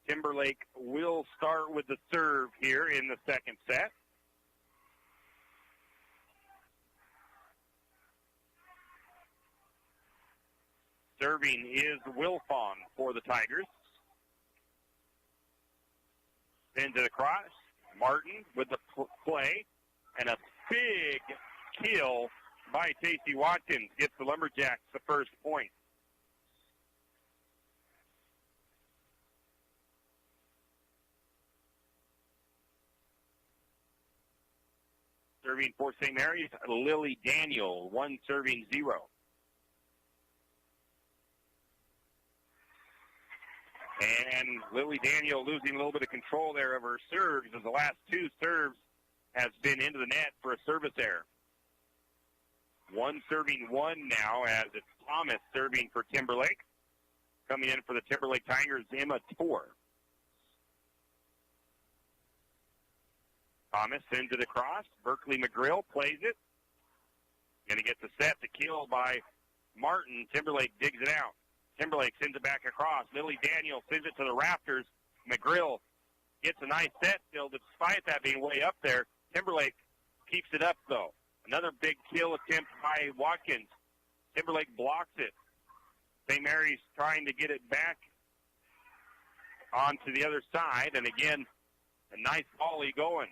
Timberlake will start with the serve here in the second set. Serving is Wilfong for the Tigers. Sends it across. Martin with the play. And a big kill by Stacey Watkins gets the Lumberjacks the first point. Serving for St. Mary's, Lily Daniel, 1 serving 0. And Lily Daniel losing a little bit of control there of her serves as the last 2 serves has been into the net for a service error. 1 serving 1 now as it's Thomas serving for Timberlake. Coming in for the Timberlake Tigers, Emma Tor. Thomas sends it across. Berkeley McGrill plays it. Going to get the set to kill by Martin. Timberlake digs it out. Timberlake sends it back across. Lily Daniel sends it to the rafters. McGrill gets a nice set still, despite that being way up there. Timberlake keeps it up, though. Another big kill attempt by Watkins. Timberlake blocks it. St. Mary's trying to get it back onto the other side. And again, a nice volley going.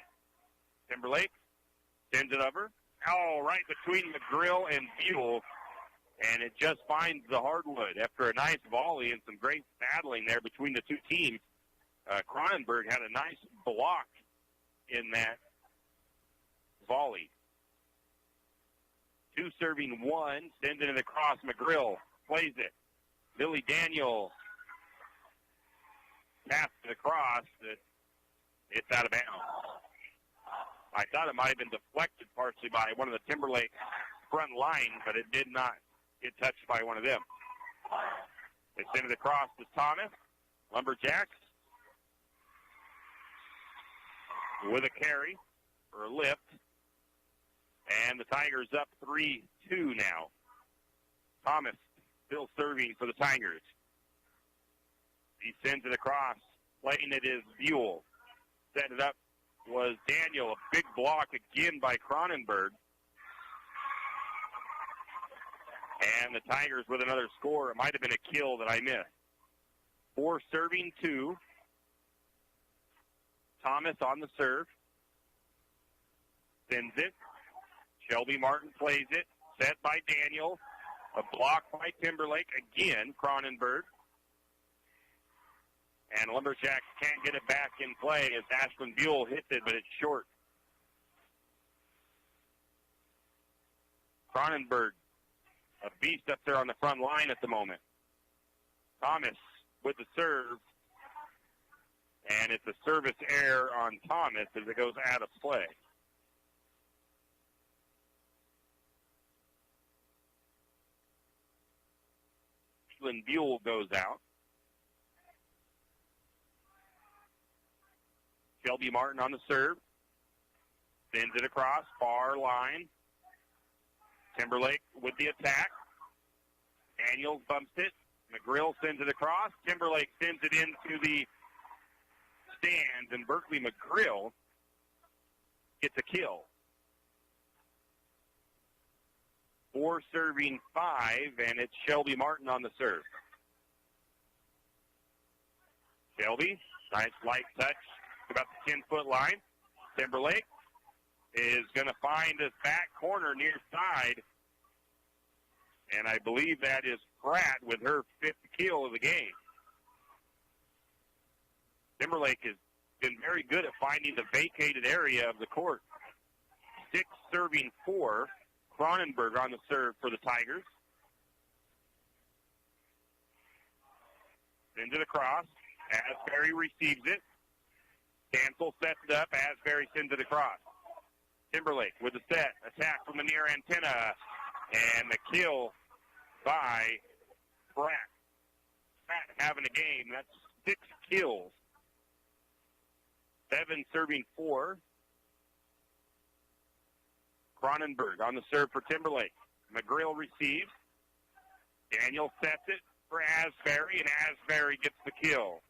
Timberlake sends it over. Oh, right between McGrill and Buell. And it just finds the hardwood after a nice volley and some great battling there between the 2 teams. Cronenberg had a nice block in that volley. 2 serving 1, sending it across. McGrill plays it. Lily Daniel passes it across. It's out of bounds. I thought it might have been deflected partially by one of the Timberlake front line, but it did not get touched by one of them. They send it across to Thomas. Lumberjacks with a carry or a lift. And the Tigers up 3-2 now. Thomas still serving for the Tigers. He sends it across. Playing it is Buell. Set it up was Daniel. A big block again by Cronenberg. And the Tigers with another score. It might have been a kill that I missed. 4 serving 2. Thomas on the serve. Sends it. Shelby Martin plays it. Set by Daniel. A block by Timberlake. Again, Cronenberg. And Lumberjacks can't get it back in play as Ashlyn Buell hits it, but it's short. Cronenberg, a beast up there on the front line at the moment. Thomas with the serve. And it's a service error on Thomas as it goes out of play. Buell goes out. Shelby Martin on the serve. Sends it across, far line. Timberlake with the attack. Daniels bumps it. McGrill sends it across. Timberlake sends it into the stands, and Berkeley McGrill gets a kill. 4 serving 5, and it's Shelby Martin on the serve. Shelby, nice light touch, about the 10-foot line. Timberlake is going to find his back corner near side, and I believe that is Pratt with her 5th kill of the game. Timberlake has been very good at finding the vacated area of the court. 6 serving 4. Cronenberg on the serve for the Tigers. Sends it across. Asbury receives it. Cancel sets it up. Asbury sends it across. Timberlake with the set. Attack from the near antenna. And the kill by Pratt. Pratt having a game. That's 6 kills. 7 serving 4. Cronenberg on the serve for Timberlake. McGrill receives. Daniel sets it for Asbury, and Asbury gets the kill.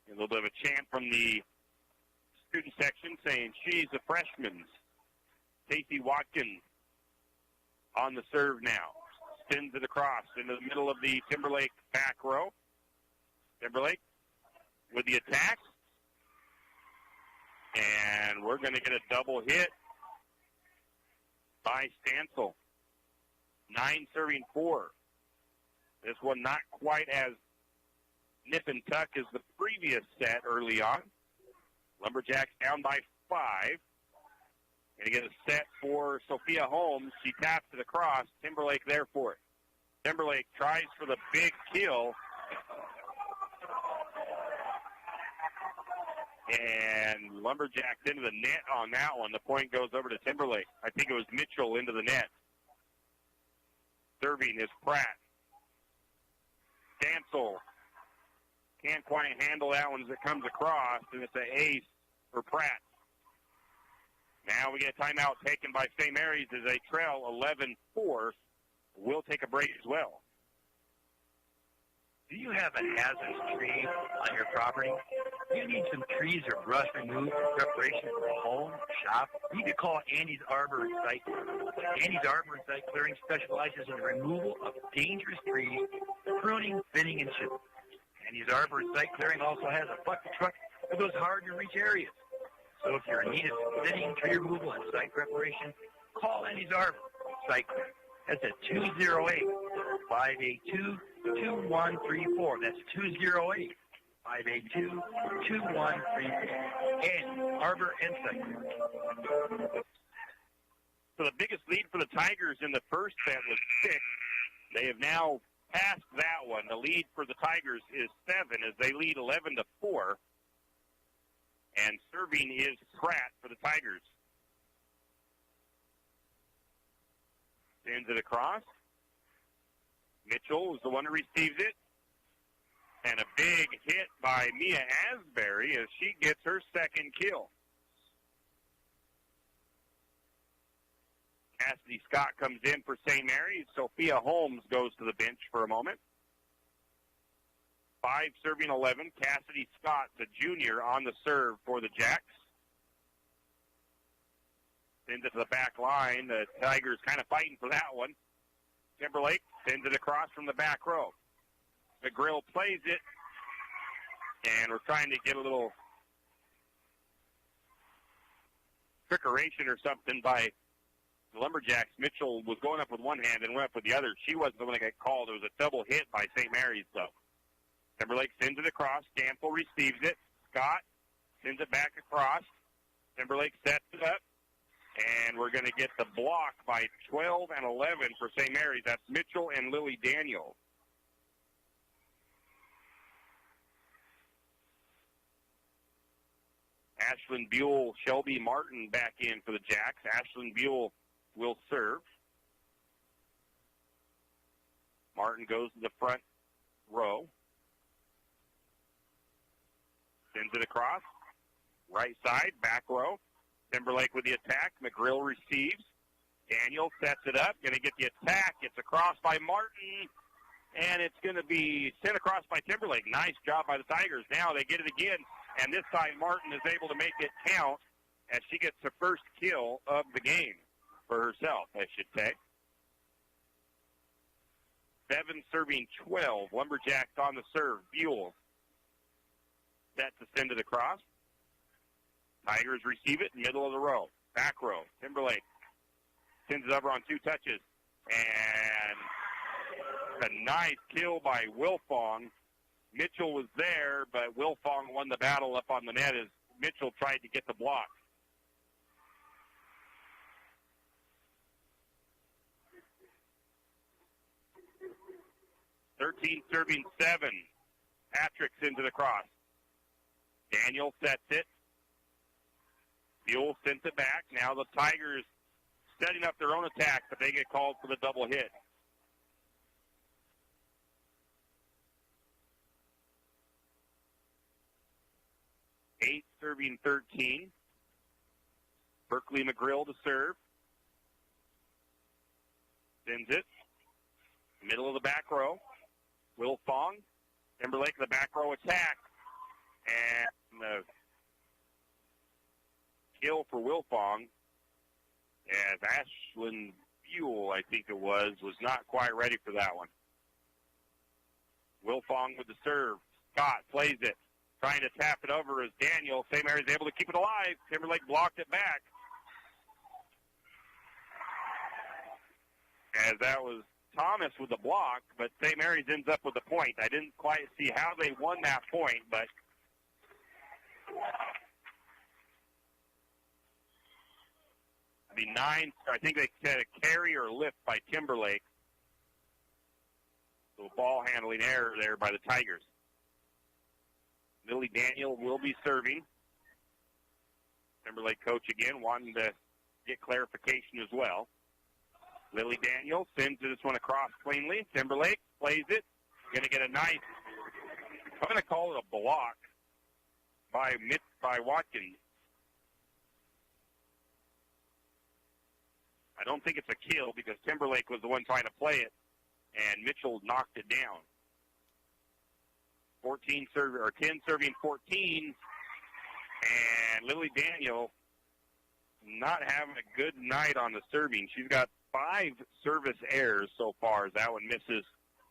A little bit of a chant from the student section saying, she's a freshman. Stacey Watkins on the serve now. Spins it across into the middle of the Timberlake back row. Timberlake with the attack. And we're going to get a double hit by Stansel. 9 serving 4. This one not quite as nip and tuck as the previous set early on. Lumberjacks down by 5. Going to get a set for Sophia Holmes. She taps it across. Timberlake there for it. Timberlake tries for the big kill. And Lumberjacks into the net on that one. The point goes over to Timberlake. I think it was Mitchell into the net. Serving is Pratt. Stancil can't quite handle that one as it comes across, and it's an ace for Pratt. Now we get a timeout taken by St. Mary's as they trail 11-4. We'll take a break as well. Do you have a hazardous tree on your property? Do you need some trees or brush removed in preparation for a home, shop? You can call Andy's Arbor and Site Clearing. Andy's Arbor and Site Clearing specializes in the removal of dangerous trees, pruning, thinning, and chipping. Andy's Arbor and Site Clearing also has a bucket truck for those hard-to-reach areas. So if you're in need of thinning, tree removal, and site preparation, call Andy's Arbor Site Clearing. That's at 208-582-2134. That's 208-582-2134. And Arbor and Site Clearing. So the biggest lead for the Tigers in the first set was 6. They have now passed that one. The lead for the Tigers is 7 as they lead 11-4. And serving is Pratt for the Tigers. Sends it across. Mitchell is the one who receives it. And a big hit by Mia Asbury as she gets her second kill. Cassidy Scott comes in for St. Mary's. Sophia Holmes goes to the bench for a moment. 5 serving 11. Cassidy Scott, the junior, on the serve for the Jacks. Sends it to the back line. The Tigers kind of fighting for that one. Timberlake sends it across from the back row. McGrill plays it. And we're trying to get a little trickeration or something by the Lumberjacks. Mitchell was going up with one hand and went up with the other. She wasn't the one that got called. It was a double hit by St. Mary's, though. Timberlake sends it across. Gamble receives it. Scott sends it back across. Timberlake sets it up. And we're going to get the block by 12 and 11 for St. Mary's. That's Mitchell and Lily Daniel. Ashlyn Buell, Shelby Martin back in for the Jacks. Ashlyn Buell will serve. Martin goes to the front row. Sends it across. Right side, back row. Timberlake with the attack. McGrill receives. Daniel sets it up. Going to get the attack. It's across by Martin. And it's going to be sent across by Timberlake. Nice job by the Tigers. Now they get it again. And this time Martin is able to make it count as she gets her first kill of the game for herself, I should say. 7 serving 12. Lumberjacks on the serve. Buell set to send it across. Tigers receive it, middle of the row. Back row. Timberlake sends it over on 2 touches. And a nice kill by Wilfong. Mitchell was there, but Wilfong won the battle up on the net as Mitchell tried to get the block. .13 serving 7. Patrick sends it across. Daniel sets it. Buell sends it back. Now the Tigers setting up their own attack, but they get called for the double hit. .8 serving 13. Berkeley McGrill to serve. Sends it. Middle of the back row. Wilfong. Timberlake the back row attack. And the kill for Wilfong as Ashlyn Buell, I think it was not quite ready for that one. Wilfong with the serve. Scott plays it. Trying to tap it over as Daniel. St. Mary's able to keep it alive. Timberlake blocked it back. As that was Thomas with the block, but St. Mary's ends up with the point. I didn't quite see how they won that point, but the 9, I think they said a carry or lift by Timberlake. So ball handling error there by the Tigers. Lily Daniel will be serving. Timberlake coach again wanting to get clarification as well. Lily Daniel sends this one across cleanly. Timberlake plays it. Going to get a nice, I'm going to call it a block by Watkins. I don't think it's a kill because Timberlake was the one trying to play it, and Mitchell knocked it down. 10 serving 14, and Lily Daniel not having a good night on the serving. She's got 5 service errors so far as that one misses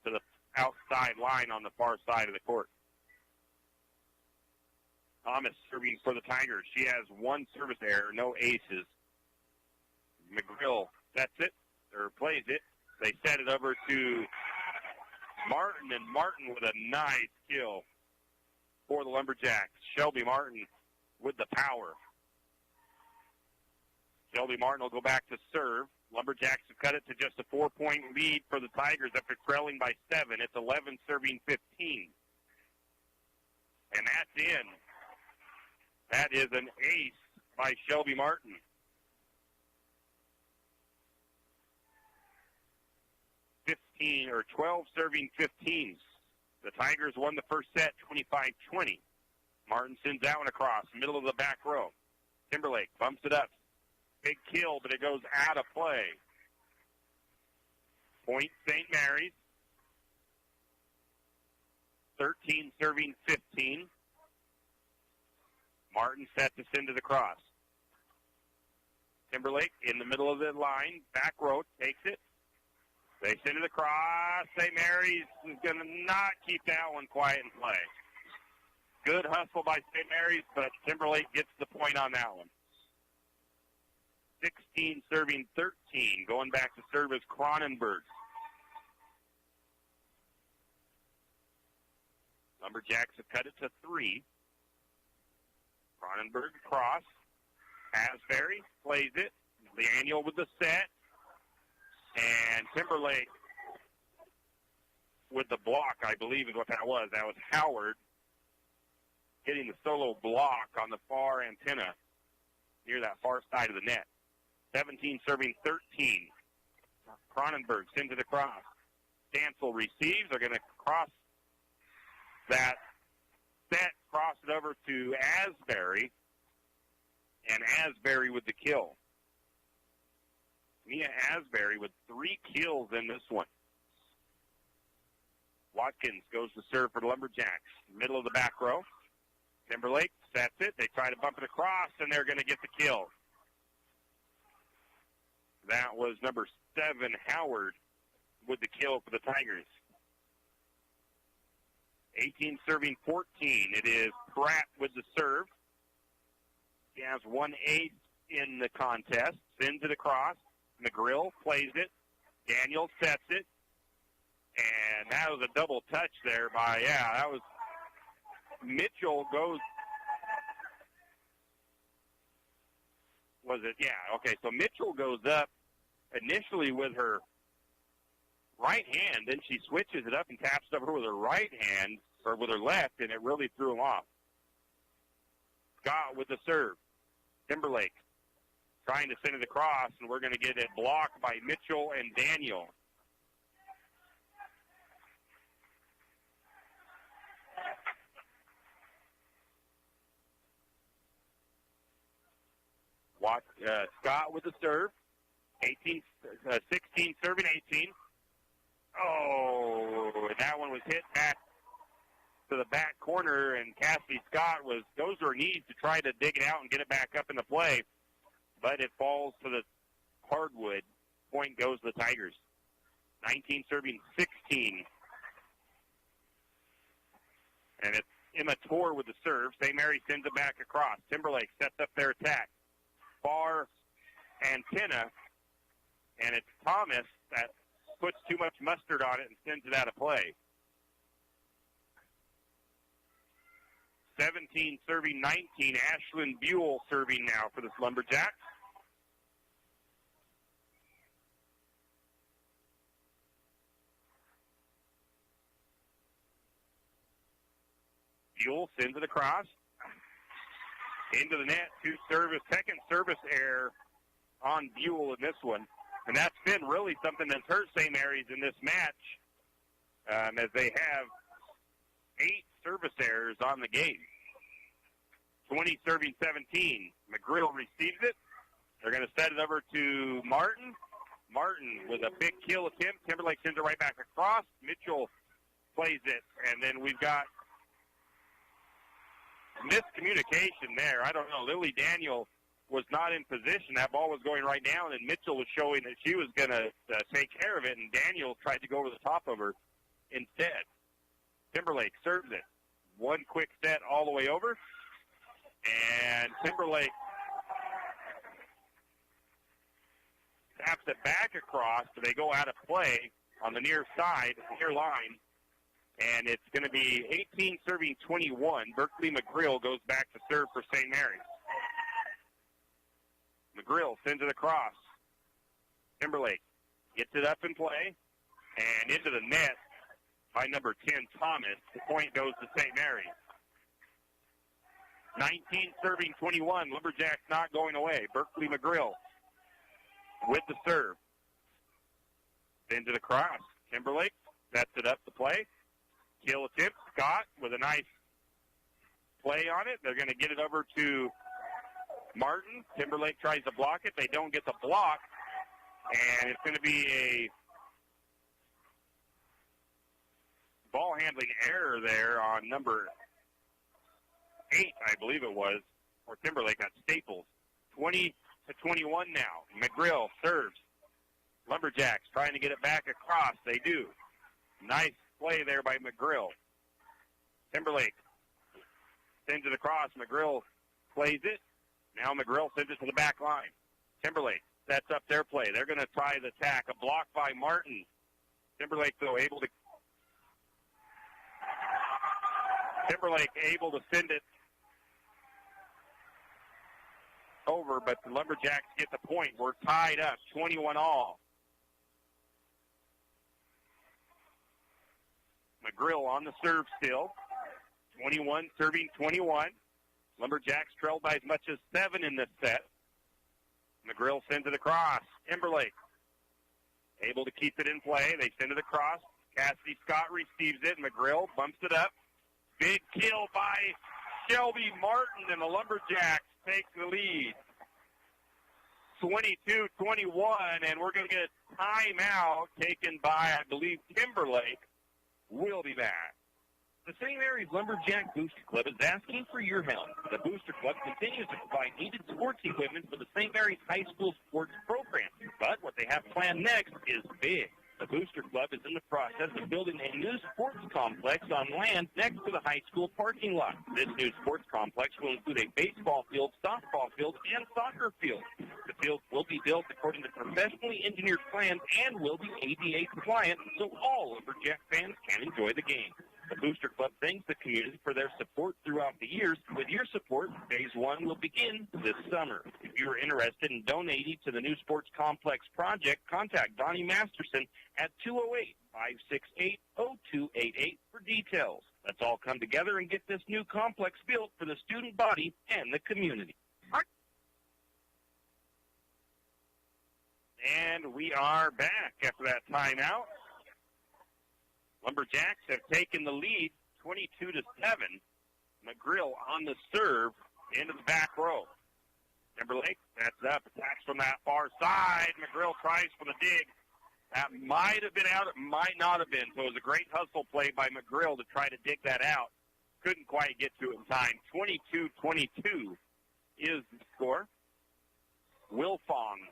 to the outside line on the far side of the court. Thomas serving for the Tigers. She has 1 service error, no aces. McGrill sets it, or plays it. They set it over to Martin, and Martin with a nice kill for the Lumberjacks. Shelby Martin with the power. Shelby Martin will go back to serve. Lumberjacks have cut it to just a 4-point lead for the Tigers after trailing by 7. It's 11 serving 15. And that's in. That is an ace by Shelby Martin. 12 serving 15s. The Tigers won the first set 25-20. Martin sends that one across, middle of the back row. Timberlake bumps it up. Big kill, but it goes out of play. Point St. Mary's. 13 serving 15. Martin sets this into the cross. Timberlake in the middle of the line, back row, takes it. They send it across. St. Mary's is going to not keep that one quiet and play. Good hustle by St. Mary's, but Timberlake gets the point on that one. 16 serving 13. Going back to serve is Cronenberg. Lumberjacks have cut it to 3. Cronenberg across. Asbury plays it. Daniel with the set. And Timberlake with the block, I believe is what that was. That was Howard hitting the solo block on the far antenna near that far side of the net. 17 serving 13. Cronenberg sends it across. Stancil receives. They're going to cross that set, cross it over to Asbury. And Asbury with the kill. Mia Asbury with 3 kills in this one. Watkins goes to serve for the Lumberjacks. Middle of the back row. Timberlake sets it. They try to bump it across, and they're going to get the kill. That was number 7, Howard, with the kill for the Tigers. 18 serving 14. It is Pratt with the serve. He has 1 ace in the contest. Sends it across. McGrill plays it. Daniel sets it. And that was a double touch there by, that was Mitchell goes. Was it? Yeah, okay. So Mitchell goes up initially with her right hand. Then she switches it up and taps it over with her right hand, or with her left, and it really threw him off. Scott with the serve. Timberlake trying to send it across, and we're going to get it blocked by Mitchell and Daniel. Scott with the serve. 16 serving 18. Oh, that one was hit back to the back corner, and Cassidy Scott goes to her knees to try to dig it out and get it back up into play. But it falls to the hardwood. Point goes to the Tigers. 19 serving 16. And it's Emma Torr with the serve. St. Mary sends it back across. Timberlake sets up their attack. Far antenna. And it's Thomas that puts too much mustard on it and sends it out of play. 17 serving 19. Ashlyn Buell serving now for this Lumberjacks. Buell sends it across. Into the net, second service error on Buell in this one. And that's been really something that's hurt St. Mary's in this match, as they have 8 service errors on the game. 20 serving 17. McGrill receives it. They're going to set it over to Martin. Martin with a big kill attempt. Timberlake sends it right back across. Mitchell plays it. And then we've got miscommunication there. I don't know. Lily Daniel was not in position. That ball was going right down, and Mitchell was showing that she was going to take care of it, and Daniel tried to go over the top of her instead. Timberlake serves it. One quick set all the way over, and Timberlake taps it back across, so they go out of play on the near side, near line, and it's going to be 18 serving 21. Berkeley McGrill goes back to serve for St. Mary's. McGrill sends it across. Timberlake gets it up in play and into the net by number 10, Thomas. The point goes to St. Mary's. 19 serving 21. Lumberjacks not going away. Berkeley McGrill with the serve. Sends it across. Timberlake sets it up to play. Kill attempt. Scott with a nice play on it. They're going to get it over to Martin. Timberlake tries to block it. They don't get the block. And it's going to be a ball handling error there on number 8, I believe it was, or Timberlake got Staples. 20-21 now. McGrill serves. Lumberjacks trying to get it back across. They do. Nice play there by McGrill. Timberlake sends it across. McGrill plays it. Now McGrill sends it to the back line. Timberlake sets up their play. They're going to try the attack. A block by Martin. Timberlake, though, able to send it over, but the Lumberjacks get the point. We're tied up, 21-all. McGrill on the serve still. 21 serving 21. Lumberjacks trailed by as much as 7 in this set. McGrill sends it across. Timberlake able to keep it in play. They send it across. Cassidy Scott receives it. McGrill bumps it up. Big kill by Shelby Martin, and the Lumberjacks take the lead. 22-21, and we're going to get a timeout taken by, I believe, Timberlake. We'll be back. The St. Mary's Lumberjack Booster Club is asking for your help. The Booster Club continues to provide needed sports equipment for the St. Mary's High School sports program. But what they have planned next is big. The Booster Club is in the process of building a new sports complex on land next to the high school parking lot. This new sports complex will include a baseball field, softball field, and soccer field. The field will be built according to professionally engineered plans and will be ADA compliant, so all Lumberjack fans can enjoy the game. The Booster Club thanks the community for their support throughout the years. With your support, Phase 1 will begin this summer. If you are interested in donating to the new sports complex project, contact Donnie Masterson at 208-568-0288 for details. Let's all come together and get this new complex built for the student body and the community. And we are back after that timeout. Lumberjacks have taken the lead 22-7. McGrill on the serve into the back row. Timberlake sets up, attacks from that far side. McGrill tries for the dig. That might have been out. It might not have been. So it was a great hustle play by McGrill to try to dig that out. Couldn't quite get to it in time. 22-22 is the score. Wilfong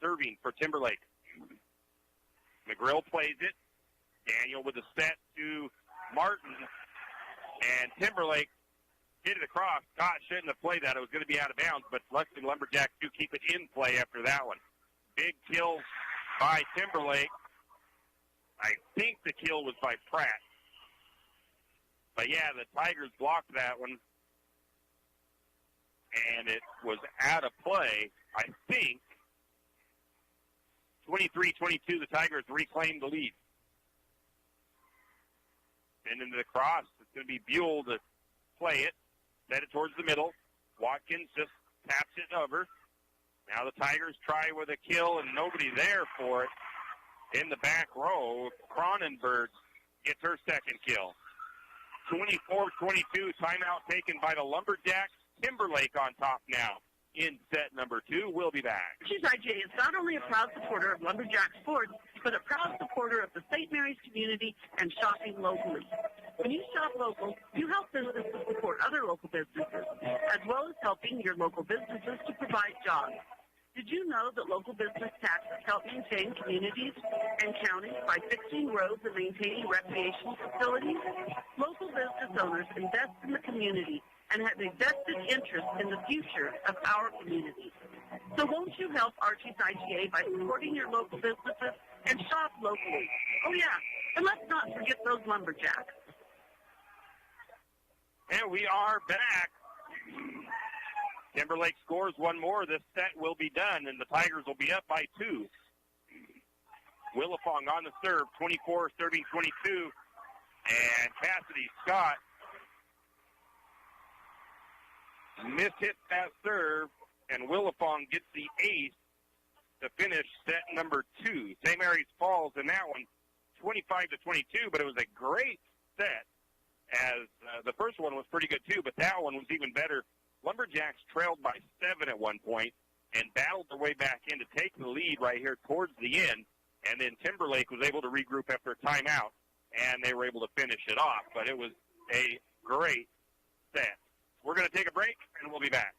serving for Timberlake. McGrill plays it. Daniel with a set to Martin. And Timberlake hit it across. Scott shouldn't have played that. It was going to be out of bounds, but luckily Lumberjacks do keep it in play after that one. Big kill by Timberlake. I think the kill was by Pratt. But, yeah, the Tigers blocked that one. And it was out of play. I think 23-22, the Tigers reclaimed the lead. And into the cross, it's going to be Buell to play it. Set it towards the middle. Watkins just taps it over. Now the Tigers try with a kill, and nobody there for it. In the back row, Cronenberg gets her second kill. 24-22, timeout taken by the Lumberjacks. Timberlake on top now in set number 2. We'll be back. Archie's IGA is not only a proud supporter of Lumberjack sports, but a proud supporter of the St. Mary's community and shopping locally. When you shop local, you help businesses support other local businesses, as well as helping your local businesses to provide jobs. Did you know that local business taxes help maintain communities and counties by fixing roads and maintaining recreation facilities? Local business owners invest in the community and have a vested interest in the future of our community. So won't you help Archie's IGA by supporting your local businesses and shop locally? Oh, yeah, and let's not forget those Lumberjacks. And we are back. Timberlake scores one more. This set will be done, and the Tigers will be up by 2. Willifong on the serve, 24 serving 22. And Cassidy Scott mishit that serve, and Willifong gets the ace to finish set number 2. St. Mary's falls in that one, 25-22, but it was a great set, as the first one was pretty good too, but that one was even better. Lumberjacks trailed by 7 at one point and battled their way back in to take the lead right here towards the end, and then Timberlake was able to regroup after a timeout, and they were able to finish it off, but it was a great set. We're going to take a break, and we'll be back.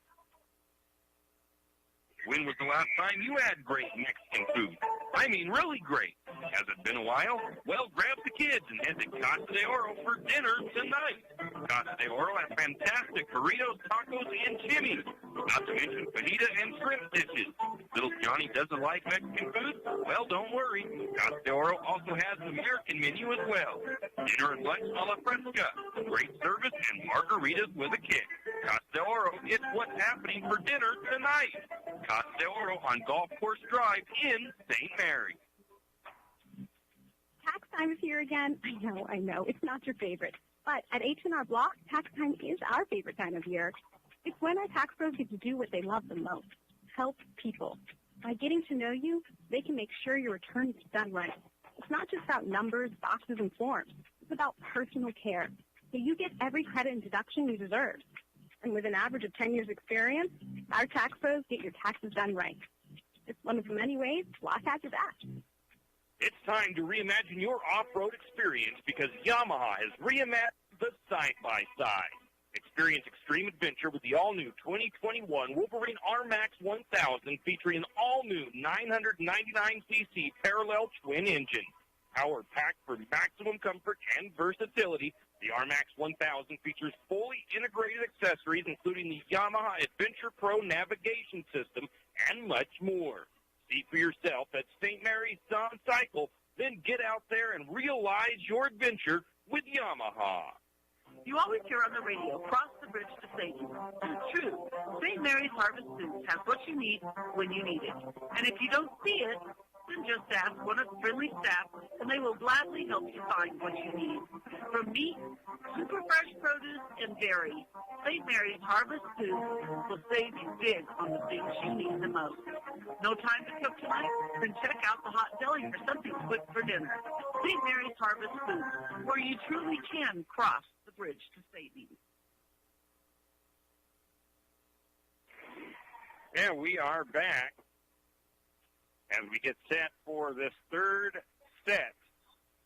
When was the last time you had great Mexican food? I mean, really great. Has it been a while? Well, grab the kids and head to Casa de Oro for dinner tonight. Casa de Oro has fantastic burritos, tacos, and chimneys. Not to mention fajita and shrimp dishes. Little Johnny doesn't like Mexican food? Well, don't worry. Casa de Oro also has an American menu as well. Dinner and lunch a la fresca. Great service and margaritas with a kick. Casa de Oro, it's what's happening for dinner tonight. Casa de Oro on Golf Course Drive in St. Mary. Tax time is here again. I know. It's not your favorite. But at H&R Block, tax time is our favorite time of year. It's when our tax pros get to do what they love the most, help people. By getting to know you, they can make sure your return is done right. It's not just about numbers, boxes, and forms. It's about personal care, so you get every credit and deduction you deserve. And with an average of 10 years experience, our tax pros get your taxes done right. It's one of the many ways Block has your back. It's time to reimagine your off-road experience because Yamaha has reimagined the side-by-side. Experience extreme adventure with the all-new 2021 Wolverine R-Max 1000 featuring an all-new 999cc parallel twin engine. Power packed for maximum comfort and versatility, the R-Max 1000 features fully integrated accessories including the Yamaha Adventure Pro navigation system and much more. See for yourself at St. Mary's Sun Cycle, then get out there and realize your adventure with Yamaha. You always hear on the radio, cross the bridge to safety. It's true. St. Mary's Harvest Foods has what you need when you need it. And if you don't see it, then just ask one of the friendly staff, and they will gladly help you find what you need. From meat, super fresh produce, and dairy, St. Mary's Harvest Foods will save you big on the things you need the most. No time to cook tonight? Then check out the hot deli for something quick for dinner. St. Mary's Harvest Foods, where you truly can cross the bridge to savings. And we are back as we get set for this third set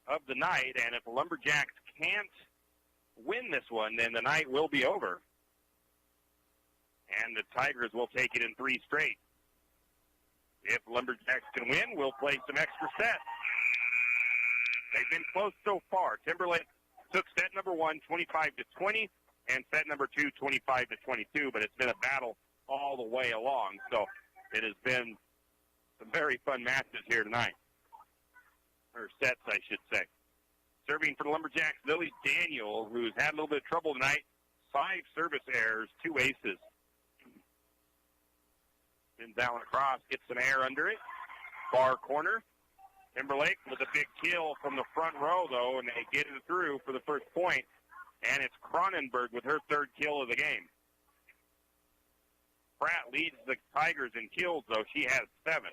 of the night. And if the Lumberjacks can't win this one, then the night will be over. And the Tigers will take it in 3 straight. If Lumberjacks can win, we'll play some extra sets. They've been close so far. Timberlake took set number 1, 25-20, and set number 2, 25-22, but it's been a battle all the way along. So it has been some very fun matches here tonight. or sets, I should say. Serving for the Lumberjacks, Lily Daniel, who's had a little bit of trouble tonight. 5 service errors, 2 aces. Spins out and across, gets some air under it. Far corner. Timberlake with a big kill from the front row, though, and they get it through for the first point. And it's Cronenberg with her 3rd kill of the game. Pratt leads the Tigers in kills, though. She has 7.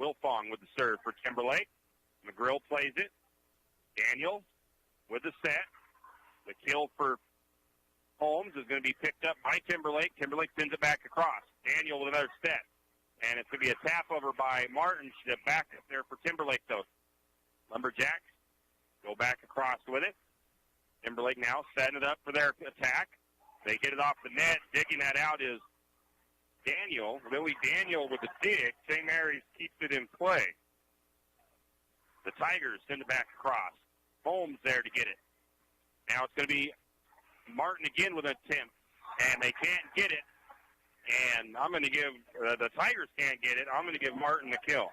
Wilfong with the serve for Timberlake. McGrill plays it. Daniel with the set. The kill for Holmes is going to be picked up by Timberlake. Timberlake sends it back across. Daniel with another set. And it's going to be a tap over by Martin. She's back up there for Timberlake, though. Lumberjacks go back across with it. Timberlake now setting it up for their attack. They get it off the net. Digging that out is Daniel. Lily Daniel with the dig. St. Mary's keeps it in play. The Tigers send it back across. Holmes there to get it. Now it's going to be Martin again with an attempt, and they can't get it. And I'm going to give, the Tigers can't get it. I'm going to give Martin the kill.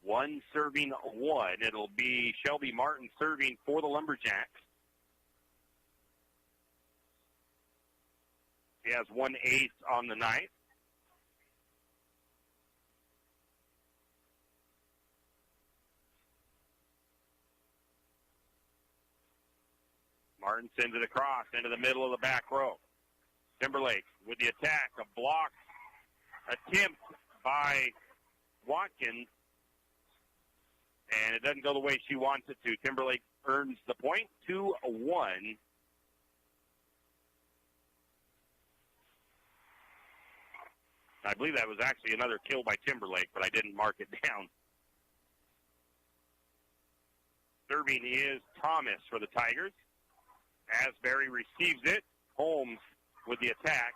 One serving one. It'll be Shelby Martin serving for the Lumberjacks. He has 1 ace on the night. Martin sends it across into the middle of the back row. Timberlake with the attack. A block attempt by Watkins. And it doesn't go the way she wants it to. Timberlake earns the point, 2-1. I believe that was actually another kill by Timberlake, but I didn't mark it down. Serving is Thomas for the Tigers. Asbury receives it. Holmes with the attack.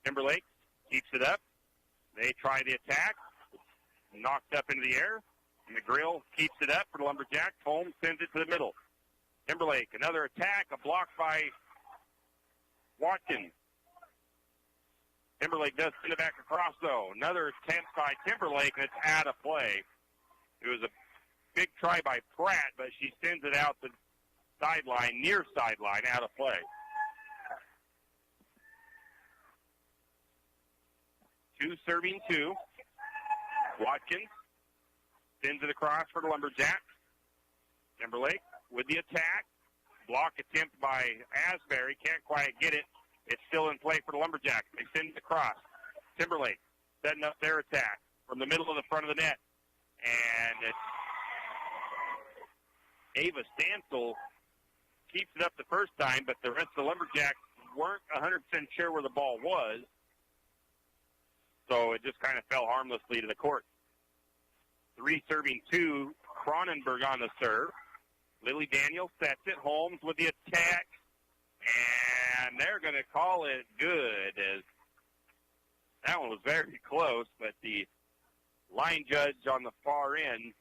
Timberlake keeps it up. They try the attack. Knocked up into the air. McGrill keeps it up for the Lumberjacks. Holmes sends it to the middle. Timberlake, another attack. A block by Watkins. Timberlake does send it back across, though. Another attempt by Timberlake, and it's out of play. It was a big try by Pratt, but she sends it out the sideline, near sideline, out of play. Two serving two. Watkins sends it across for the Lumberjacks. Timberlake with the attack. Block attempt by Asbury. Can't quite get it. It's still in play for the Lumberjacks. They send it across. Timberlake setting up their attack from the middle of the front of the net. And Ava Stansel keeps it up the first time, but the rest of the Lumberjacks weren't 100% sure where the ball was. So it just kind of fell harmlessly to the court. Three serving two. Cronenberg on the serve. Lily Daniel sets it. Holmes with the attack. And they're going to call it good, as that one was very close, but the line judge on the far end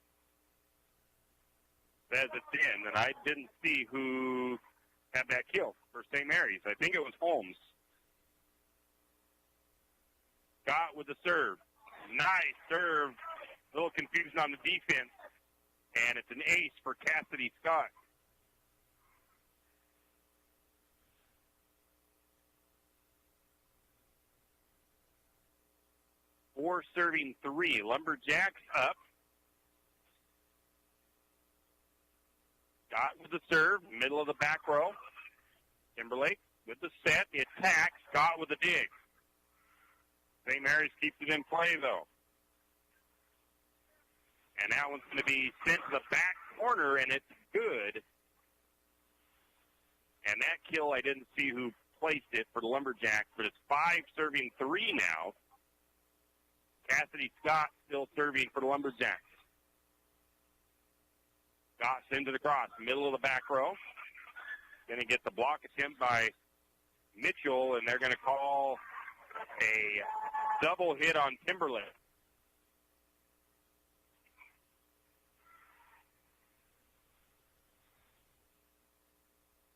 says it's in, and I didn't see who had that kill for St. Mary's. I think it was Holmes. Scott with the serve. Nice serve. A little confusion on the defense, and it's an ace for Cassidy Scott. Four serving three. Lumberjacks up. Scott with the serve, middle of the back row. Timberlake with the set, the attack. Scott with the dig. St. Mary's keeps it in play, though. And that one's going to be sent to the back corner, and it's good. And that kill, I didn't see who placed it for the Lumberjacks, but it's five serving three now. Cassidy Scott still serving for the Lumberjacks. Scott sends it across, middle of the back row. Going to get the block attempt by Mitchell, and they're going to call a double hit on Timberlake.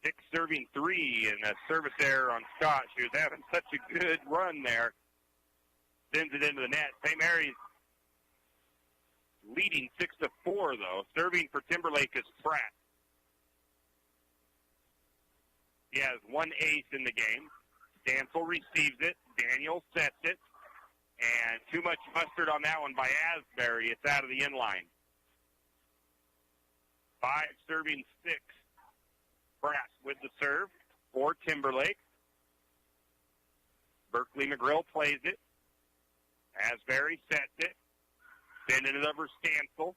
6 serving 3, and a service error on Scott. She was having such a good run there. Sends it into the net. St. Mary's leading 6-4, though. Serving for Timberlake is Pratt. He has 1 ace in the game. Stansel receives it. Daniel sets it. And too much mustard on that one by Asbury. It's out of the inline. 5 serving 6. Pratt with the serve for Timberlake. Berkeley McGrill plays it. Asbury sets it. Sending it over Stansel.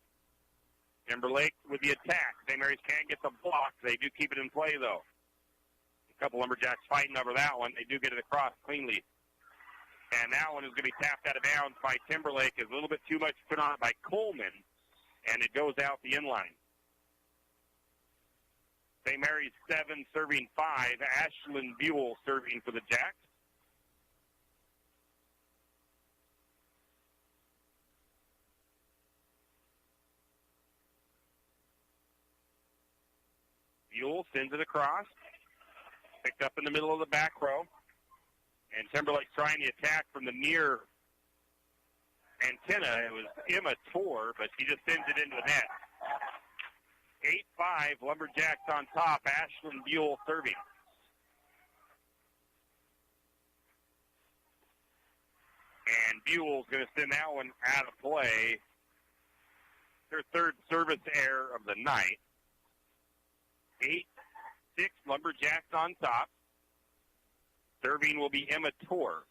Timberlake with the attack. St. Mary's can't get the block. They do keep it in play, though. A couple Lumberjacks fighting over that one. They do get it across cleanly. And that one is going to be tapped out of bounds by Timberlake. It's a little bit too much put on it by Coleman, and it goes out the inline. St. Mary's 7, serving 5. Ashlyn Buell serving for the Jacks. Buell sends it across. Picked up in the middle of the back row. And Timberlake's trying the attack from the near antenna. It was Emma Tor, but she just sends it into the net. 8-5, Lumberjacks on top. Ashlyn Buell serving. And Buell's going to send that one out of play. Their third service error of the night. 8-6, Lumberjacks on top. Serving will be Emma Tor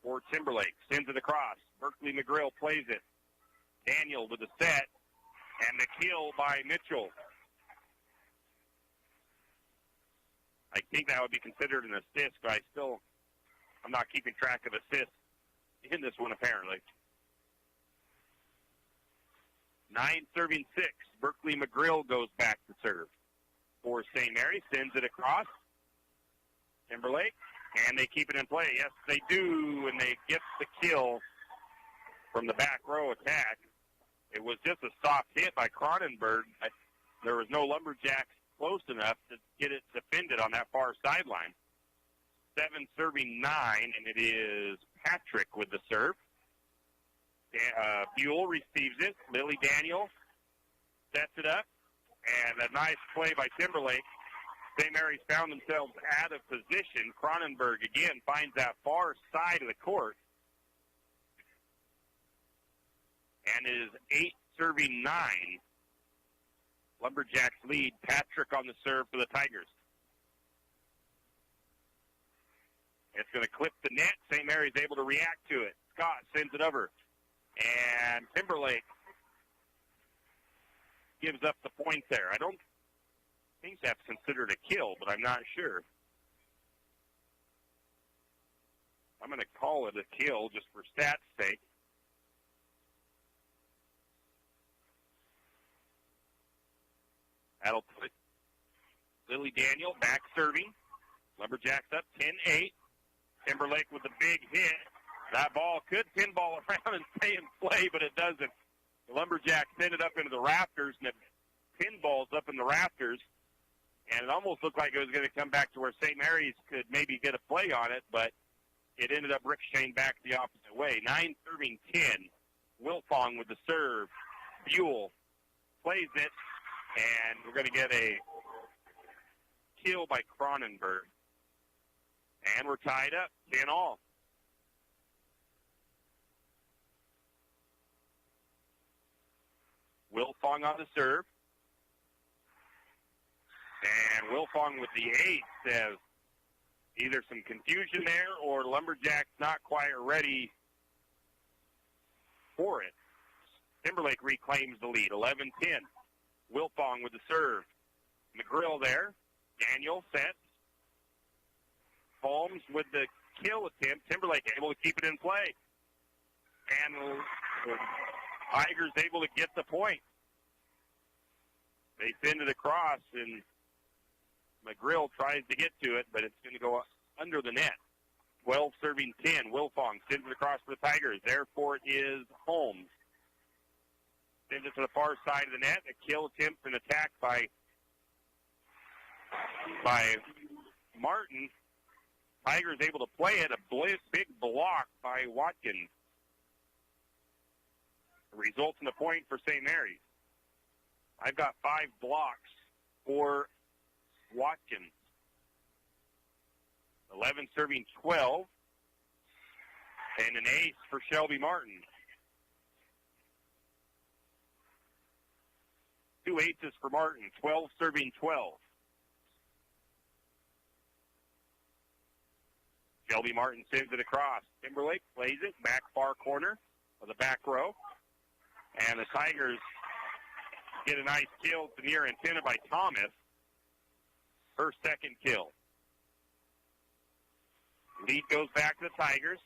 for Timberlake. Sends it across. Berkeley McGrill plays it. Daniel with the set. And the kill by Mitchell. I think that would be considered an assist, but I'm not keeping track of assists in this one, apparently. 9 serving 6. Berkeley McGrill goes back to serve for St. Mary. Sends it across. Timberlake. And they keep it in play. Yes, they do, and they get the kill from the back row attack. It was just a soft hit by Cronenberg. There was no Lumberjacks close enough to get it defended on that far sideline. 7 serving 9, and it is Patrick with the serve. Buell receives it. Lily Daniel sets it up. And a nice play by Timberlake. St. Mary's found themselves out of position. Cronenberg, again, finds that far side of the court. And it is 8 serving 9. Lumberjacks lead. Patrick on the serve for the Tigers. It's going to clip the net. St. Mary's able to react to it. Scott sends it over. And Timberlake gives up the point there. I don't think that's considered a kill, but I'm not sure. I'm going to call it a kill just for stats' sake. That'll put Lily Daniel back serving. Lumberjacks up 10-8. Timberlake with a big hit. That ball could pinball around and stay in play, but it doesn't. The Lumberjacks send it up into the rafters, and it pinballs up in the rafters. And it almost looked like it was going to come back to where St. Mary's could maybe get a play on it, but it ended up ricocheting back the opposite way. 9 serving 10. Wilfong with the serve. Buell plays it, and we're going to get a kill by Cronenberg. And we're tied up, 10-all. Wilfong on the serve. And Wilfong with the ace says either some confusion there or Lumberjacks not quite ready for it. Timberlake reclaims the lead, 11-10. Wilfong with the serve. McGrill there. Daniel sets. Holmes with the kill attempt. Timberlake able to keep it in play. And the Tigers able to get the point. They send it across, and McGrill tries to get to it, but it's going to go under the net. 12 serving 10. Wilfong sends it across for the Tigers. Therefore, it is Holmes. Sends it to the far side of the net. A kill attempt and attack by by Martin. Tigers able to play it. A big block by Watkins. Results in a point for St. Mary's. I've got 5 blocks for Watkins. 11 serving 12. And an ace for Shelby Martin. 2 aces for Martin. 12 serving 12. Shelby Martin sends it across. Timberlake plays it back far corner of the back row. And the Tigers get a nice kill to near antenna by Thomas. Her second kill. Lead goes back to the Tigers.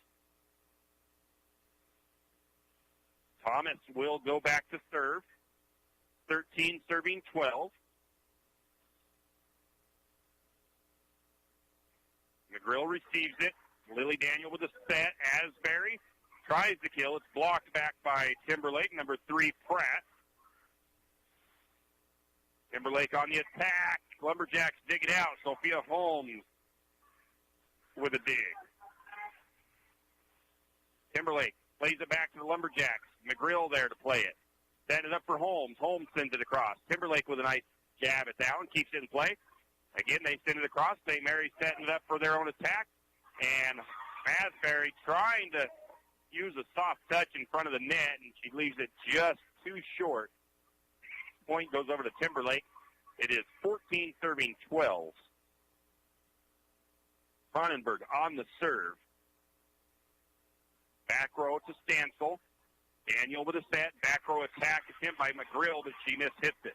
Thomas will go back to serve. 13 serving 12. McGrill receives it. Lily Daniel with a set. Asbury tries to kill. It's blocked back by Timberlake, number 3, Pratt. Timberlake on the attack. Lumberjacks dig it out. Sophia Holmes with a dig. Timberlake plays it back to the Lumberjacks. McGrill there to play it. Set it up for Holmes. Holmes sends it across. Timberlake with a nice jab at that one. Keeps it in play. Again, they send it across. St. Mary's setting it up for their own attack. And Asbury trying to use a soft touch in front of the net, and she leaves it just too short. Point goes over to Timberlake. It is 14 serving 12. Cronenberg on the serve. Back row to Stansel. Daniel with a set. Back row attack attempt by McGrill, but she mishits it.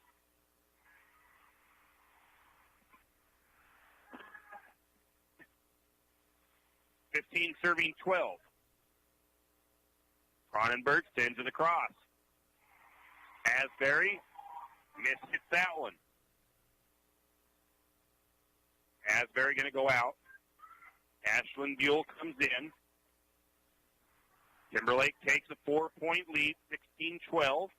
(15 serving 12). Cronenberg sends it across. Asbury mishits that one. Asbury going to go out. Ashlyn Buell comes in. Timberlake takes a 4-point lead, 16-12.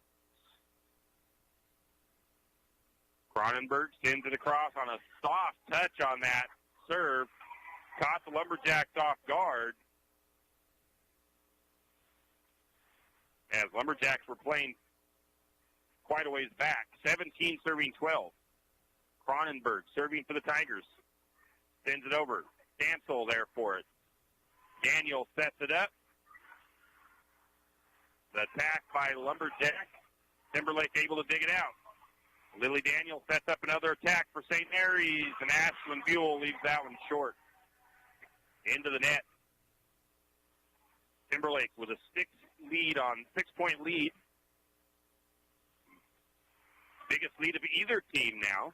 Cronenberg sends it across on a soft touch on that serve. Caught the Lumberjacks off guard. As Lumberjacks were playing quite a ways back. 17 serving 12. Cronenberg serving for the Tigers. Sends it over. Stansel there for it. Daniel sets it up. The attack by Lumberjack. Timberlake able to dig it out. Lily Daniel sets up another attack for St. Mary's, and Ashlyn Buell leaves that one short. Into the net. Timberlake with a 6-point lead. Biggest lead of either team now.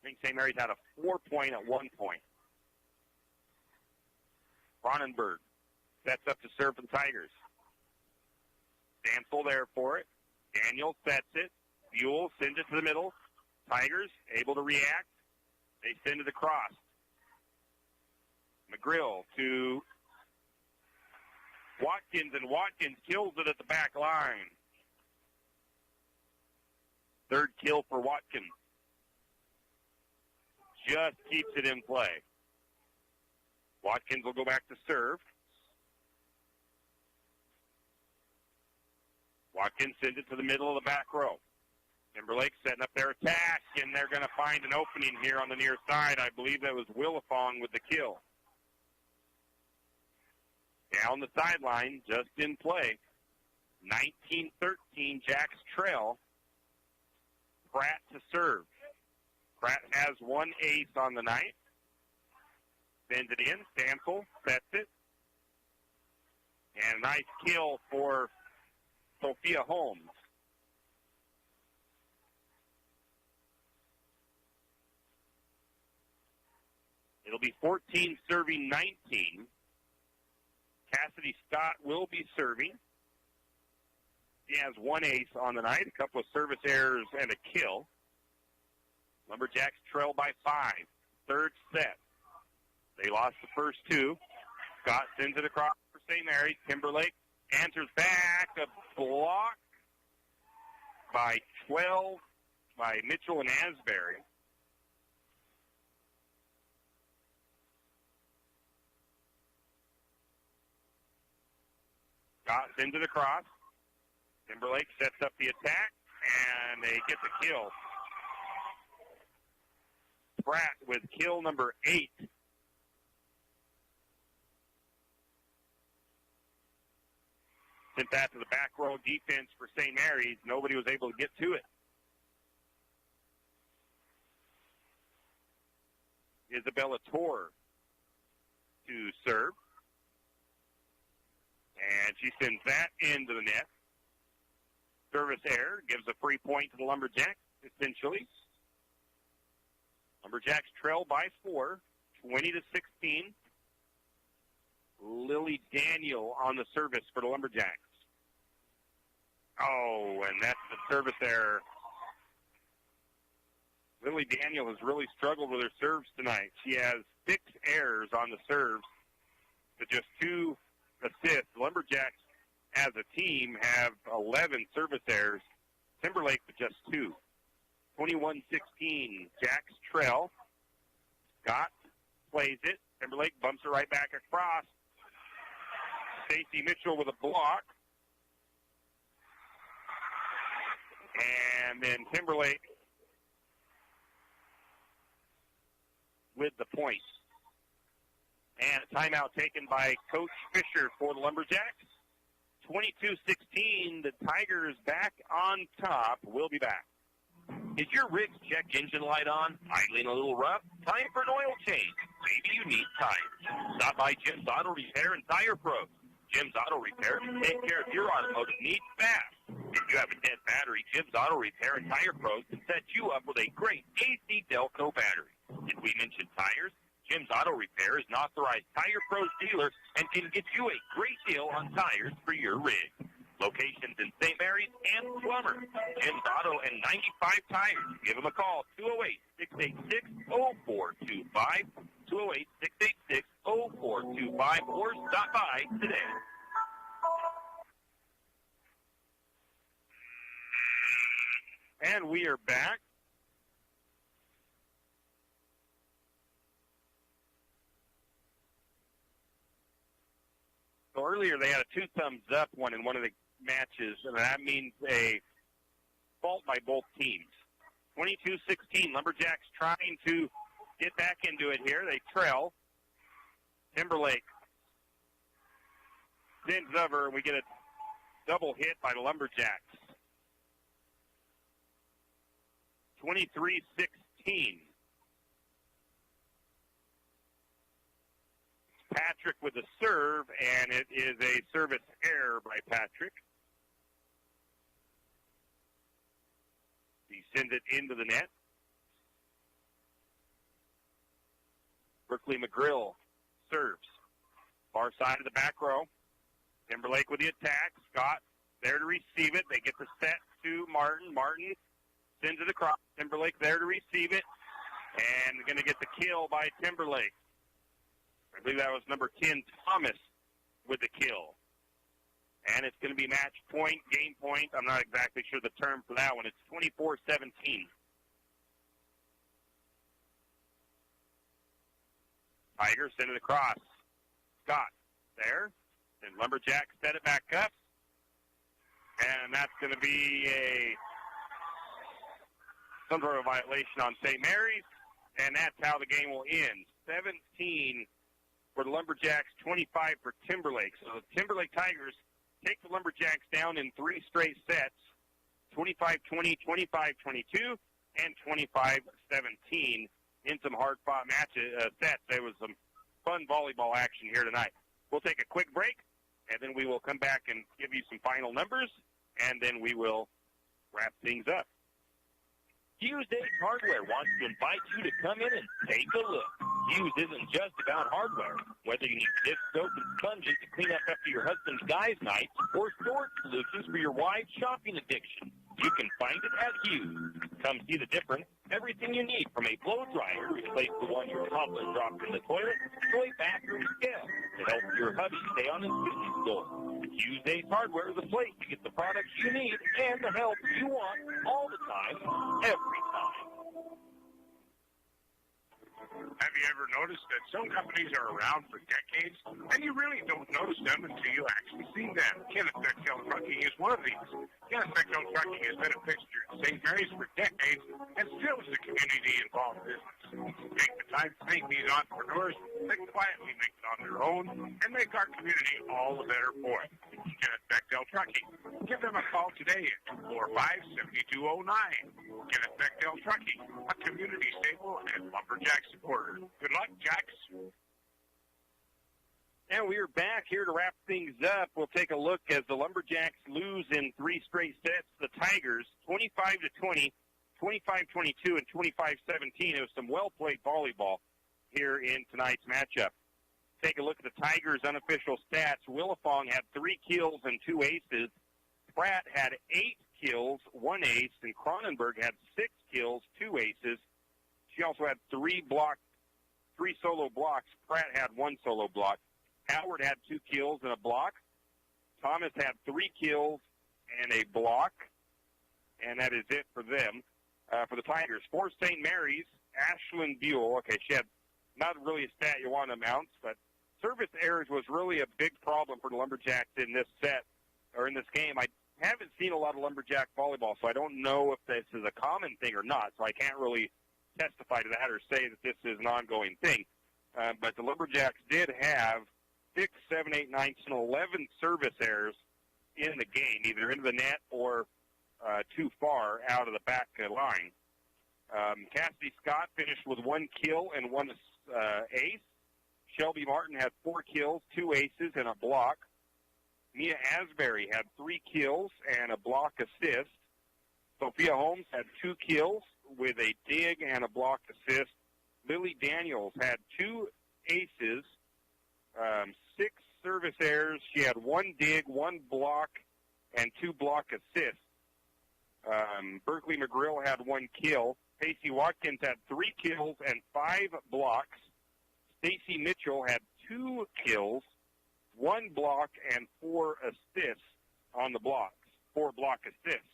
I think St. Mary's had a 4-point at one point. Cronenberg sets up to serve for the Tigers. Stansel there for it. Daniel sets it. Buell sends it to the middle. Tigers able to react. They send it across. McGrill to Watkins, and Watkins kills it at the back line. Third kill for Watkins. Just keeps it in play. Watkins will go back to serve. Watkins sends it to the middle of the back row. Timberlake setting up their attack, and they're going to find an opening here on the near side. I believe that was Willifong with the kill. Down the sideline, just in play. 19-13, Jacks trail. Pratt to serve. Pratt has one ace on the night. Sends it in. Stansel sets it. And a nice kill for Sophia Holmes. It'll be 14 serving 19. Cassidy Scott will be serving. He has one ace on the night, a couple of service errors and a kill. Lumberjacks trail by 5. Third set. They lost the first two. Scott sends it across for St. Mary's. Timberlake answers back. A block by 12 by Mitchell and Asbury. Scott sends it across. Timberlake sets up the attack, and they get the kill. Pratt with kill number 8. Sent that to the back row defense for St. Mary's. Nobody was able to get to it. Isabella Torr to serve. And she sends that into the net. Service error gives a free point to the Lumberjacks, essentially. Lumberjacks trail by 4, 20-16. Lily Daniel on the service for the Lumberjacks. Oh, and that's the service error. Lily Daniel has really struggled with her serves tonight. She has 6 errors on the serves to just 2 assists. The Lumberjacks, as a team, have 11 service errors. Timberlake with just 2. 21-16, Jacks trail. Scott plays it. Timberlake bumps it right back across. Stacey Mitchell with a block. And then Timberlake with the point. And a timeout taken by Coach Fisher for the Lumberjacks. 22-16, the Tigers back on top. We'll be back. Is your rig's check engine light on? Idling a little rough? Time for an oil change. Maybe you need tires. Stop by Jim's Auto Repair and Tire Pros. Jim's Auto Repair can take care of your automotive needs fast. If you have a dead battery, Jim's Auto Repair and Tire Pros can set you up with a great AC Delco battery. Did we mention tires? Jim's Auto Repair is an authorized Tire Pros dealer and can get you a great deal on tires for your rig. Locations in St. Mary's and Plummer. Jim's Auto and 95 Tires. Give them a call, 208-686-0425, 208-686-0425, or stop by today. And we are back. So earlier they had a 2 thumbs up one in one of the matches, and that means a fault by both teams. 22-16, Lumberjacks trying to get back into it here. They trail. Timberlake sends over, and we get a double hit by the Lumberjacks. 23-16. Patrick with a serve, and it is a service error by Patrick. He sends it into the net. Berkeley McGrill serves. Far side of the back row. Timberlake with the attack. Scott there to receive it. They get the set to Martin. Martin sends it across. Timberlake there to receive it. And going to get the kill by Timberlake. I believe that was number 10, Thomas, with the kill. And it's going to be match point, game point. I'm not exactly sure the term for that one. It's 24-17. Tigers send it across. Scott there. And Lumberjacks set it back up. And that's going to be some sort of violation on St. Mary's. And that's how the game will end. 17 for the Lumberjacks, 25 for Timberlake. So the Timberlake Tigers take the Lumberjacks down in 3 straight sets, 25-20, 25-22, and 25-17 in some hard-fought sets. There was some fun volleyball action here tonight. We'll take a quick break, and then we will come back and give you some final numbers, and then we will wrap things up. Hughes Ace Hardware wants to invite you to come in and take a look. Hughes isn't just about hardware. Whether you need dish soap and sponges to clean up after your husband's guys' night or storage solutions for your wife's shopping addiction, you can find it at Hughes. Come see the difference. Everything you need from a blow dryer, replace the one your toddler dropped in the toilet, to a bathroom scale to help your hubby stay on his fitness goal. Hughes Ace Hardware is a place to get the products you need and the help you want all the time, every time. Have you ever noticed that some companies are around for decades, and you really don't notice them until you actually see them? Kenneth Bechtel Trucking is one of these. Kenneth Bechtel Trucking has been a fixture in St. Mary's for decades and still is a community-involved business. Take the time to thank these entrepreneurs that quietly make it on their own and make our community all the better for it. Kenneth Bechtel Trucking. Give them a call today at 245-7209. Kenneth Bechtel Trucking, a community staple and Lumberjack supporter. Good luck, Jacks. And we are back here to wrap things up. We'll take a look as the Lumberjacks lose in 3 straight sets. The Tigers, 25-20, 25-22, and 25-17. It was some well-played volleyball here in tonight's matchup. Take a look at the Tigers' unofficial stats. Willifong had 3 kills and 2 aces. Pratt had 8 kills, 1 ace, and Cronenberg had 6 kills, 2 aces. She also had 3 solo blocks. Pratt had 1 solo block. Howard had 2 kills and a block. Thomas had 3 kills and a block. And that is it for them. For the Tigers, for St. Mary's, Ashlyn Buell. Okay, she had not really a stat you want to announce, but service errors was really a big problem for the Lumberjacks in this set, or in this game. I haven't seen a lot of Lumberjack volleyball, so I don't know if this is a common thing or not, so I can't really testify to that or say that this is an ongoing thing. But the Lumberjacks did have 6, 7, 8, 9, 10, 11 service errors in the game, either into the net or too far out of the back line. Cassidy Scott finished with 1 kill and 1 ace. Shelby Martin had 4 kills, 2 aces, and a block. Mia Asbury had 3 kills and a block assist. Sophia Holmes had 2 kills with a dig and a block assist. Lily Daniels had 2 aces, 6 service errors. She had 1 dig, 1 block, and 2 block assists. Berkeley McGrill had 1 kill. Pacey Watkins had 3 kills and 5 blocks. Stacy Mitchell had 2 kills, 1 block, and 4 assists on the blocks, 4 block assists.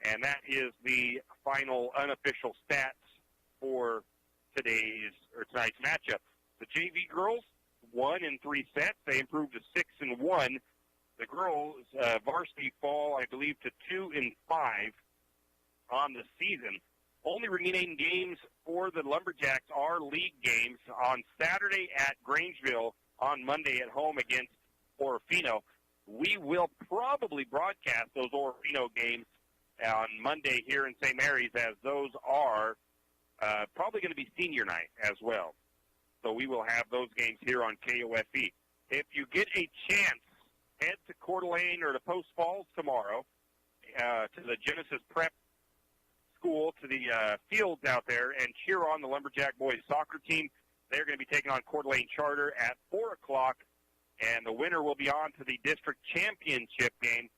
And that is the final unofficial stats for tonight's matchup. The JV girls won in 3 sets. They improved to 6-1. The girls varsity fall, I believe, to 2-5 on the season. Only remaining games for the Lumberjacks are league games on Saturday at Grangeville, on Monday at home against Orofino. We will probably broadcast those Orofino games on Monday here in St. Mary's, as those are probably going to be senior night as well. So we will have those games here on KOFE. If you get a chance, head to Coeur d'Alene or to Post Falls tomorrow to the Genesis Prep School, to the fields out there, and cheer on the Lumberjack boys soccer team. They're going to be taking on Coeur d'Alene Charter at 4 o'clock, and the winner will be on to the district championship game,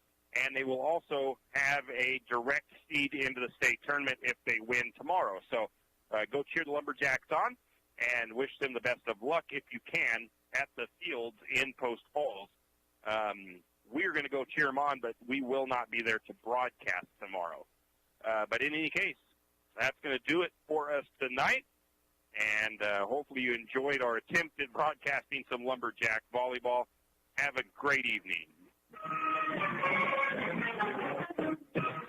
and they will also have a direct seed into the state tournament if they win tomorrow. So go cheer the Lumberjacks on and wish them the best of luck if you can at the fields in Post Falls. We're going to go cheer them on, but we will not be there to broadcast tomorrow. But in any case, that's going to do it for us tonight. And hopefully you enjoyed our attempt at broadcasting some Lumberjack volleyball. Have a great evening.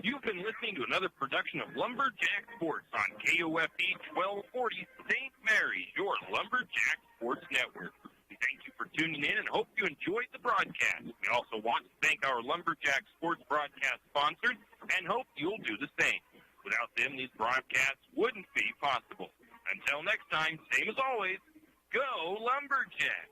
You've been listening to another production of Lumberjack Sports on KOFE 1240 St. Mary's, your Lumberjack Sports Network. We thank you for tuning in and hope you enjoyed the broadcast. We also want to thank our Lumberjack Sports broadcast sponsors and hope you'll do the same. Without them, these broadcasts wouldn't be possible. Until next time, same as always, go Lumberjack!